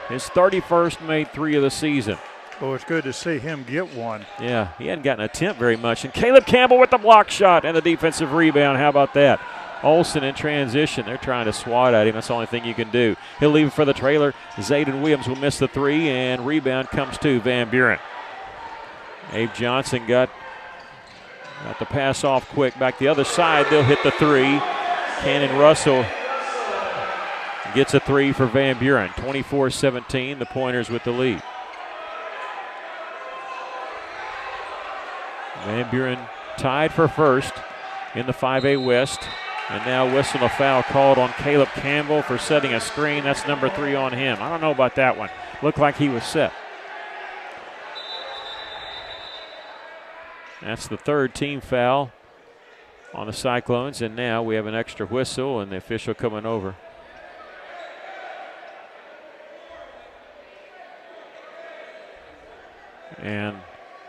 His 31st made 3 of the season. Well, it's good to see him get one. Yeah, he hadn't gotten an attempt very much. And Caleb Campbell with the block shot and the defensive rebound. How about that? Olsen in transition. They're trying to swat at him. That's the only thing you can do. He'll leave it for the trailer. Zayden Williams will miss the three, and rebound comes to Van Buren. Abe Johnson got the pass off quick. Back the other side, they'll hit the three. Cannon Russell gets a three for Van Buren. 24-17, the Pointers with the lead. Van Buren tied for first in the 5A West. And now whistle a foul called on Caleb Campbell for setting a screen. That's number 3 on him. I don't know about that one. Looked like he was set. That's the third team foul on the Cyclones. And now we have an extra whistle and the official coming over. And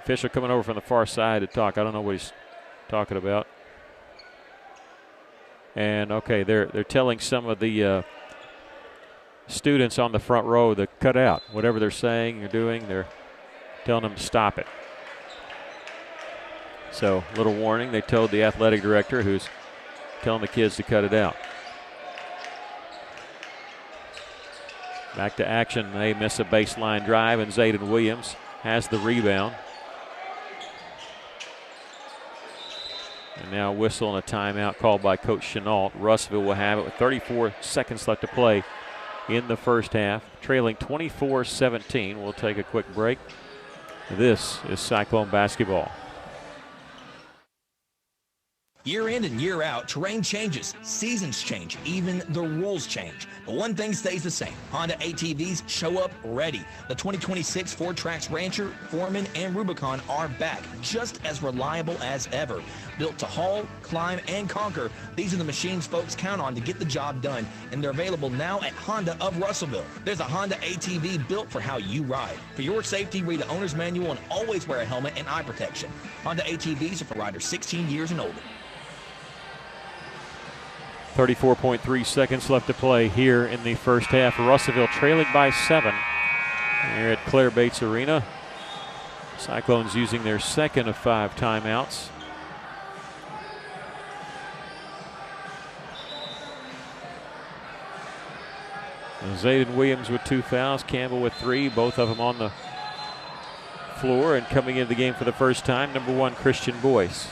official coming over from the far side to talk. I don't know what he's talking about. And okay, they're telling some of the students on the front row to cut out. Whatever they're saying or doing, they're telling them to stop it. So, little warning. They told the athletic director, who's telling the kids to cut it out. Back to action. They miss a baseline drive, and Zayden Williams has the rebound. And now whistle and a timeout called by Coach Chenault. Russellville will have it with 34 seconds left to play in the first half. Trailing 24-17. We'll take a quick break. This is Cyclone basketball. Year in and year out, terrain changes, seasons change, even the rules change. But one thing stays the same. Honda ATVs show up ready. The 2026 Ford Trax Rancher, Foreman, and Rubicon are back, just as reliable as ever. Built to haul, climb, and conquer, these are the machines folks count on to get the job done, and they're available now at Honda of Russellville. There's a Honda ATV built for how you ride. For your safety, read the owner's manual and always wear a helmet and eye protection. Honda ATVs are for riders 16 years and older. 34.3 seconds left to play here in the first half. Russellville trailing by 7 here at Claire Bates Arena. Cyclones using their second of 5 timeouts. Zayden Williams with 2 fouls, Campbell with 3, both of them on the floor, and coming into the game for the first time, number 1, Christian Boyce.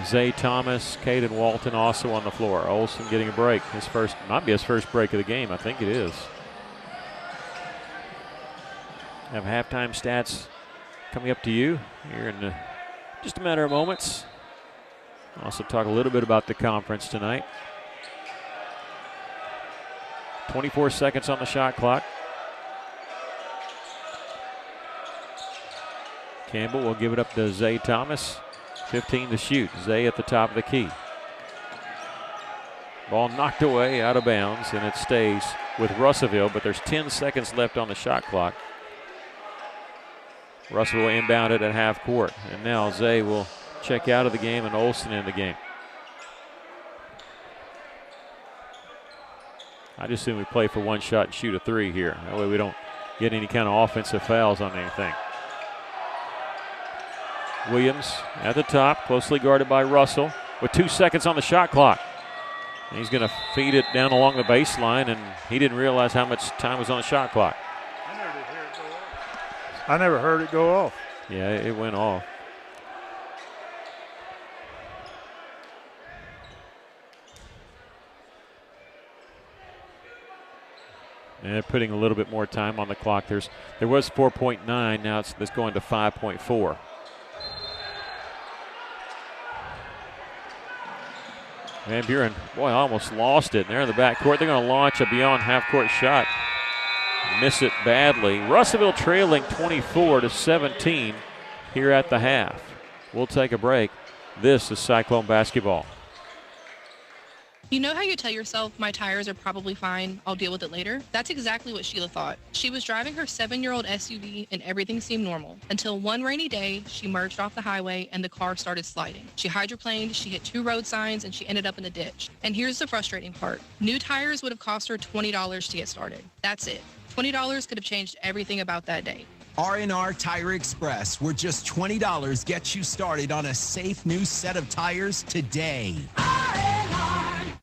Zay Thomas, Caden Walton also on the floor. Olsen getting a break. Might be his first break of the game. I think it is. Have halftime stats coming up to you here in just a matter of moments. Also talk a little bit about the conference tonight. 24 seconds on the shot clock. Campbell will give it up to Zay Thomas. 15 to shoot. Zay at the top of the key. Ball knocked away out of bounds, and it stays with Russellville, but there's 10 seconds left on the shot clock. Russellville inbound it at half court, and now Zay will check out of the game and Olsen in the game. I just assume we play for one shot and shoot a 3 here. That way we don't get any kind of offensive fouls on anything. Williams at the top, closely guarded by Russell, with 2 seconds on the shot clock. And he's going to feed it down along the baseline, and he didn't realize how much time was on the shot clock. I never heard it go off. Yeah, it went off. And they're putting a little bit more time on the clock. There was 4.9, now it's going to 5.4. Van Buren, boy, almost lost it. They're in the backcourt. They're going to launch a beyond half-court shot. Miss it badly. Russellville trailing 24-17 here at the half. We'll take a break. This is Cyclone basketball. You know how you tell yourself, my tires are probably fine, I'll deal with it later? That's exactly what Sheila thought. She was driving her 7-year-old SUV and everything seemed normal until one rainy day, she merged off the highway and the car started sliding. She hydroplaned, she hit 2 road signs, and she ended up in a ditch. And here's the frustrating part. New tires would have cost her $20 to get started. That's it. $20 could have changed everything about that day. R&R Tire Express, where just $20 gets you started on a safe new set of tires today.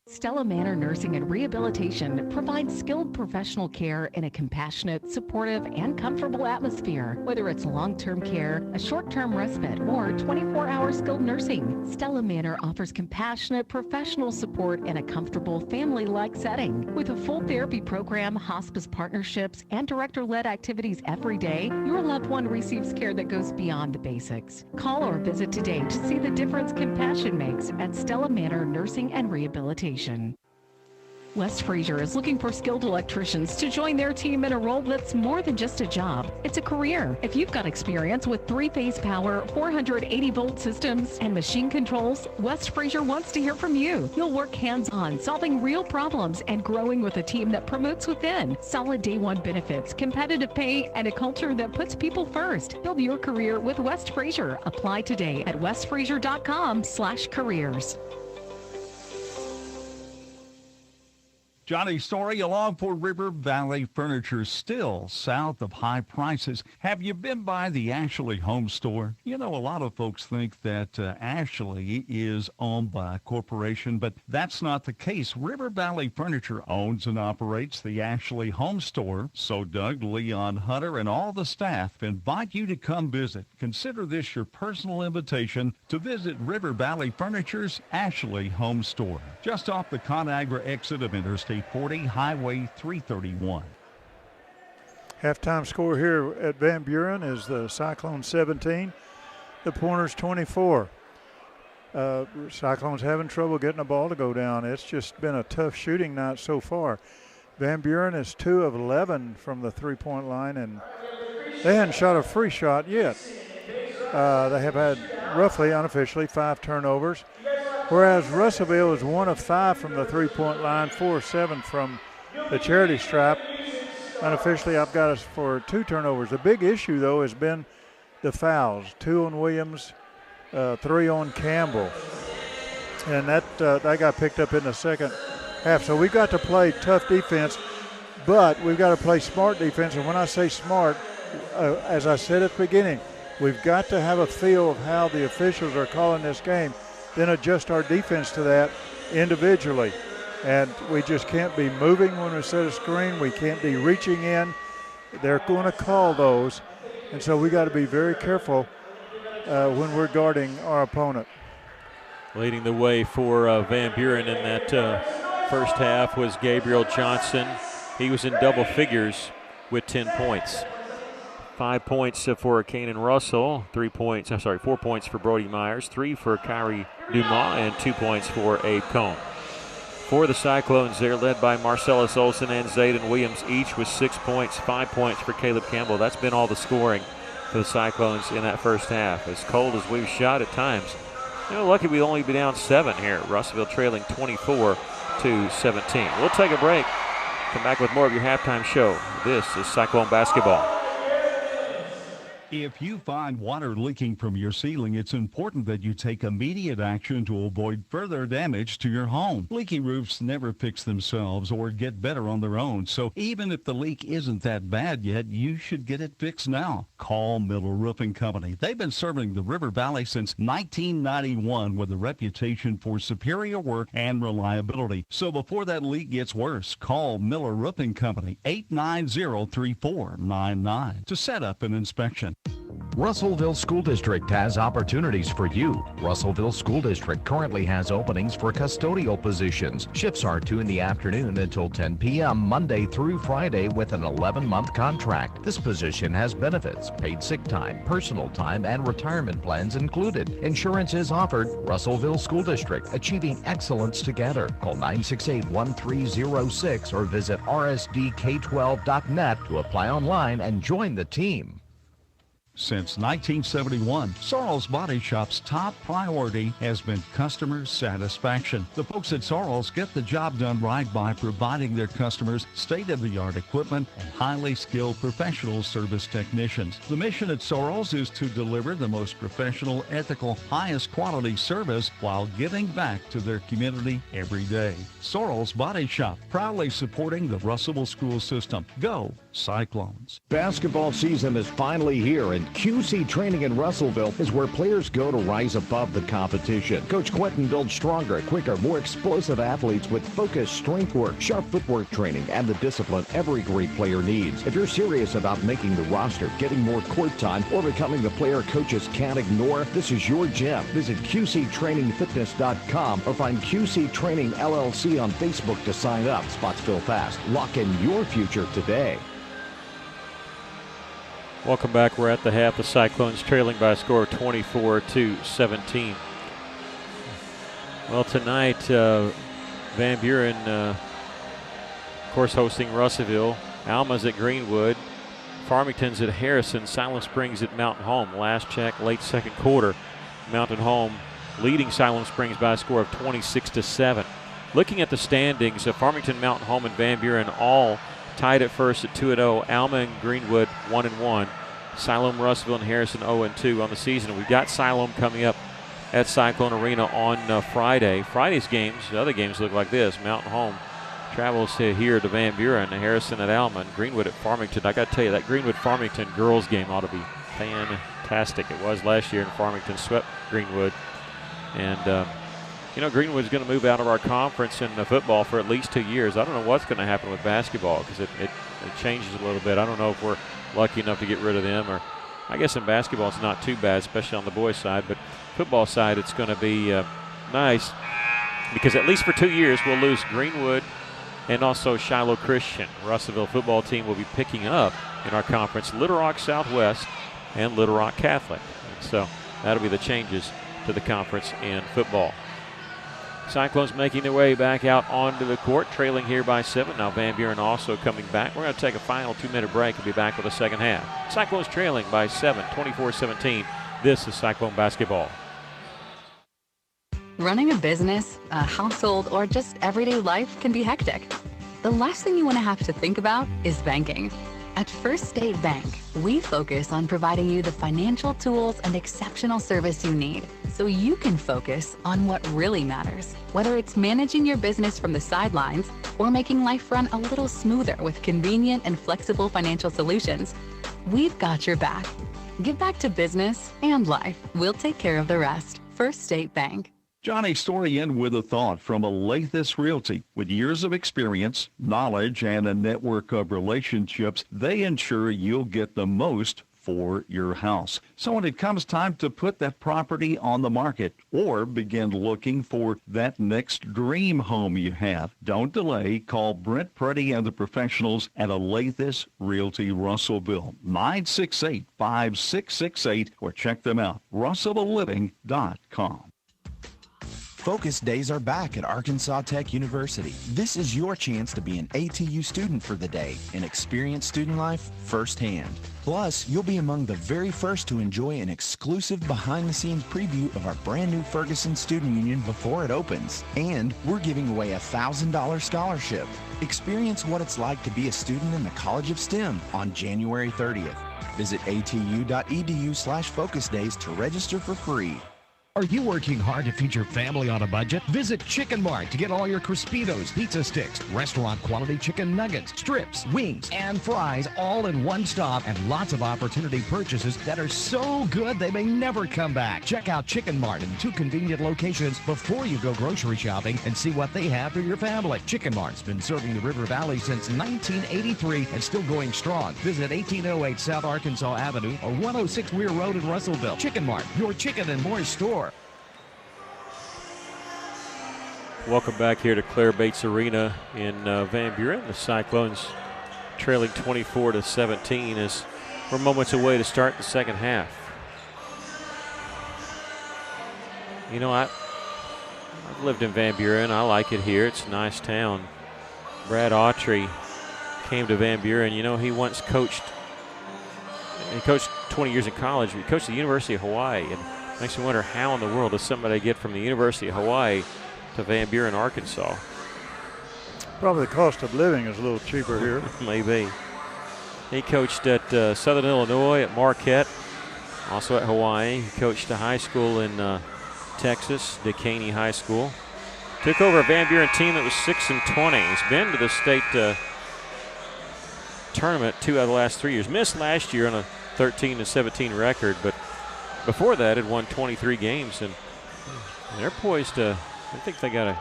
Stella Manor Nursing and Rehabilitation provides skilled professional care in a compassionate, supportive, and comfortable atmosphere. Whether it's long-term care, a short-term respite, or 24-hour skilled nursing, Stella Manor offers compassionate, professional support in a comfortable, family-like setting. With a full therapy program, hospice partnerships, and director-led activities every day, your loved one receives care that goes beyond the basics. Call or visit today to see the difference compassion makes at Stella Manor Nursing and Rehabilitation. West Fraser is looking for skilled electricians to join their team in a role that's more than just a job. It's a career. If you've got experience with 3-phase power, 480-volt systems, and machine controls, West Fraser wants to hear from you. You'll work hands-on, solving real problems and growing with a team that promotes within. Solid day one benefits, competitive pay, and a culture that puts people first. Build your career with West Fraser. Apply today at westfraser.com/careers. Johnny Story along for River Valley Furniture, still south of high prices. Have you been by the Ashley Home Store? You know, a lot of folks think that Ashley is owned by a corporation, but that's not the case. River Valley Furniture owns and operates the Ashley Home Store. So Doug, Leon, Hunter, and all the staff invite you to come visit. Consider this your personal invitation to visit River Valley Furniture's Ashley Home Store, just off the ConAgra exit of Interstate 40, Highway 331. Halftime score here at Van Buren is the Cyclones 17, the Pointers 24. Cyclones having trouble getting the ball to go down. It's just been a tough shooting night so far. Van Buren is 2 of 11 from the three-point line, and they hadn't shot a free shot yet. They have had roughly, unofficially, 5 turnovers. Whereas Russellville is 1 of 5 from the three-point line, 4 of 7 from the charity stripe. Unofficially, I've got us for 2 turnovers. The big issue, though, has been the fouls. 2 on Williams, 3 on Campbell. And that got picked up in the second half. So we've got to play tough defense, but we've got to play smart defense. And when I say smart, as I said at the beginning, we've got to have a feel of how the officials are calling this game, then adjust our defense to that individually. And we just can't be moving when we set a screen. We can't be reaching in. They're going to call those. And so we got to be very careful when we're guarding our opponent. Leading the way for Van Buren in that first half was Gabriel Johnson. He was in double figures with 10 points. 5 points for Kanan Russell, 4 points for Brody Myers, 3 for Kyrie Dumas, and 2 points for Abe Cohn. For the Cyclones, they're led by Marcellus Olsen and Zayden Williams, each with 6 points, 5 points for Caleb Campbell. That's been all the scoring for the Cyclones in that first half. As cold as we've shot at times, lucky we'd only be down 7 here. Russellville trailing 24-17. We'll take a break. Come back with more of your halftime show. This is Cyclone Basketball. If you find water leaking from your ceiling, it's important that you take immediate action to avoid further damage to your home. Leaky roofs never fix themselves or get better on their own, so even if the leak isn't that bad yet, you should get it fixed now. Call Miller Roofing Company. They've been serving the River Valley since 1991 with a reputation for superior work and reliability. So before that leak gets worse, call Miller Roofing Company, 890-3499 to set up an inspection. Russellville School District has opportunities for you. Russellville School District currently has openings for custodial positions. Shifts are 2 in the afternoon until 10 p.m. Monday through Friday with an 11-month contract. This position has benefits, paid sick time, personal time, and retirement plans included. Insurance is offered. Russellville School District, achieving excellence together. Call 968-1306 or visit rsdk12.net to apply online and join the team. Since 1971, Sorrell's Body Shop's top priority has been customer satisfaction. The folks at Sorrell's get the job done right by providing their customers state-of-the-art equipment and highly skilled professional service technicians. The mission at Sorrell's is to deliver the most professional, ethical, highest quality service while giving back to their community every day. Sorrell's Body Shop, proudly supporting the Russellville school system. Go Cyclones. Basketball season is finally here, and QC Training in Russellville is where players go to rise above the competition. Coach Quentin builds stronger, quicker, more explosive athletes with focused strength work, sharp footwork training, and the discipline every great player needs. If you're serious about making the roster, getting more court time, or becoming the player coaches can't ignore, this is your gym. Visit QCTrainingFitness.com or find QC Training LLC on Facebook to sign up. Spots fill fast. Lock in your future today. Welcome back. We're at the half. The Cyclones trailing by a score of 24-17. Well, tonight, Van Buren, of course, hosting Russellville. Alma's at Greenwood. Farmington's at Harrison. Silent Springs at Mountain Home. Last check, late second quarter. Mountain Home leading Silent Springs by a score of 26-7. Looking at the standings, Farmington, Mountain Home, and Van Buren all tied at first at 2-0. Alma and Greenwood 1-1. Siloam, Russellville, and Harrison 0-2 on the season. We've got Siloam coming up at Cyclone Arena on Friday. Friday's games, the other games look like this. Mountain Home travels here to Van Buren, Harrison at Alma, and Greenwood at Farmington. I got to tell you, that Greenwood-Farmington girls game ought to be fantastic. It was last year, and Farmington swept Greenwood. And Greenwood's going to move out of our conference in football for at least 2 years. I don't know what's going to happen with basketball because it changes a little bit. I don't know if we're lucky enough to get rid of them, or I guess in basketball it's not too bad, especially on the boys' side. But football side, it's going to be nice because at least for 2 years we'll lose Greenwood and also Shiloh Christian. Russellville football team will be picking up in our conference Little Rock Southwest and Little Rock Catholic. So that'll be the changes to the conference in football. Cyclones making their way back out onto the court, trailing here by 7. Now Van Buren also coming back. We're going to take a final 2-minute break and be back with the second half. Cyclones trailing by 7, 24-17. This is Cyclone basketball. Running a business, a household, or just everyday life can be hectic. The last thing you want to have to think about is banking. At First State Bank, we focus on providing you the financial tools and exceptional service you need so you can focus on what really matters. Whether it's managing your business from the sidelines or making life run a little smoother with convenient and flexible financial solutions, we've got your back. Give back to business and life. We'll take care of the rest. First State Bank. Johnny's story ends with a thought from Alathus Realty. With years of experience, knowledge, and a network of relationships, they ensure you'll get the most for your house. So when it comes time to put that property on the market or begin looking for that next dream home you have, don't delay. Call Brent Preddy and the professionals at Alathus Realty Russellville, 968-5668, or check them out, russellvilleliving.com. Focus days are back at Arkansas Tech University. This is your chance to be an ATU student for the day and experience student life firsthand. Plus, you'll be among the very first to enjoy an exclusive behind-the-scenes preview of our brand new Ferguson Student Union before it opens. And we're giving away a $1,000 scholarship. Experience what it's like to be a student in the College of STEM on January 30th. Visit atu.edu/focus days to register for free. Are you working hard to feed your family on a budget? Visit Chicken Mart to get all your Crispitos, pizza sticks, restaurant quality chicken nuggets, strips, wings, and fries all in one stop, and lots of opportunity purchases that are so good they may never come back. Check out Chicken Mart in 2 convenient locations before you go grocery shopping and see what they have for your family. Chicken Mart's been serving the River Valley since 1983 and still going strong. Visit 1808 South Arkansas Avenue or 106 Weir Road in Russellville. Chicken Mart, your chicken and more store. Welcome back here to Claire Bates Arena in Van Buren. The Cyclones trailing 24-17 as we're moments away to start the second half. You know, I've lived in Van Buren. I like it here. It's a nice town. Brad Autry came to Van Buren. You know, he once coached he coached 20 years in college. He coached at the University of Hawaii. And it makes me wonder how in the world does somebody get from the University of Hawaii to Van Buren, Arkansas? Probably the cost of living is a little cheaper here. Maybe. He coached at Southern Illinois, at Marquette, also at Hawaii. He coached a high school in Texas, Dekaney High School. Took over a Van Buren team that was 6-20. He's been to the state tournament 2 out of the last 3 years. Missed last year on a 13-17 record, but before that had won 23 games, and they're poised to, I think they got a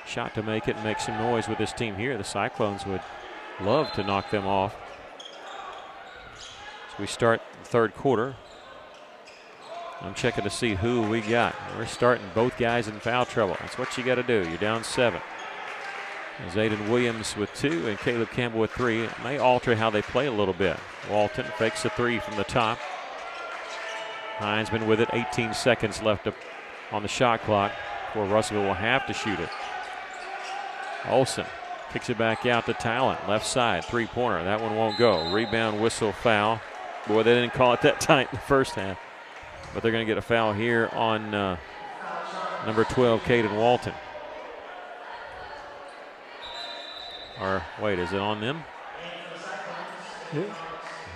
shot to make it and make some noise with this team here. The Cyclones would love to knock them off. So we start the third quarter. I'm checking to see who we got. We're starting both guys in foul trouble. That's what you got to do. You're down 7. Zayden Williams with 2 and Caleb Campbell with 3. It may alter how they play a little bit. Walton fakes a 3 from the top. Heinzman with it. 18 seconds left on the shot clock before Russellville will have to shoot it. Olsen kicks it back out to Talent. Left side, 3-pointer. That one won't go. Rebound, whistle, foul. Boy, they didn't call it that tight in the first half. But they're going to get a foul here on number 12, Caden Walton. Or, wait, is it on them?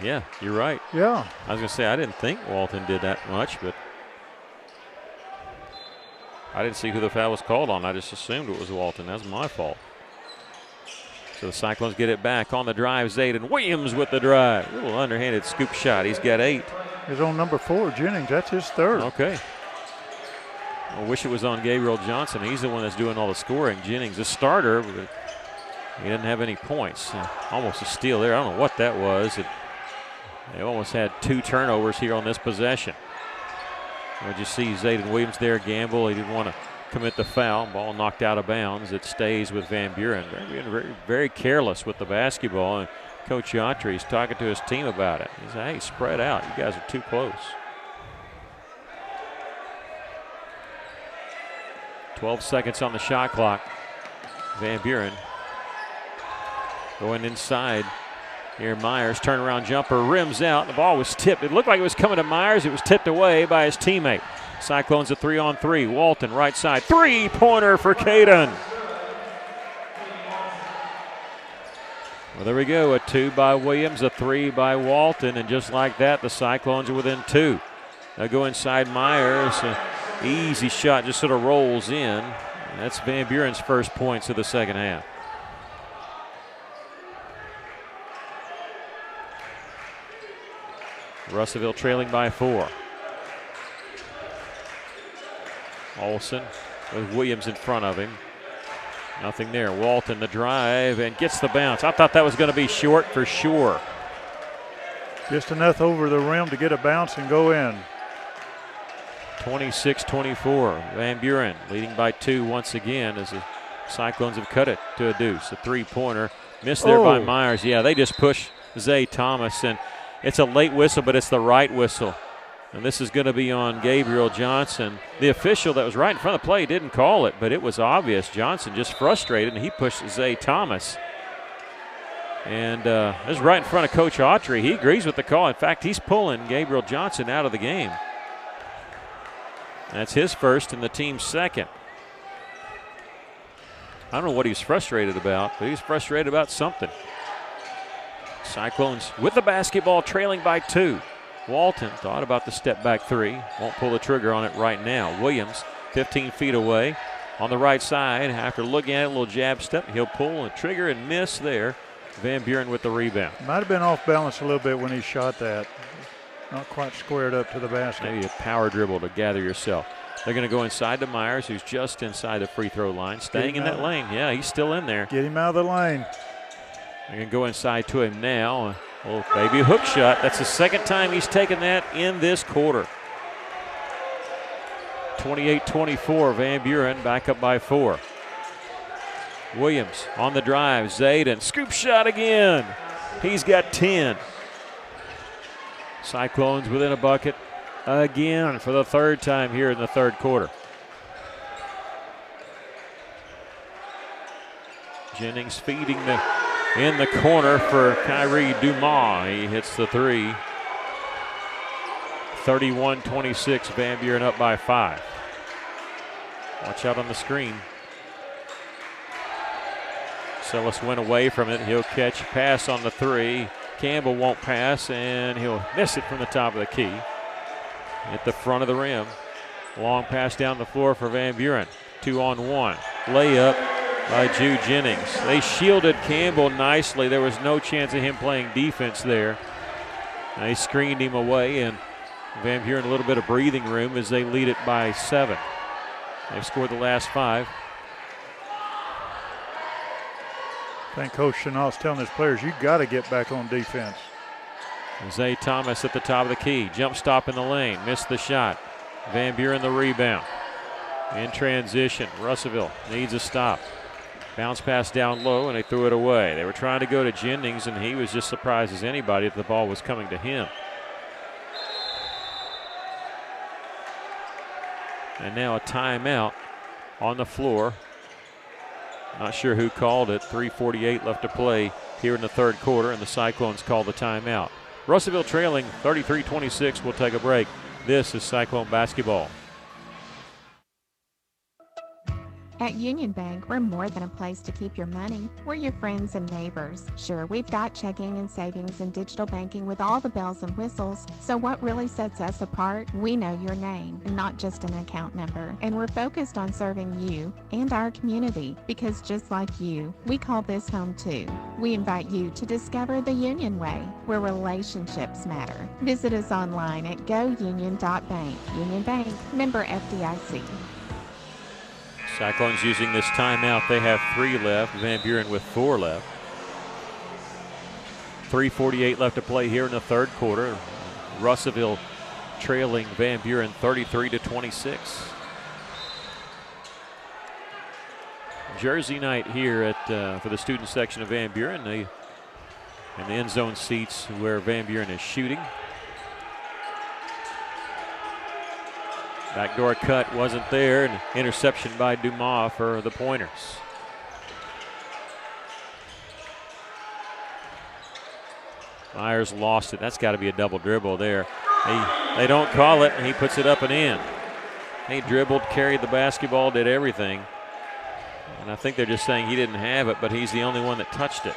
Yeah, you're right. Yeah. I was going to say, I didn't think Walton did that much, but I didn't see who the foul was called on. I just assumed it was Walton. That's my fault. So the Cyclones get it back on the drive. Zayden Williams with the drive. A little underhanded scoop shot. He's got 8. He's on number 4, Jennings. That's his 3rd. Okay. I wish it was on Gabriel Johnson. He's the one that's doing all the scoring. Jennings, the starter, but he didn't have any points. Almost a steal there. I don't know what that was. They almost had 2 turnovers here on this possession. You see Zayden Williams there gamble. He didn't want to commit the foul. Ball knocked out of bounds. It stays with Van Buren. They're being very, very careless with the basketball. And Coach Autry's talking to his team about it. He said, hey, spread out. You guys are too close. 12 seconds on the shot clock. Van Buren going inside. Here Myers, turnaround jumper, rims out. The ball was tipped. It looked like it was coming to Myers. It was tipped away by his teammate. Cyclones a 3-on-3. Walton, right side. 3-pointer for Caden. Well, there we go. A 2 by Williams, a 3 by Walton. And just like that, the Cyclones are within 2. They'll go inside Myers. Easy shot, just sort of rolls in. That's Van Buren's first points of the second half. Russellville trailing by 4. Olsen with Williams in front of him. Nothing there. Walton the drive and gets the bounce. I thought that was going to be short for sure. Just enough over the rim to get a bounce and go in. 26-24. Van Buren leading by 2 once again as the Cyclones have cut it to a deuce. A 3-pointer. Missed there by Myers. Yeah, they just push Zay Thomas, and it's a late whistle, but it's the right whistle. And this is going to be on Gabriel Johnson. The official that was right in front of the play didn't call it, but it was obvious. Johnson just frustrated, and he pushed Zay Thomas. And this is right in front of Coach Autry. He agrees with the call. In fact, he's pulling Gabriel Johnson out of the game. That's his first and the team's second. I don't know what he was frustrated about, but he was frustrated about something. Cyclones with the basketball trailing by 2. Walton thought about the step back 3. Won't pull the trigger on it right now. Williams 15 feet away on the right side. After looking at it, a little jab step, he'll pull and trigger and miss there. Van Buren with the rebound. Might have been off balance a little bit when he shot that. Not quite squared up to the basket. Maybe a power dribble to gather yourself. They're going to go inside to Myers, who's just inside the free throw line. Staying in that lane. Yeah, he's still in there. Get him out of the lane. They're going to go inside to him now. Oh, baby hook shot. That's the second time he's taken that in this quarter. 28-24, Van Buren back up by 4. Williams on the drive. Zayden, scoop shot again. He's got 10. Cyclones within a bucket again for the third time here in the third quarter. Jennings feeding in the corner for Kyrie Dumas. He hits the 3. 31-26, Van Buren up by 5. Watch out on the screen. Sellis went away from it. He'll catch pass on the 3. Campbell won't pass, and he'll miss it from the top of the key. At the front of the rim. Long pass down the floor for Van Buren. 2-on-1. Layup by Jude Jennings. They shielded Campbell nicely. There was no chance of him playing defense there. They screened him away, and Van Buren a little bit of breathing room as they lead it by 7. They've scored the last 5. I think Coach Chenault's telling his players, you got to get back on defense. Zay Thomas at the top of the key. Jump stop in the lane. Missed the shot. Van Buren the rebound. In transition, Russellville needs a stop. Bounce pass down low, and they threw it away. They were trying to go to Jennings, and he was just surprised as anybody that the ball was coming to him. And now a timeout on the floor. Not sure who called it. 3:48 left to play here in the third quarter, and the Cyclones call the timeout. Russellville trailing 33-26. We'll take a break. This is Cyclone basketball. At Union Bank, we're more than a place to keep your money. We're your friends and neighbors. Sure, we've got checking and savings and digital banking with all the bells and whistles. So what really sets us apart? We know your name, and not just an account number. And we're focused on serving you and our community, because just like you, we call this home too. We invite you to discover the Union Way, where relationships matter. Visit us online at gounion.bank. Union Bank, member FDIC. Cyclones using this timeout. They have 3 left. Van Buren with 4 left. 3:48 left to play here in the third quarter. Russellville trailing Van Buren 33-26. Jersey night here at for the student section of Van Buren. They in the end zone seats where Van Buren is shooting. Backdoor cut wasn't there, and interception by Dumas for the Pointers. Myers lost it. That's got to be a double dribble there. They don't call it, and he puts it up and in. He dribbled, carried the basketball, did everything. And I think they're just saying he didn't have it, but he's the only one that touched it.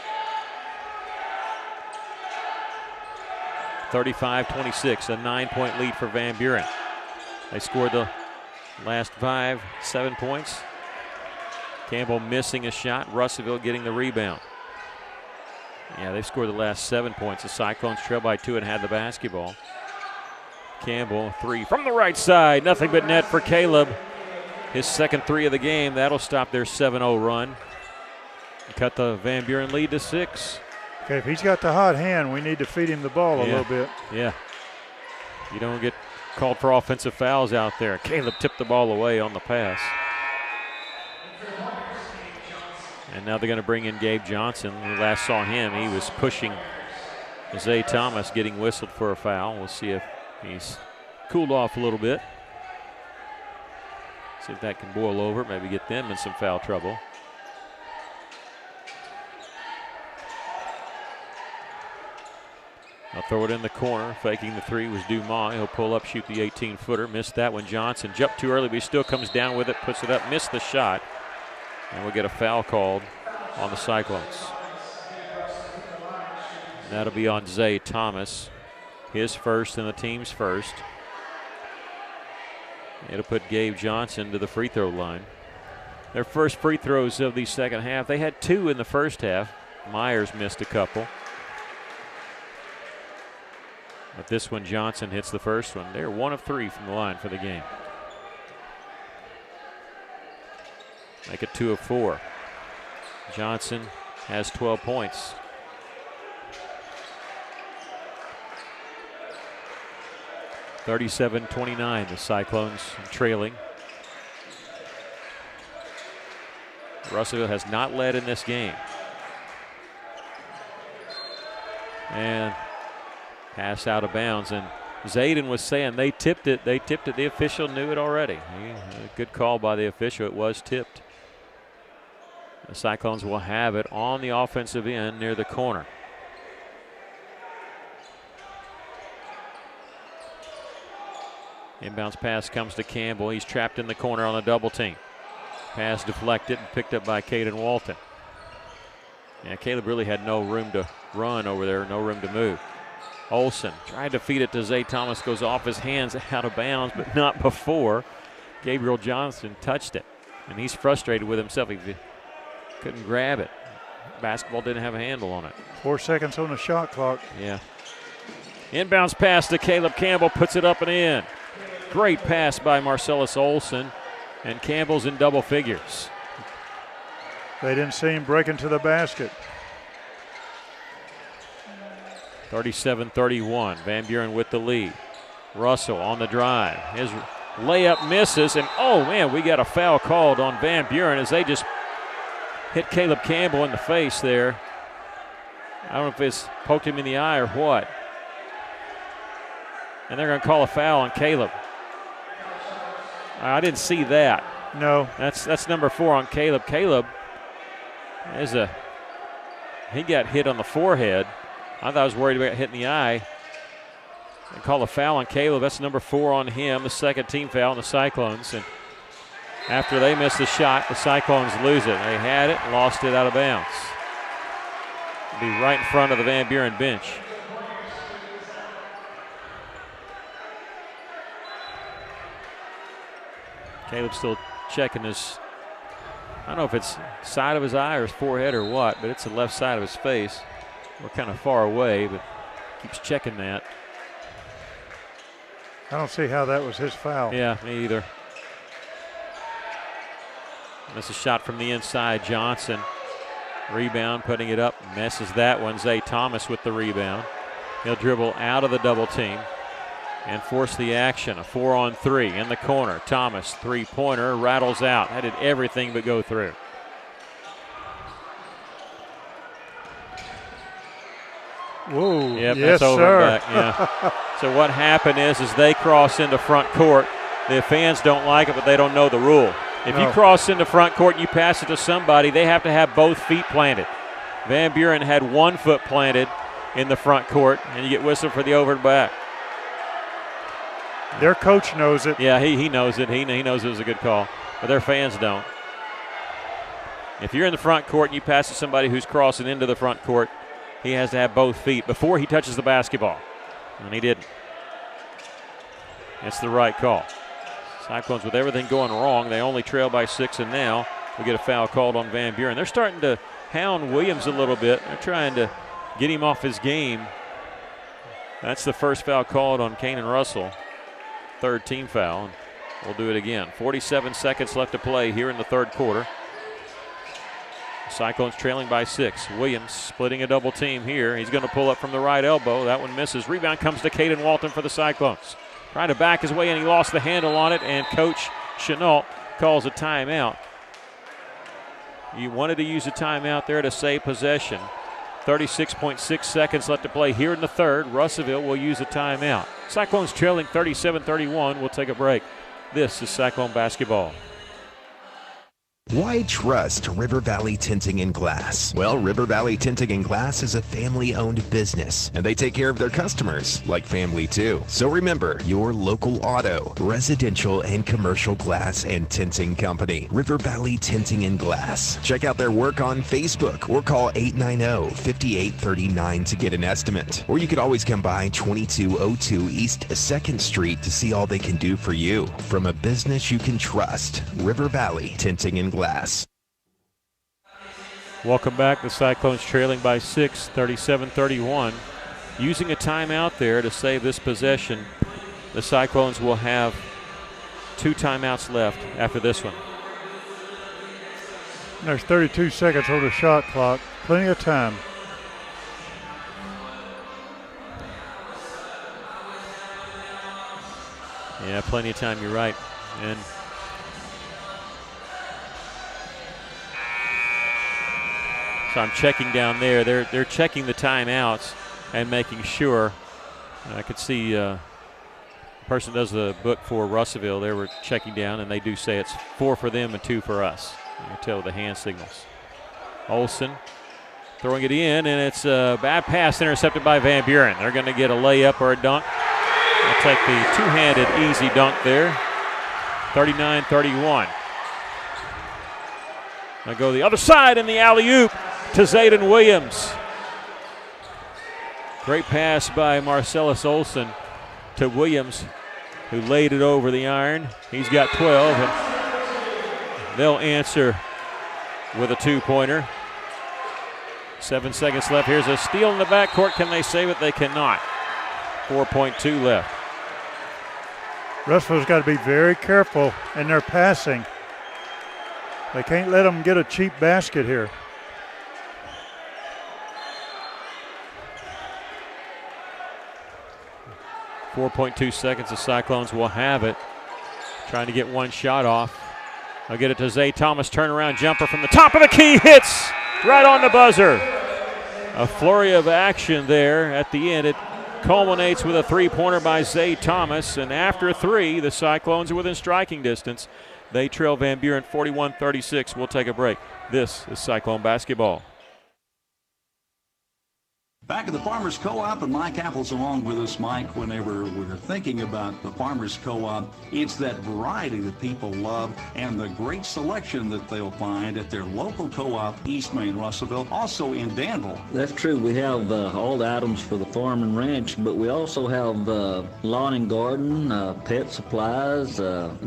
35-26, a 9-point lead for Van Buren. They scored the last 7 points. Campbell missing a shot. Russellville getting the rebound. Yeah, they scored the last 7 points. The Cyclones trail by 2 and had the basketball. Campbell, 3 from the right side. Nothing but net for Caleb. His second 3 of the game. That'll stop their 7-0 run. Cut the Van Buren lead to 6. Okay, if he's got the hot hand, we need to feed him the ball a little bit. Yeah. You don't get called for offensive fouls out there. Caleb tipped the ball away on the pass. And now they're going to bring in Gabe Johnson. When we last saw him, he was pushing Zay Thomas, getting whistled for a foul. We'll see if he's cooled off a little bit. See if that can boil over, maybe get them in some foul trouble. I'll throw it in the corner. Faking the 3 was Dumas. He'll pull up, shoot the 18-footer. Missed that one. Johnson jumped too early, but he still comes down with it, puts it up, missed the shot. And we'll get a foul called on the Cyclones. And that'll be on Zay Thomas. His first and the team's first. It'll put Gabe Johnson to the free throw line. Their first free throws of the second half. They had 2 in the first half. Myers missed a couple. But this one, Johnson hits the first one. They're 1 of 3 from the line for the game. Make it 2 of 4. Johnson has 12 points. (37-29), the Cyclones trailing. Russellville has not led in this game. And pass out of bounds, and Zayden was saying they tipped it. The official knew it already. A good call by the official. It was tipped. The Cyclones will have it on the offensive end near the corner. Inbounds pass comes to Campbell. He's trapped in the corner on a double team. Pass deflected and picked up by Caden Walton. Yeah, Caleb really had no room to run over there, no room to move. Olsen tried to feed it to Zay Thomas, goes off his hands out of bounds, but not before Gabriel Johnson touched it. And he's frustrated with himself. He couldn't grab it. Basketball didn't have a handle on it. 4 seconds on the shot clock. Yeah. Inbounds pass to Caleb Campbell, puts it up and in. Great pass by Marcellus Olsen, and Campbell's in double figures. They didn't see him break into the basket. 37-31, Van Buren with the lead. Russell on the drive. His layup misses, and oh man, we got a foul called on Van Buren as they just hit Caleb Campbell in the face there. I don't know if it's poked him in the eye or what. And they're going to call a foul on Caleb. I didn't see that. No. That's number 4 on Caleb. Caleb he got hit on the forehead. I thought I was worried about hitting the eye. They call a foul on Caleb. That's number 4 on him, the second team foul on the Cyclones. And after they miss the shot, the Cyclones lose it. They had it, lost it out of bounds. It'll be right in front of the Van Buren bench. Caleb's still checking his, I don't know if it's side of his eye or his forehead or what, but it's the left side of his face. We're kind of far away, but keeps checking that. I don't see how that was his foul. Yeah, me either. That's a shot from the inside. Johnson, rebound, putting it up, messes that one. Zay Thomas with the rebound. He'll dribble out of the double team and force the action. A 4-on-3 in the corner. Thomas, three-pointer, rattles out. That did everything but go through. Whoa, yep, yes, that's over sir. and back. Yeah. So what happened is they cross into front court. The fans don't like it, but they don't know the rule. If you cross into front court and you pass it to somebody, they have to have both feet planted. Van Buren had 1 foot planted in the front court, and you get whistled for the over and back. Their coach knows it. Yeah, he knows it. He knows it was a good call, but their fans don't. If you're in the front court and you pass to somebody who's crossing into the front court, he has to have both feet before he touches the basketball, and he didn't. It's the right call. Cyclones with everything going wrong. They only trail by 6, and now we get a foul called on Van Buren. They're starting to hound Williams a little bit. They're trying to get him off his game. That's the first foul called on Kanan Russell. Third team foul, and we'll do it again. 47 seconds left to play here in the third quarter. Cyclones trailing by 6. Williams splitting a double team here. He's going to pull up from the right elbow. That one misses. Rebound comes to Caden Walton for the Cyclones. Trying to back his way in. He lost the handle on it, and Coach Chenault calls a timeout. He wanted to use a timeout there to save possession. 36.6 seconds left to play here in the third. Russellville will use a timeout. Cyclones trailing 37-31. We'll take a break. This is Cyclone basketball. Why trust River Valley Tinting and Glass? Well, River Valley Tinting and Glass is a family-owned business, and they take care of their customers like family too. So remember, your local auto, residential, and commercial glass and tinting company, River Valley Tinting and Glass. Check out their work on Facebook or call 890-5839 to get an estimate. Or you could always come by 2202 East 2nd Street to see all they can do for you. From a business you can trust, River Valley Tinting and Glass. Welcome back. The Cyclones trailing by 6, 37-31. Using a timeout there to save this possession. The Cyclones will have 2 timeouts left after this one. There's 32 seconds on the shot clock. Plenty of time. Yeah, plenty of time. You're right. And so I'm checking down there. They're checking the timeouts and making sure. I could see the person who does the book for Russellville, they were checking down, and they do say it's 4 for them and 2 for us. You can tell the hand signals. Olsen throwing it in, and it's a bad pass intercepted by Van Buren. They're going to get a layup or a dunk. They'll take the two-handed easy dunk there. 39-31. Now go the other side in the alley-oop to Zayden Williams. Great pass by Marcellus Olson to Williams, who laid it over the iron. He's got 12, and they'll answer with a two-pointer. 7 seconds left. Here's a steal in the backcourt. Can they save it? They cannot. 4.2 left. Russell's got to be very careful in their passing. They can't let them get a cheap basket here. .2 seconds. The Cyclones will have it. Trying to get one shot off. I'll get it to Zay Thomas. Turnaround jumper from the top of the key. Hits right on the buzzer. A flurry of action there at the end. It culminates with a three-pointer by Zay Thomas. And after three, the Cyclones are within striking distance. They trail Van Buren 41-36. We'll take a break. This is Cyclone basketball. Back at the Farmers Co-op, and Mike Apple's along with us. Mike, whenever we're thinking about the Farmers Co-op, it's that variety that people love and the great selection that they'll find at their local co-op, East Main, Russellville, also in Danville. That's true. We have all the items for the farm and ranch, but we also have lawn and garden, pet supplies,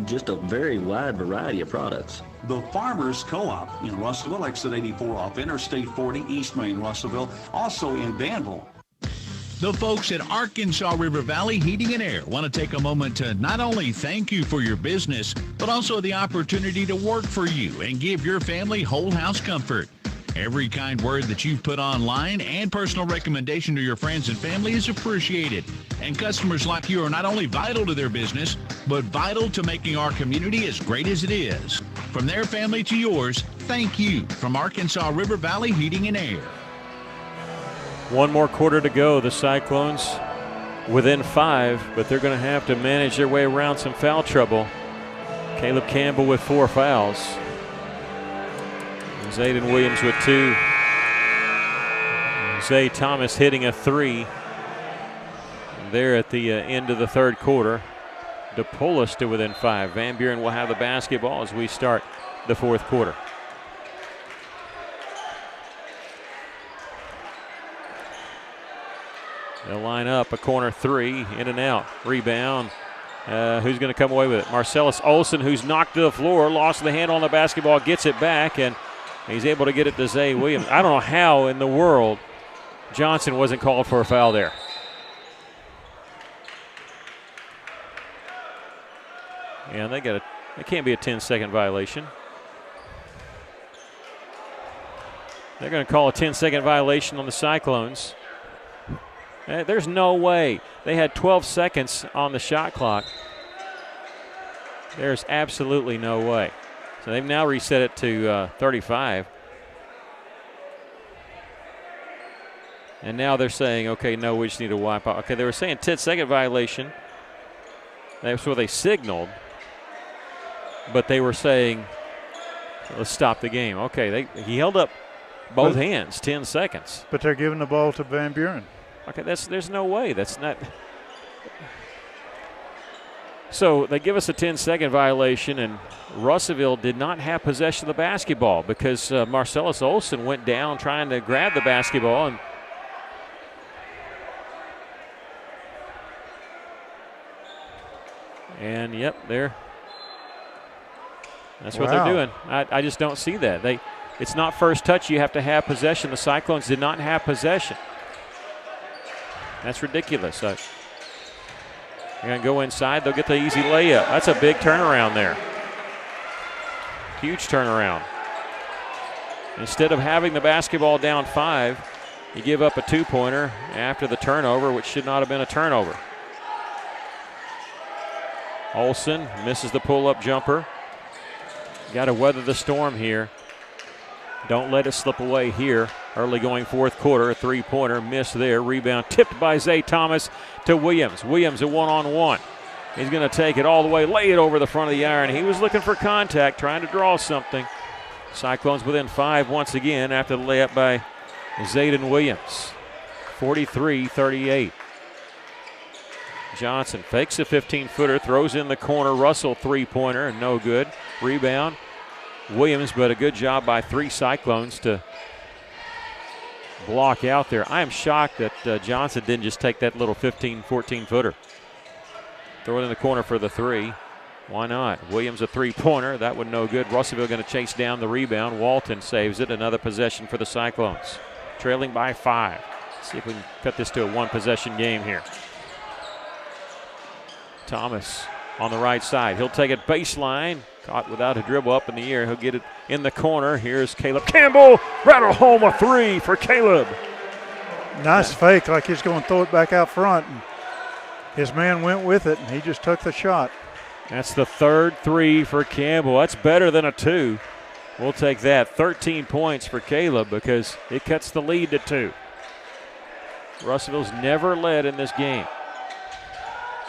just a very wide variety of products. The Farmers Co-op in Russellville, exit 84 off Interstate 40, East Main, Russellville, also in Danville. The folks at Arkansas River Valley Heating and Air want to take a moment to not only thank you for your business, but also the opportunity to work for you and give your family whole house comfort. Every kind word that you've put online and personal recommendation to your friends and family is appreciated. And customers like you are not only vital to their business, but vital to making our community as great as it is. From their family to yours, thank you from Arkansas River Valley Heating and Air. One more quarter to go. The Cyclones within 5, but they're going to have to manage their way around some foul trouble. Caleb Campbell with 4 fouls. Zayden Williams with 2. Zay Thomas hitting a 3 there at the end of the third quarter to pull us to within 5. Van Buren will have the basketball as we start the fourth quarter. They'll line up a corner 3, in and out, rebound. Who's going to come away with it? Marcellus Olson, who's knocked to the floor, lost the handle on the basketball, gets it back, and he's able to get it to Zay Williams. I don't know how in the world Johnson wasn't called for a foul there. Yeah, it can't be a 10-second violation. They're going to call a 10-second violation on the Cyclones. There's no way. They had 12 seconds on the shot clock. There's absolutely no way. So they've now reset it to 35. And now they're saying, okay, no, we just need to wipe out. Okay, they were saying 10-second violation. That's what they signaled. But they were saying, let's stop the game. Okay, he held up both hands, 10 seconds. But they're giving the ball to Van Buren. Okay, there's no way. That's not. So they give us a 10-second violation, and Russellville did not have possession of the basketball because Marcellus Olson went down trying to grab the basketball. And yep, that's what they're doing. I just don't see that. It's not first touch. You have to have possession. The Cyclones did not have possession. That's ridiculous. They're going to go inside. They'll get the easy layup. That's a big turnaround there. Huge turnaround. Instead of having the basketball down 5, you give up a 2-pointer after the turnover, which should not have been a turnover. Olson misses the pull-up jumper. Got to weather the storm here. Don't let it slip away here. Early going fourth quarter, a 3-pointer missed there. Rebound tipped by Zay Thomas to Williams. Williams a one-on-one. He's going to take it all the way, lay it over the front of the iron. He was looking for contact, trying to draw something. Cyclones within 5 once again after the layup by Zayden Williams. 43-38. Johnson fakes a 15-footer, throws in the corner. Russell three-pointer, and no good. Rebound, Williams, but a good job by 3 Cyclones to block out there. I am shocked that Johnson didn't just take that little 14-footer. Throw it in the corner for the 3. Why not? Williams a three-pointer. That one no good. Russellville going to chase down the rebound. Walton saves it. Another possession for the Cyclones. Trailing by 5. Let's see if we can cut this to a one-possession game here. Thomas on the right side. He'll take it baseline. Caught without a dribble up in the air. He'll get it in the corner. Here's Caleb Campbell. Rattle home a 3 for Caleb. Nice fake, like he's going to throw it back out front. And his man went with it, and he just took the shot. That's the 3rd 3 for Campbell. That's better than a 2. We'll take that. 13 points for Caleb because it cuts the lead to 2. Russellville's never led in this game.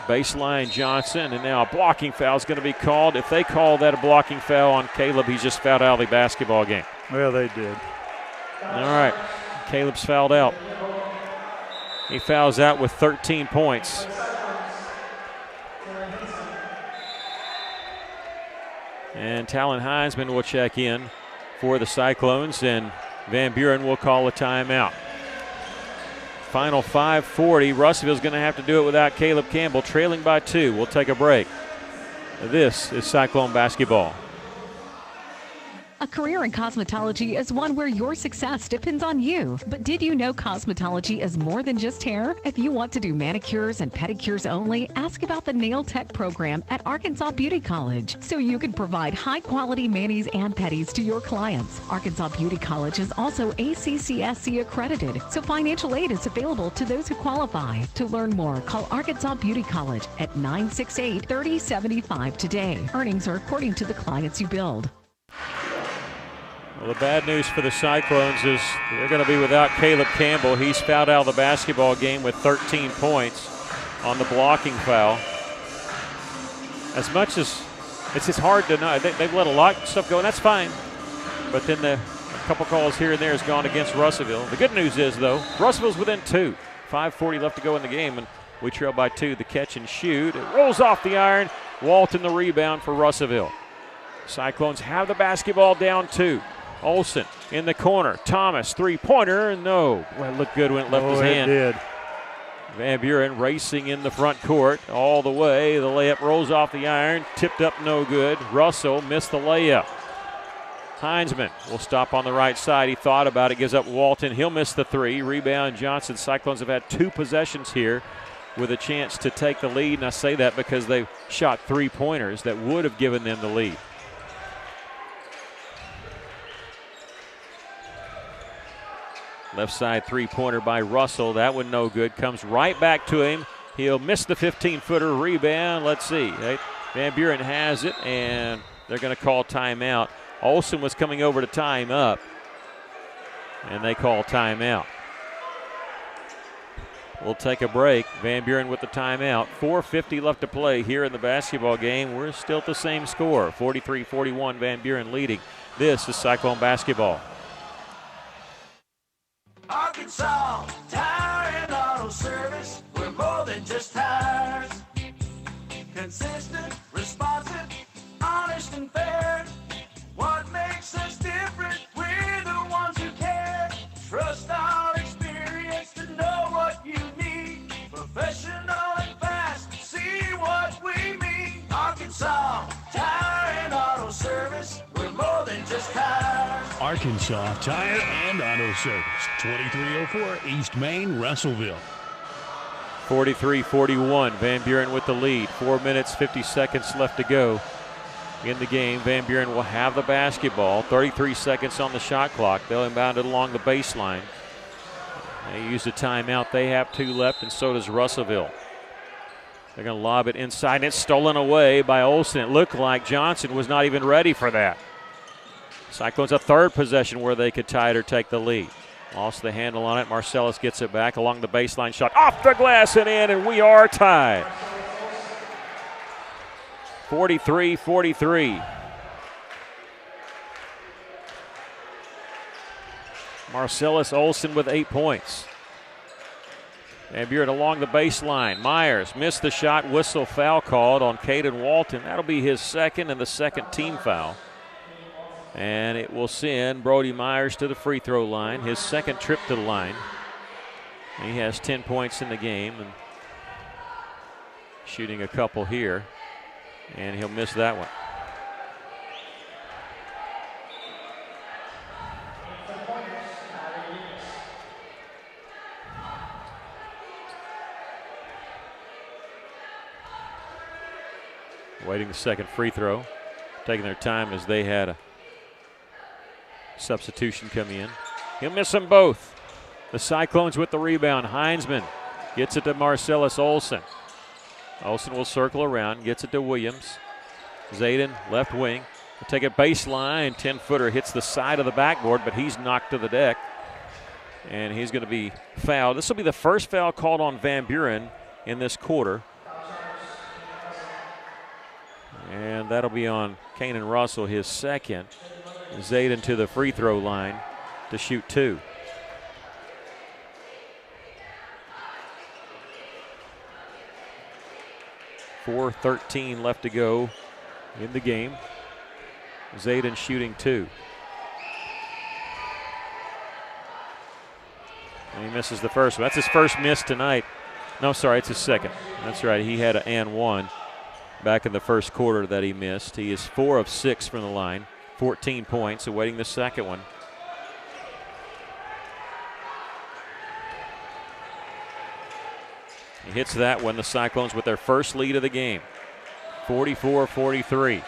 Baseline Johnson, and now a blocking foul is going to be called. If they call that a blocking foul on Caleb, he's just fouled out of the basketball game. Well, they did. All right, Caleb's fouled out. He fouls out with 13 points. And Talon Heinzman will check in for the Cyclones, and Van Buren will call a timeout. Final 5:40. Russellville's going to have to do it without Caleb Campbell, trailing by 2. We'll take a break. This is Cyclone basketball. A career in cosmetology is one where your success depends on you. But did you know cosmetology is more than just hair? If you want to do manicures and pedicures only, ask about the Nail Tech program at Arkansas Beauty College so you can provide high-quality manis and pedis to your clients. Arkansas Beauty College is also ACCSC accredited, so financial aid is available to those who qualify. To learn more, call Arkansas Beauty College at 968-3075 today. Earnings are according to the clients you build. Well, the bad news for the Cyclones is they're going to be without Caleb Campbell. He's fouled out of the basketball game with 13 points on the blocking foul. As much as it's just hard to know, they've let a lot of stuff go, and that's fine. But then a couple calls here and there has gone against Russellville. The good news is, though, Russellville's within 2. 5:40 left to go in the game, and we trail by 2. The catch and shoot. It rolls off the iron. Walton the rebound for Russellville. Cyclones have the basketball down 2. Olsen in the corner. Thomas, three-pointer, no. Well, it looked good when it left his hand. It did. Van Buren racing in the front court all the way. The layup rolls off the iron. Tipped up, no good. Russell missed the layup. Heinzman will stop on the right side. He thought about it, gives up Walton. He'll miss the 3. Rebound Johnson. Cyclones have had 2 possessions here with a chance to take the lead. And I say that because they've shot 3-pointers that would have given them the lead. Left side three-pointer by Russell. That one no good. Comes right back to him. He'll miss the 15-footer rebound. Let's see. Van Buren has it, and they're going to call timeout. Olsen was coming over to tie him up, and they call timeout. We'll take a break. Van Buren with the timeout. 4:50 left to play here in the basketball game. We're still at the same score. 43-41, Van Buren leading. This is Cyclone basketball. Arkansas Tire and Auto Service, we're more than just tires. Consistent, responsive, honest and fair. What makes us different? We're the ones who care. Trust our experience to know what you need. Professional and fast, see what we mean. Arkansas Tire and Auto Service, we're more than just tires. Arkansas Tire and Auto Service, 2304 East Main, Russellville. 43-41, Van Buren with the lead. 4 minutes, 50 seconds left to go in the game. Van Buren will have the basketball. 33 seconds on the shot clock. They'll inbound it along the baseline. They use the timeout. They have 2 left, and so does Russellville. They're going to lob it inside, and it's stolen away by Olsen. It looked like Johnson was not even ready for that. Cyclones a 3rd possession where they could tie it or take the lead. Lost the handle on it. Marcellus gets it back along the baseline. Shot off the glass and in, and we are tied. 43-43. Marcellus Olsen with 8 points. Van Buren along the baseline. Myers missed the shot. Whistle foul called on Caden Walton. That'll be his second and the second team foul. And it will send Brody Myers to the free throw line, his second trip to the line. He has 10 points in the game and shooting a couple here. And he'll miss that one. Waiting the second free throw. Taking their time as they had a substitution come in. He'll miss them both. The Cyclones with the rebound. Heinzman gets it to Marcellus Olsen. Olsen will circle around, gets it to Williams. Zayden, left wing. Will take it baseline. 10-footer hits the side of the backboard, but he's knocked to the deck. And he's going to be fouled. This will be the first foul called on Van Buren in this quarter. And that'll be on Kanan Russell, his second. Zayden to the free throw line to shoot 2. .4:13 left to go in the game. Zayden shooting 2. And he misses the first one. That's his first miss tonight. No, sorry, it's his second. That's right, he had an and 1 back in the first quarter that he missed. He is 4 of 6 from the line, 14 points, awaiting the second one. He hits that one. The Cyclones with their first lead of the game, 44-43.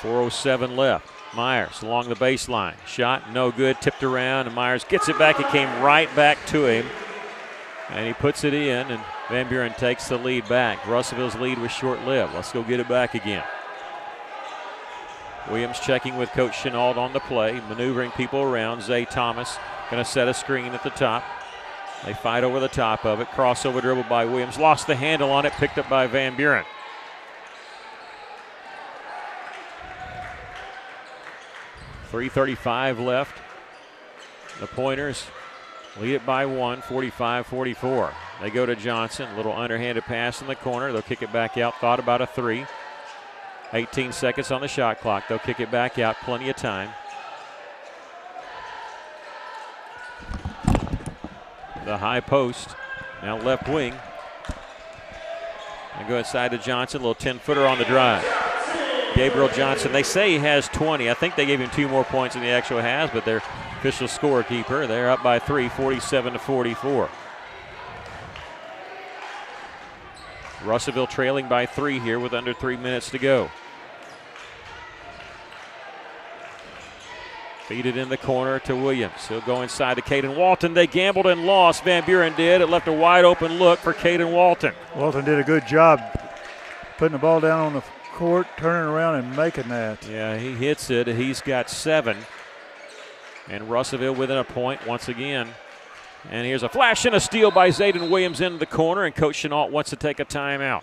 .407 left. Myers along the baseline. Shot no good, tipped around, and Myers gets it back. It came right back to him. And he puts it in, and Van Buren takes the lead back. Russellville's lead was short-lived. Let's go get it back again. Williams checking with Coach Chenault on the play, maneuvering people around. Zay Thomas going to set a screen at the top. They fight over the top of it. Crossover dribble by Williams. Lost the handle on it, picked up by Van Buren. .335 left. The Pointers lead it by 1, 45-44. They go to Johnson. A little underhanded pass in the corner. They'll kick it back out. Thought about a 3. 18 seconds on the shot clock. They'll kick it back out. Plenty of time. The high post. Now left wing. And go inside to Johnson. A little 10-footer on the drive. Gabriel Johnson. They say he has 20. I think they gave him 2 more points than he actually has, but their official scorekeeper, they're up by 3, 47-44. Russellville trailing by 3 here with under 3 minutes to go. Feed it in the corner to Williams. He'll go inside to Caden Walton. They gambled and lost. Van Buren did. It left a wide open look for Caden Walton. Walton did a good job putting the ball down on the court, turning around and making that. Yeah, he hits it. He's got 7. And Russellville within a point once again. And here's a flash and a steal by Zayden Williams into the corner, and Coach Chenault wants to take a timeout.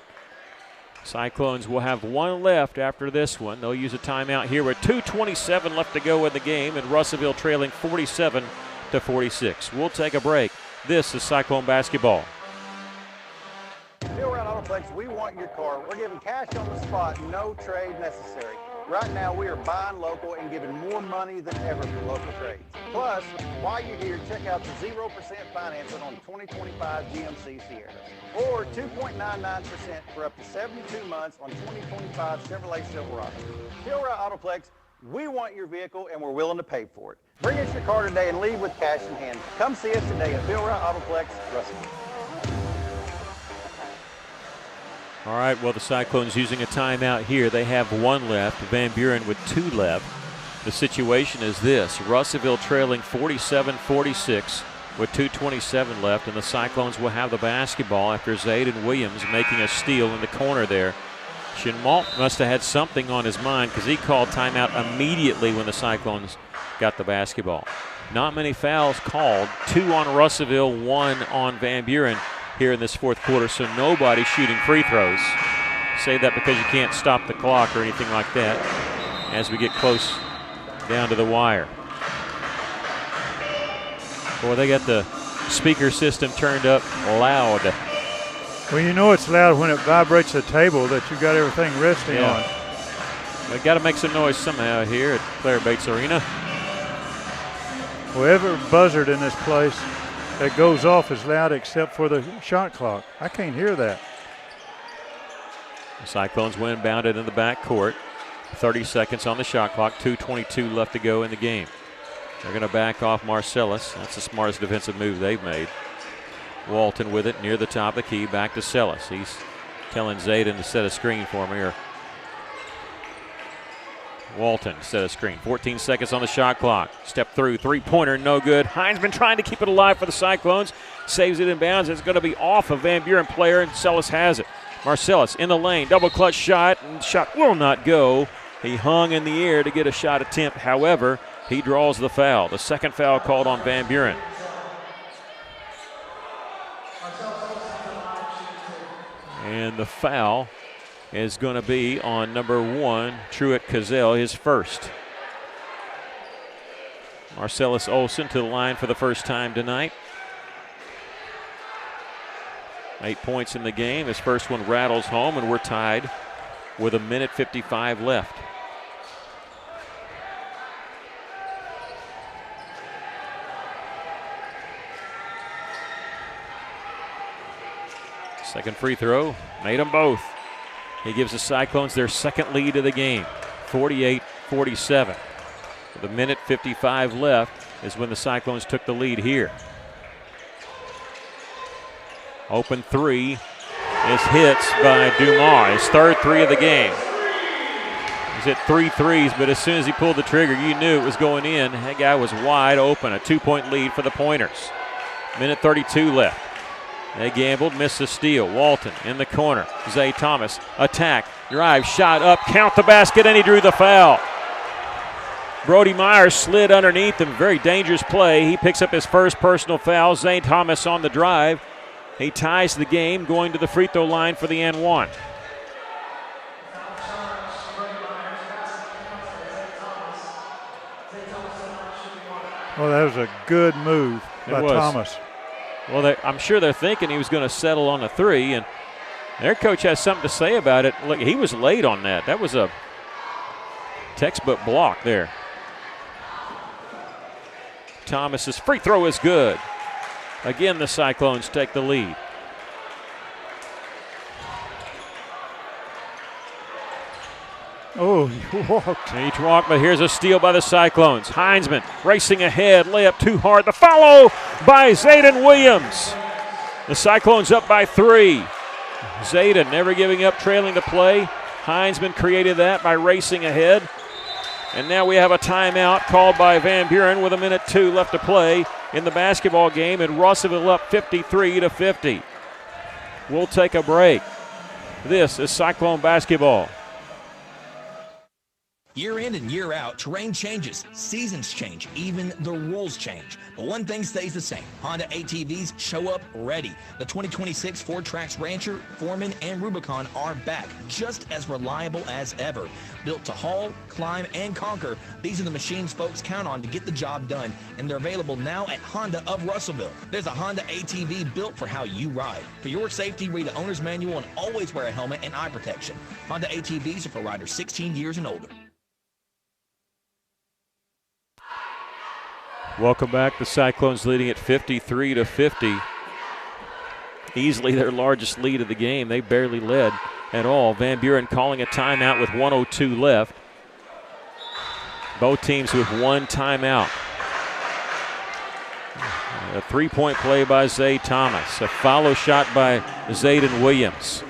Cyclones will have 1 left after this one. They'll use a timeout here with 2:27 left to go in the game, and Russellville trailing 47-46. We'll take a break. This is Cyclone basketball. Here around Autoplex, we want your car. We're giving cash on the spot, no trade necessary. Right now, we are buying local and giving more money than ever for local trades. Plus, while you're here, check out the 0% financing on 2025 GMC Sierra, or 2.99% for up to 72 months on 2025 Chevrolet Silverado. Here around Autoplex, we want your vehicle and we're willing to pay for it. Bring us your car today and leave with cash in hand. Come see us today at Bill Wright Autoplex, Russellville. All right, well, the Cyclones using a timeout here. They have 1 left. Van Buren with 2 left. The situation is this. Russellville trailing 47-46 with 2:27 left, and the Cyclones will have the basketball after Zayden Williams making a steal in the corner there. Chenault must have had something on his mind because he called timeout immediately when the Cyclones got the basketball. Not many fouls called. 2 on Russellville, 1 on Van Buren here in this fourth quarter, so nobody shooting free throws. Say that because you can't stop the clock or anything like that as we get close down to the wire. Boy, they got the speaker system turned up loud. Well, you know it's loud when it vibrates the table that you got everything resting on. They got to make some noise somehow here at Claire Bates Arena. Well, every buzzard in this place that goes off is loud except for the shot clock. I can't hear that. The Cyclones win bounded in the back court. 30 seconds on the shot clock, 2:22 left to go in the game. They're going to back off Marcellus. That's the smartest defensive move they've made. Walton with it near the top of the key, back to Sellis. He's telling Zayden to set a screen for him here. Walton set a screen. 14 seconds on the shot clock. Step through, three-pointer, no good. Heinzman trying to keep it alive for the Cyclones. Saves it in bounds. It's going to be off a Van Buren player, and Sellis has it. Marcellus in the lane, double clutch shot, and shot will not go. He hung in the air to get a shot attempt. However, he draws the foul. The second foul called on Van Buren. And the foul is going to be on number 1, Truett Cazell, his first. Marcellus Olsen to the line for the first time tonight. 8 points in the game. His first one rattles home, and we're tied with 1:55 left. Second free throw, made them both. He gives the Cyclones their second lead of the game, 48-47. With 1:55 left is when the Cyclones took the lead here. Open three is hits by Dumar, his third three of the game. He's hit 3 threes, but as soon as he pulled the trigger, you knew it was going in. That guy was wide open, a 2-point lead for the Pointers. 1:32 left. They gambled, missed the steal. Walton in the corner. Zay Thomas, attack, drive, shot up, count the basket, and he drew the foul. Brody Myers slid underneath him. Very dangerous play. He picks up his first personal foul. Zay Thomas on the drive. He ties the game, going to the free throw line for the and one. Well, that was a good move by Thomas. Well, I'm sure they're thinking he was going to settle on a three, and their coach has something to say about it. Look, he was late on that. That was a textbook block there. Thomas's free throw is good. Again, the Cyclones take the lead. Oh, he walked. Each walk, but here's a steal by the Cyclones. Heinzman racing ahead, layup too hard. The follow by Zayden Williams. The Cyclones up by 3. Zayden never giving up, trailing the play. Heinzman created that by racing ahead. And now we have a timeout called by Van Buren with 1:02 left to play in the basketball game, and Russellville up 53-50. We'll take a break. This is Cyclone basketball. Year in and year out, terrain changes, seasons change, even the rules change. But one thing stays the same. Honda ATVs show up ready. The 2026 Ford Trax Rancher, Foreman, and Rubicon are back, just as reliable as ever. Built to haul, climb, and conquer, these are the machines folks count on to get the job done, and they're available now at Honda of Russellville. There's a Honda ATV built for how you ride. For your safety, read the owner's manual and always wear a helmet and eye protection. Honda ATVs are for riders 16 years and older. Welcome back. The Cyclones leading at 53-50. Easily their largest lead of the game. They barely led at all. Van Buren calling a timeout with 1:02 left. Both teams with one timeout. A three-point play by Zay Thomas. A follow shot by Zayden Williams.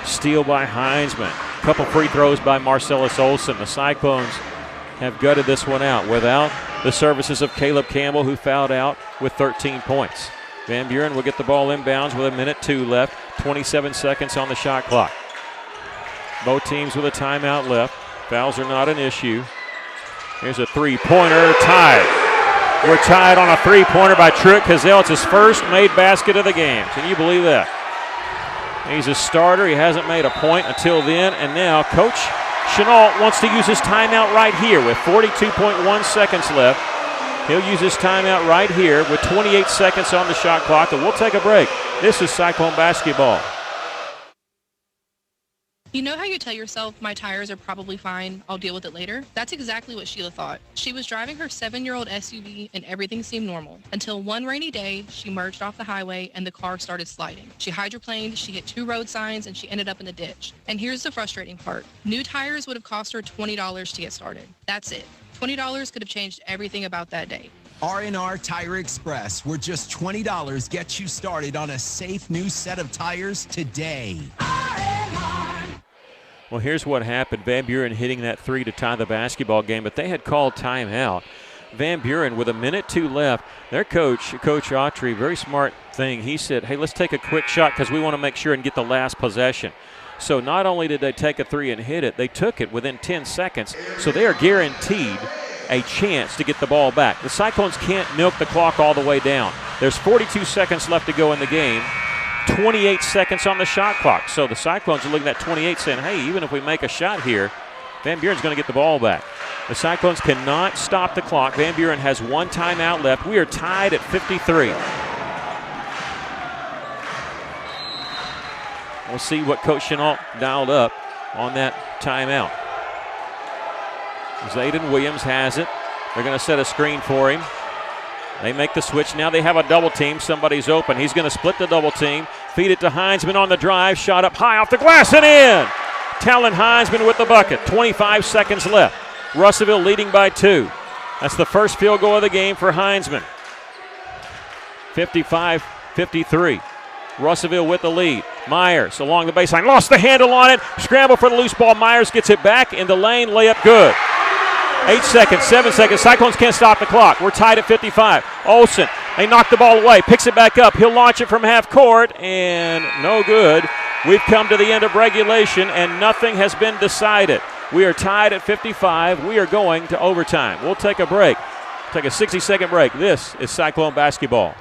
Steal by Heinzman. A couple free throws by Marcellus Olsen. The Cyclones have gutted this one out without the services of Caleb Campbell, who fouled out with 13 points. Van Buren will get the ball inbounds with 1:02 left, 27 seconds on the shot clock. Both teams with a timeout left. Fouls are not an issue. Here's a three-pointer, tied. We're tied on a three-pointer by Truett Cazell. It's his first made basket of the game. Can you believe that? He's a starter. He hasn't made a point until then, and now Coach Chenault wants to use his timeout right here with 42.1 seconds left. He'll use his timeout right here with 28 seconds on the shot clock, and we'll take a break. This is Cyclone basketball. You know how you tell yourself, my tires are probably fine, I'll deal with it later? That's exactly what Sheila thought. She was driving her 7-year-old SUV and everything seemed normal until one rainy day, she merged off the highway and the car started sliding. She hydroplaned, she hit 2 road signs, and she ended up in a ditch. And here's the frustrating part. New tires would have cost her $20 to get started. That's it. $20 could have changed everything about that day. R&R Tire Express, where just $20 gets you started on a safe new set of tires today. Well, here's what happened. Van Buren hitting that 3 to tie the basketball game, but they had called timeout. Van Buren with 1:02 left. Their coach, Coach Autry, very smart thing. He said, hey, let's take a quick shot because we want to make sure and get the last possession. So not only did they take a 3 and hit it, they took it within 10 seconds. So they are guaranteed a chance to get the ball back. The Cyclones can't milk the clock all the way down. There's 42 seconds left to go in the game. 28 seconds on the shot clock. So the Cyclones are looking at 28 saying, hey, even if we make a shot here, Van Buren's going to get the ball back. The Cyclones cannot stop the clock. Van Buren has 1 timeout left. We are tied at 53. We'll see what Coach Chenault dialed up on that timeout. Zayden Williams has it. They're going to set a screen for him. They make the switch. Now they have a double team. Somebody's open. He's going to split the double team. Feed it to Heinzman on the drive. Shot up high off the glass and in. Talon Heinzman with the bucket. 25 seconds left. Russellville leading by 2. That's the first field goal of the game for Heinzman. 55-53. Russellville with the lead. Myers along the baseline. Lost the handle on it. Scramble for the loose ball. Myers gets it back in the lane. Layup good. 8 seconds, 7 seconds. Cyclones can't stop the clock. We're tied at 55. Olsen, they knock the ball away. Picks it back up. He'll launch it from half court, and no good. We've come to the end of regulation, and nothing has been decided. We are tied at 55. We are going to overtime. We'll take a break. Take a 60-second break. This is Cyclone basketball.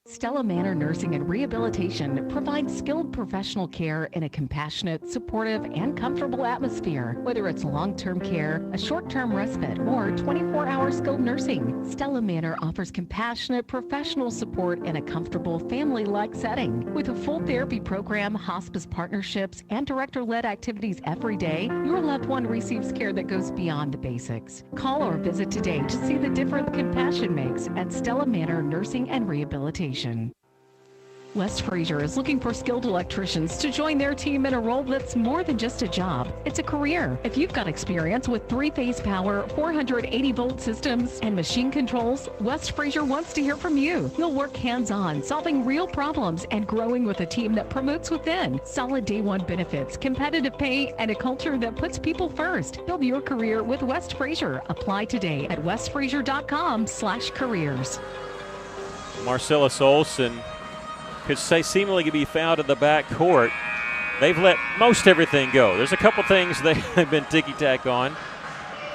Stella Manor Nursing and Rehabilitation provides skilled professional care in a compassionate, supportive, and comfortable atmosphere. Whether it's long-term care, a short-term respite, or 24-hour skilled nursing, Stella Manor offers compassionate, professional support in a comfortable, family-like setting. With a full therapy program, hospice partnerships, and director-led activities every day, your loved one receives care that goes beyond the basics. Call or visit today to see the difference compassion makes at Stella Manor Nursing and Rehabilitation. West Fraser is looking for skilled electricians to join their team in a role that's more than just a job. It's a career. If you've got experience with 3-phase power, 480-volt systems, and machine controls, West Fraser wants to hear from you. You'll work hands-on, solving real problems and growing with a team that promotes within. Solid day one benefits, competitive pay, and a culture that puts people first. Build your career with West Fraser. Apply today at westfraser.com/careers. Marcellus Olsen could say seemingly be found in the back court. They've let most everything go. There's a couple things they've been ticky-tack on,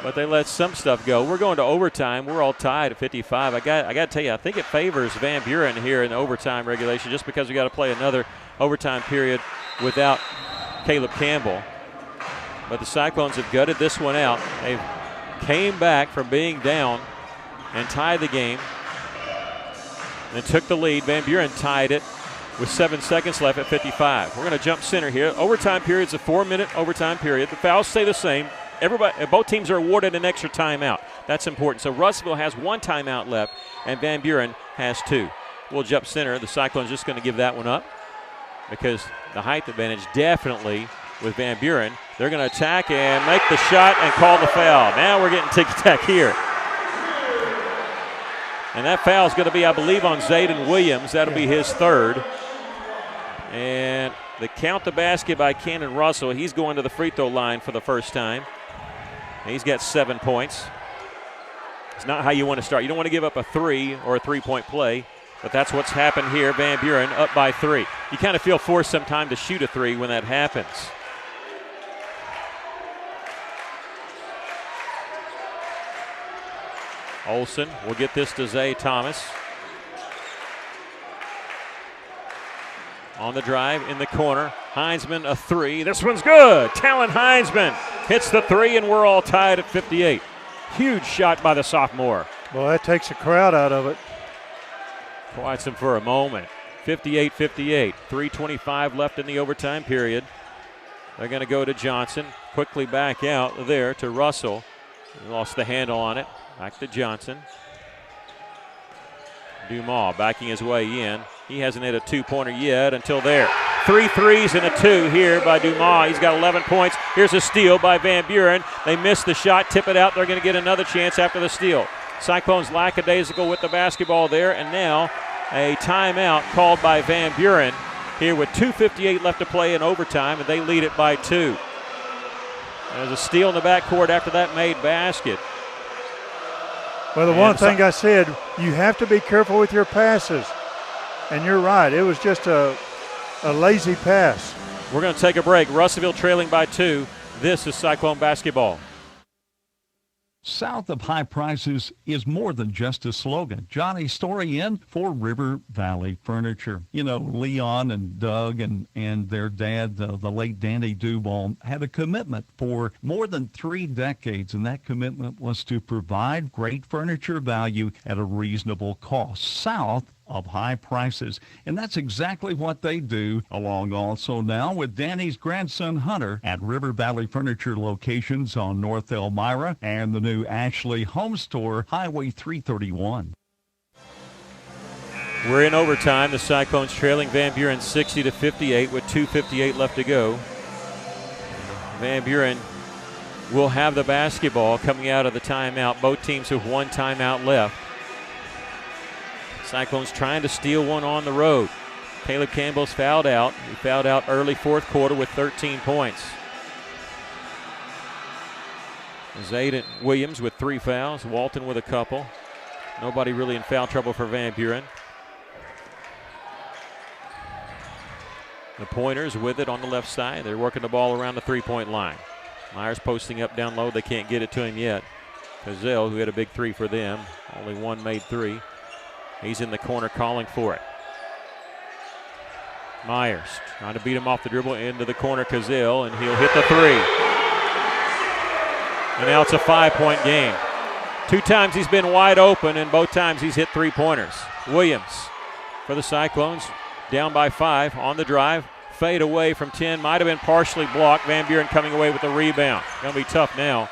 but they let some stuff go. We're going to overtime. We're all tied at 55. I got to tell you, I think it favors Van Buren here in the overtime regulation just because we got to play another overtime period without Caleb Campbell. But the Cyclones have gutted this one out. They came back from being down and tied the game. And took the lead. Van Buren tied it with 7 seconds left at 55. We're going to jump center here. Overtime period's a 4-minute overtime period. The fouls stay the same. Both teams are awarded an extra timeout. That's important. So Russellville has 1 timeout left, and Van Buren has 2. We'll jump center. The Cyclones just going to give that one up because the height advantage definitely with Van Buren. They're going to attack and make the shot and call the foul. Now we're getting ticky-tack here. And that foul is going to be, I believe, on Zayden Williams. That'll be his 3rd. And they count the basket by Cannon Russell. He's going to the free throw line for the first time. And he's got 7 points. It's not how you want to start. You don't want to give up a 3 or a 3-point play, but that's what's happened here. Van Buren up by 3. You kind of feel forced sometime to shoot a 3 when that happens. Olsen will get this to Zay Thomas. On the drive in the corner. Heinzman a 3. This one's good. Talon Heinzman hits the 3, and we're all tied at 58. Huge shot by the sophomore. Well, that takes the crowd out of it. Quiets him for a moment. 58-58. 3:25 left in the overtime period. They're going to go to Johnson. Quickly back out there to Russell. He lost the handle on it. Back to Johnson. Dumas backing his way in. He hasn't hit a two-pointer yet until there. 3 threes and a 2 here by Dumas. He's got 11 points. Here's a steal by Van Buren. They missed the shot, tip it out. They're going to get another chance after the steal. Cyclones lackadaisical with the basketball there, and now a timeout called by Van Buren here with 2:58 left to play in overtime, and they lead it by 2. There's a steal in the backcourt after that made basket. Well, the one thing I said, you have to be careful with your passes. And you're right. It was just a lazy pass. We're going to take a break. Russellville trailing by 2. This is Cyclone basketball. South of high prices is more than just a slogan. Johnny's story in for River Valley Furniture. You know, Leon and Doug and their dad, the late Danny Duvall, had a commitment for more than 3 decades, and that commitment was to provide great furniture value at a reasonable cost. South of high prices. And that's exactly what they do, along also now with Danny's grandson Hunter at River Valley Furniture locations on North Elmira and the new Ashley Home Store, Highway 331. We're in overtime. The Cyclones trailing Van Buren 60-58 with 2:58 left to go. Van Buren will have the basketball coming out of the timeout. Both teams have 1 timeout left. Cyclones trying to steal one on the road. Caleb Campbell's fouled out. He fouled out early fourth quarter with 13 points. Zayden Williams with 3 fouls. Walton with a couple. Nobody really in foul trouble for Van Buren. The Pointers with it on the left side. They're working the ball around the 3-point line. Myers posting up down low. They can't get it to him yet. Cazell, who had a big 3 for them. Only one made 3. He's in the corner calling for it. Myers trying to beat him off the dribble into the corner, Cazell, and he'll hit the 3. And now it's a 5-point game. 2 times he's been wide open, and both times he's hit 3-pointers. Williams for the Cyclones, down by 5 on the drive. Fade away from 10, might have been partially blocked. Van Buren coming away with the rebound. Going to be tough now.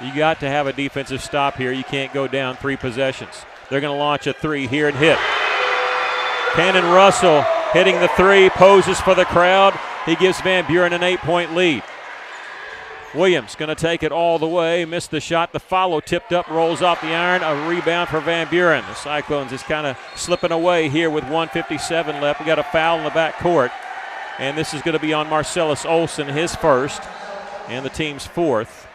You got to have a defensive stop here. You can't go down 3 possessions. They're going to launch a 3 here and hit. Cannon Russell hitting the 3, poses for the crowd. He gives Van Buren an 8-point lead. Williams going to take it all the way, missed the shot. The follow tipped up, rolls off the iron. A rebound for Van Buren. The Cyclones is kind of slipping away here with 1:57 left. We got a foul in the back court, and this is going to be on Marcellus Olson, his first, and the team's 4th.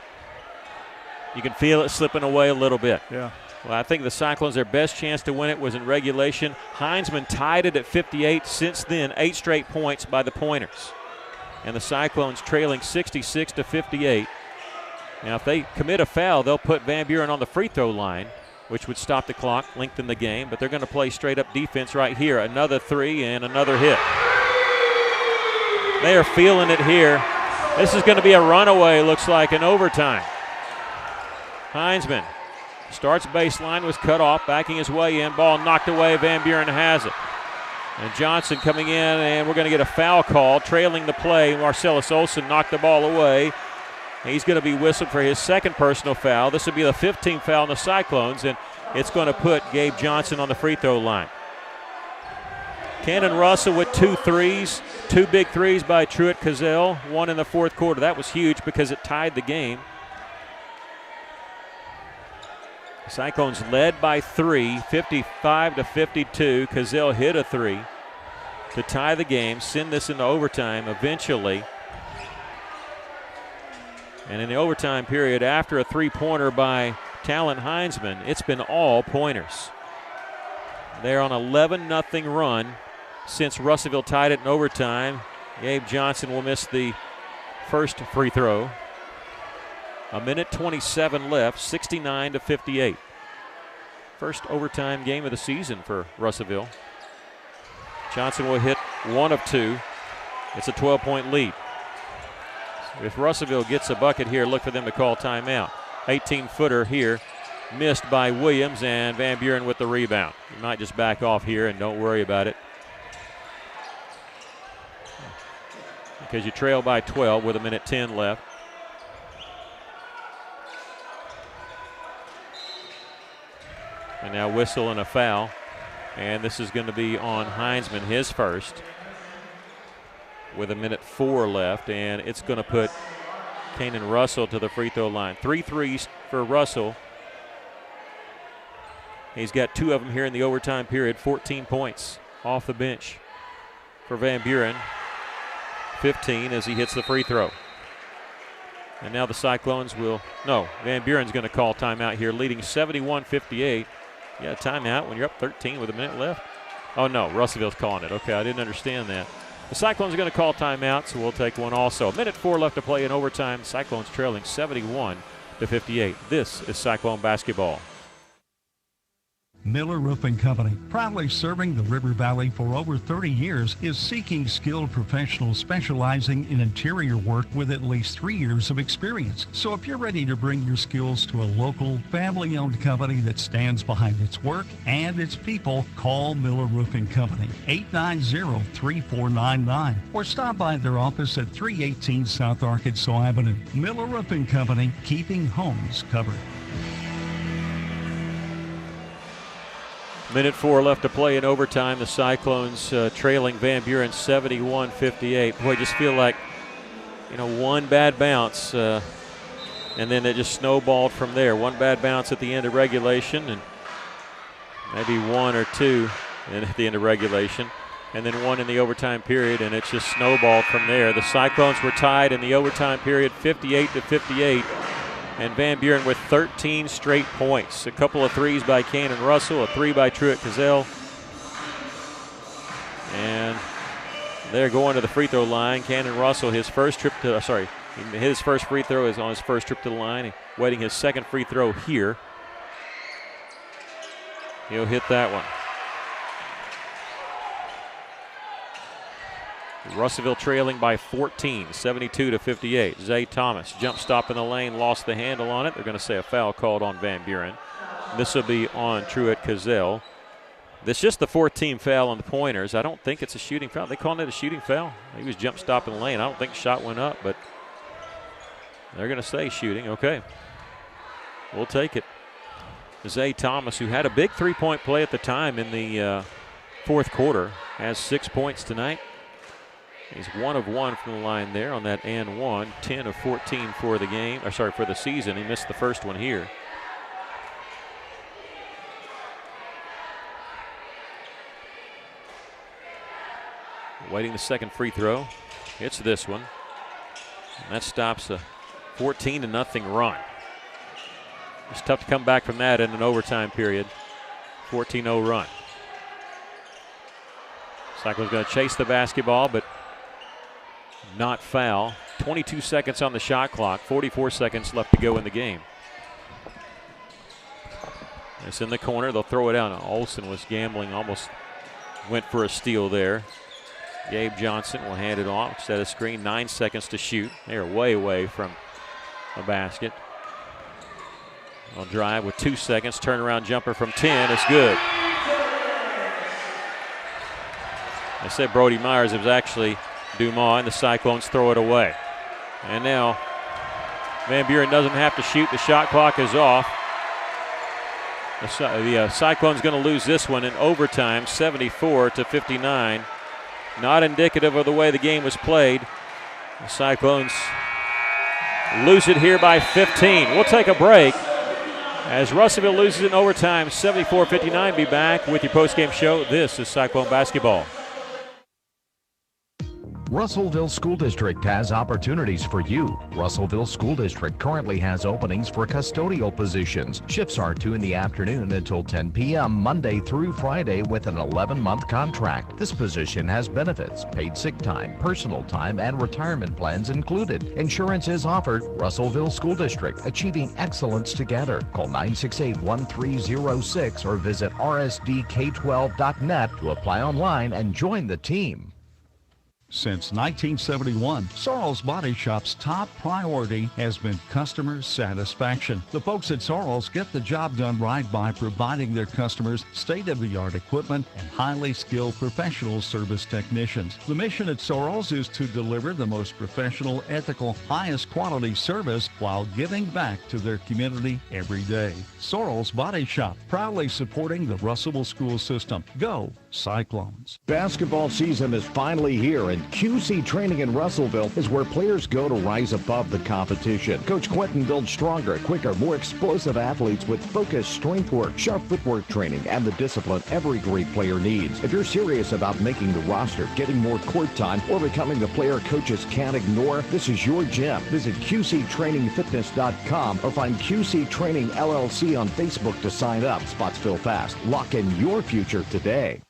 You can feel it slipping away a little bit. Yeah. Well, I think the Cyclones, their best chance to win it was in regulation. Heinzman tied it at 58. Since then, 8 straight points by the Pointers. And the Cyclones trailing 66-58. Now, if they commit a foul, they'll put Van Buren on the free throw line, which would stop the clock, lengthen the game. But they're going to play straight-up defense right here. Another 3 and another hit. They are feeling it here. This is going to be a runaway, looks like, in overtime. Heinzman starts baseline, was cut off, backing his way in. Ball knocked away. Van Buren has it. And Johnson coming in, and we're going to get a foul call, trailing the play. Marcellus Olson knocked the ball away. He's going to be whistled for his 2nd personal foul. This will be the 15th foul in the Cyclones, and it's going to put Gabe Johnson on the free throw line. Cannon Russell with 2 threes, 2 big 3s by Truett Cazell, 1 in the fourth quarter. That was huge because it tied the game. Cyclones led by 3, 55-52. Cazell hit a 3 to tie the game, send this into overtime eventually. And in the overtime period, after a 3-pointer by Talon Heinzman, it's been all pointers. They're on an 11-0 run since Russellville tied it in overtime. Gabe Johnson will miss the first free throw. 1:27 left, 69-58. First overtime game of the season for Russellville. Johnson will hit 1 of 2. It's a 12-point lead. If Russellville gets a bucket here, look for them to call timeout. 18-footer here, missed by Williams, and Van Buren with the rebound. You might just back off here and don't worry about it, because you trail by 12 with 1:10 left. And now whistle and a foul. And this is going to be on Heinzman, his first, with 1:04 left. And it's going to put Kanan Russell to the free throw line. 3 threes for Russell. He's got 2 of them here in the overtime period. 14 points off the bench for Van Buren. 15 as he hits the free throw. And now the Cyclones Van Buren's going to call timeout here, leading 71-58. Yeah, timeout when you're up 13 with 1 minute left. Oh, no, Russellville's calling it. Okay, I didn't understand that. The Cyclones are going to call timeout, so we'll take one also. 1:04 left to play in overtime. Cyclones trailing 71-58. This is Cyclone basketball. Miller Roofing Company, proudly serving the River Valley for over 30 years, is seeking skilled professionals specializing in interior work with at least 3 years of experience. So if you're ready to bring your skills to a local, family-owned company that stands behind its work and its people, call Miller Roofing Company, 890-3499, or stop by their office at 318 South Arkansas Avenue. Miller Roofing Company, keeping homes covered. 1:04 left to play in overtime. The Cyclones trailing Van Buren 71-58. Boy, just feel like, one bad bounce, and then it just snowballed from there. One bad bounce at the end of regulation, and maybe 1 or 2 at the end of regulation, and then 1 in the overtime period, and it's just snowballed from there. The Cyclones were tied in the overtime period 58-58. And Van Buren with 13 straight points. A couple of threes by Kanan Russell, a 3 by Truett Cazell. And they're going to the free throw line. Kanan Russell, his first free throw is on his first trip to the line. Waiting his second free throw here. He'll hit that one. Russellville trailing by 14, 72-58. Zay Thomas, jump stop in the lane, lost the handle on it. They're going to say a foul called on Van Buren. This will be on Truett Cazell. This is just the 14th foul on the Pointers. I don't think it's a shooting foul. They calling it a shooting foul? He was jump stop in the lane. I don't think the shot went up, but they're going to say shooting. Okay, we'll take it. Zay Thomas, who had a big three-point play at the time in the fourth quarter, has 6 points tonight. He's 1 of 1 from the line there on that and 1. 10 of 14 for the game, for the season. He missed the first one here. Waiting the second free throw. Hits this one. And that stops a 14-0 run. It's tough to come back from that in an overtime period. 14-0 run. Cyclone's going to chase the basketball, but not foul. 22 seconds on the shot clock. 44 seconds left to go in the game. It's in the corner. They'll throw it out. Olsen was gambling, almost went for a steal there. Gabe Johnson will hand it off. Set a screen. 9 seconds to shoot. They're way away from a basket. They'll drive with 2 seconds. Turnaround jumper from 10. It's good. I said Brody Myers. It was actually Dumas, and the Cyclones throw it away. And now Van Buren doesn't have to shoot. The shot clock is off. The Cyclones going to lose this one in overtime, 74-59. Not indicative of the way the game was played. The Cyclones lose it here by 15. We'll take a break as Russellville loses in overtime, 74-59. Be back with your postgame show. This is Cyclone basketball. Russellville School District has opportunities for you. Russellville School District currently has openings for custodial positions. Shifts are 2 in the afternoon until 10 p.m. Monday through Friday with an 11-month contract. This position has benefits, paid sick time, personal time, and retirement plans included. Insurance is offered. Russellville School District, achieving excellence together. Call 968-1306 or visit rsdk12.net to apply online and join the team. Since 1971, Sorrell's Body Shop's top priority has been customer satisfaction. The folks at Sorrell's get the job done right by providing their customers state-of-the-art equipment and highly skilled professional service technicians. The mission at Sorrell's is to deliver the most professional, ethical, highest quality service while giving back to their community every day. Sorrell's Body Shop, proudly supporting the Russellville school system. Go Cyclones. Basketball season is finally here, and QC Training in Russellville is where players go to rise above the competition. Coach Quentin builds stronger, quicker, more explosive athletes with focused strength work, sharp footwork training, and the discipline every great player needs. If you're serious about making the roster, getting more court time, or becoming the player coaches can't ignore, this is your gym. Visit QCTrainingFitness.com or find QC Training LLC on Facebook to sign up. Spots fill fast. Lock in your future today.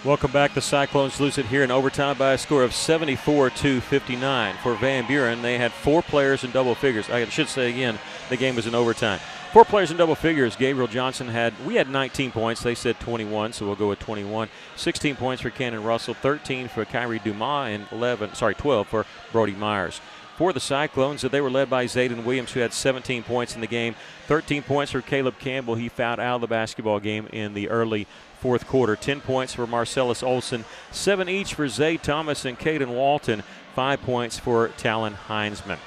Welcome back. The Cyclones lose it here in overtime by a score of 74-59. For Van Buren, they had 4 players in double figures. I should say again, the game was in overtime. 4 players in double figures. Gabriel Johnson had 19 points. They said 21, so we'll go with 21. 16 points for Cannon Russell, 13 for Kyrie Dumas, and 12 for Brody Myers. For the Cyclones, they were led by Zayden Williams, who had 17 points in the game. 13 points for Caleb Campbell. He fouled out of the basketball game in the early fourth quarter. 10 points for Marcellus Olson. 7 each for Zay Thomas and Caden Walton. 5 points for Talon Heinzman.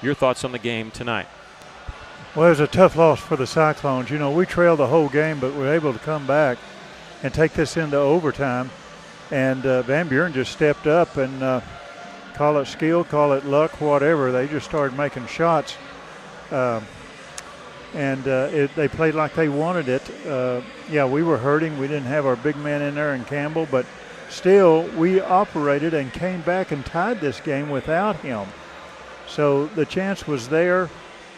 Your thoughts on the game tonight? Well, it was a tough loss for the Cyclones. You know, we trailed the whole game, but we were able to come back and take this into overtime. And Van Buren just stepped up and call it skill, call it luck, whatever. They just started making shots. They played like they wanted it. Yeah, we were hurting. We didn't have our big man in there in Campbell, but still we operated and came back and tied this game without him. So the chance was there,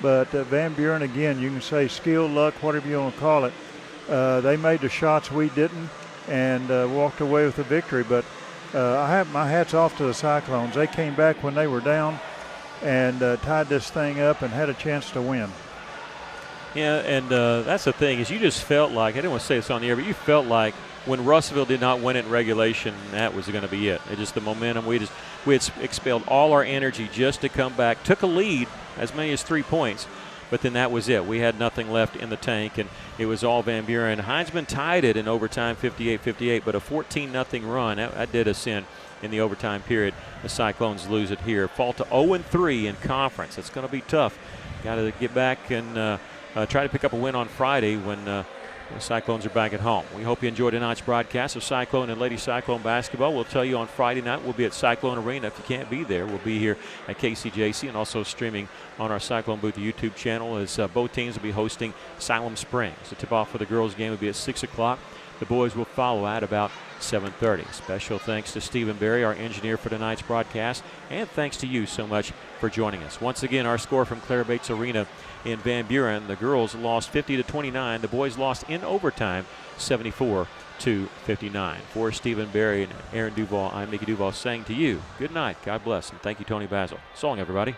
but Van Buren, again, you can say skill, luck, whatever you want to call it. They made the shots we didn't and walked away with the victory. But I have my hats off to the Cyclones. They came back when they were down and tied this thing up and had a chance to win. Yeah, and that's the thing is you just felt like, I didn't want to say this on the air, but you felt like when Russellville did not win it in regulation, that was going to be it. It just the momentum. We had expelled all our energy just to come back. Took a lead, as many as 3 points, but then that was it. We had nothing left in the tank, and it was all Van Buren. Heinzman tied it in overtime, 58-58, but a 14-0 run, that did us in the overtime period. The Cyclones lose it here. Fall to 0-3 in conference. It's going to be tough. Got to get back and try to pick up a win on Friday when the Cyclones are back at home. We hope you enjoyed tonight's broadcast of Cyclone and Lady Cyclone basketball. We'll tell you on Friday night we'll be at Cyclone Arena. If you can't be there, we'll be here at KCJC and also streaming on our Cyclone Booth YouTube channel as both teams will be hosting Siloam Springs. The tip-off for the girls' game will be at 6 o'clock. The boys will follow at about 7:30. Special thanks to Stephen Berry, our engineer for tonight's broadcast, and thanks to you so much for joining us. Once again, our score from Claire Bates Arena in Van Buren. The girls lost 50-29. The boys lost in overtime 74-59. For Stephen Berry and Aaron Duval, I'm Mickey Duval saying to you, good night, God bless, and thank you, Tony Basil. So long, everybody.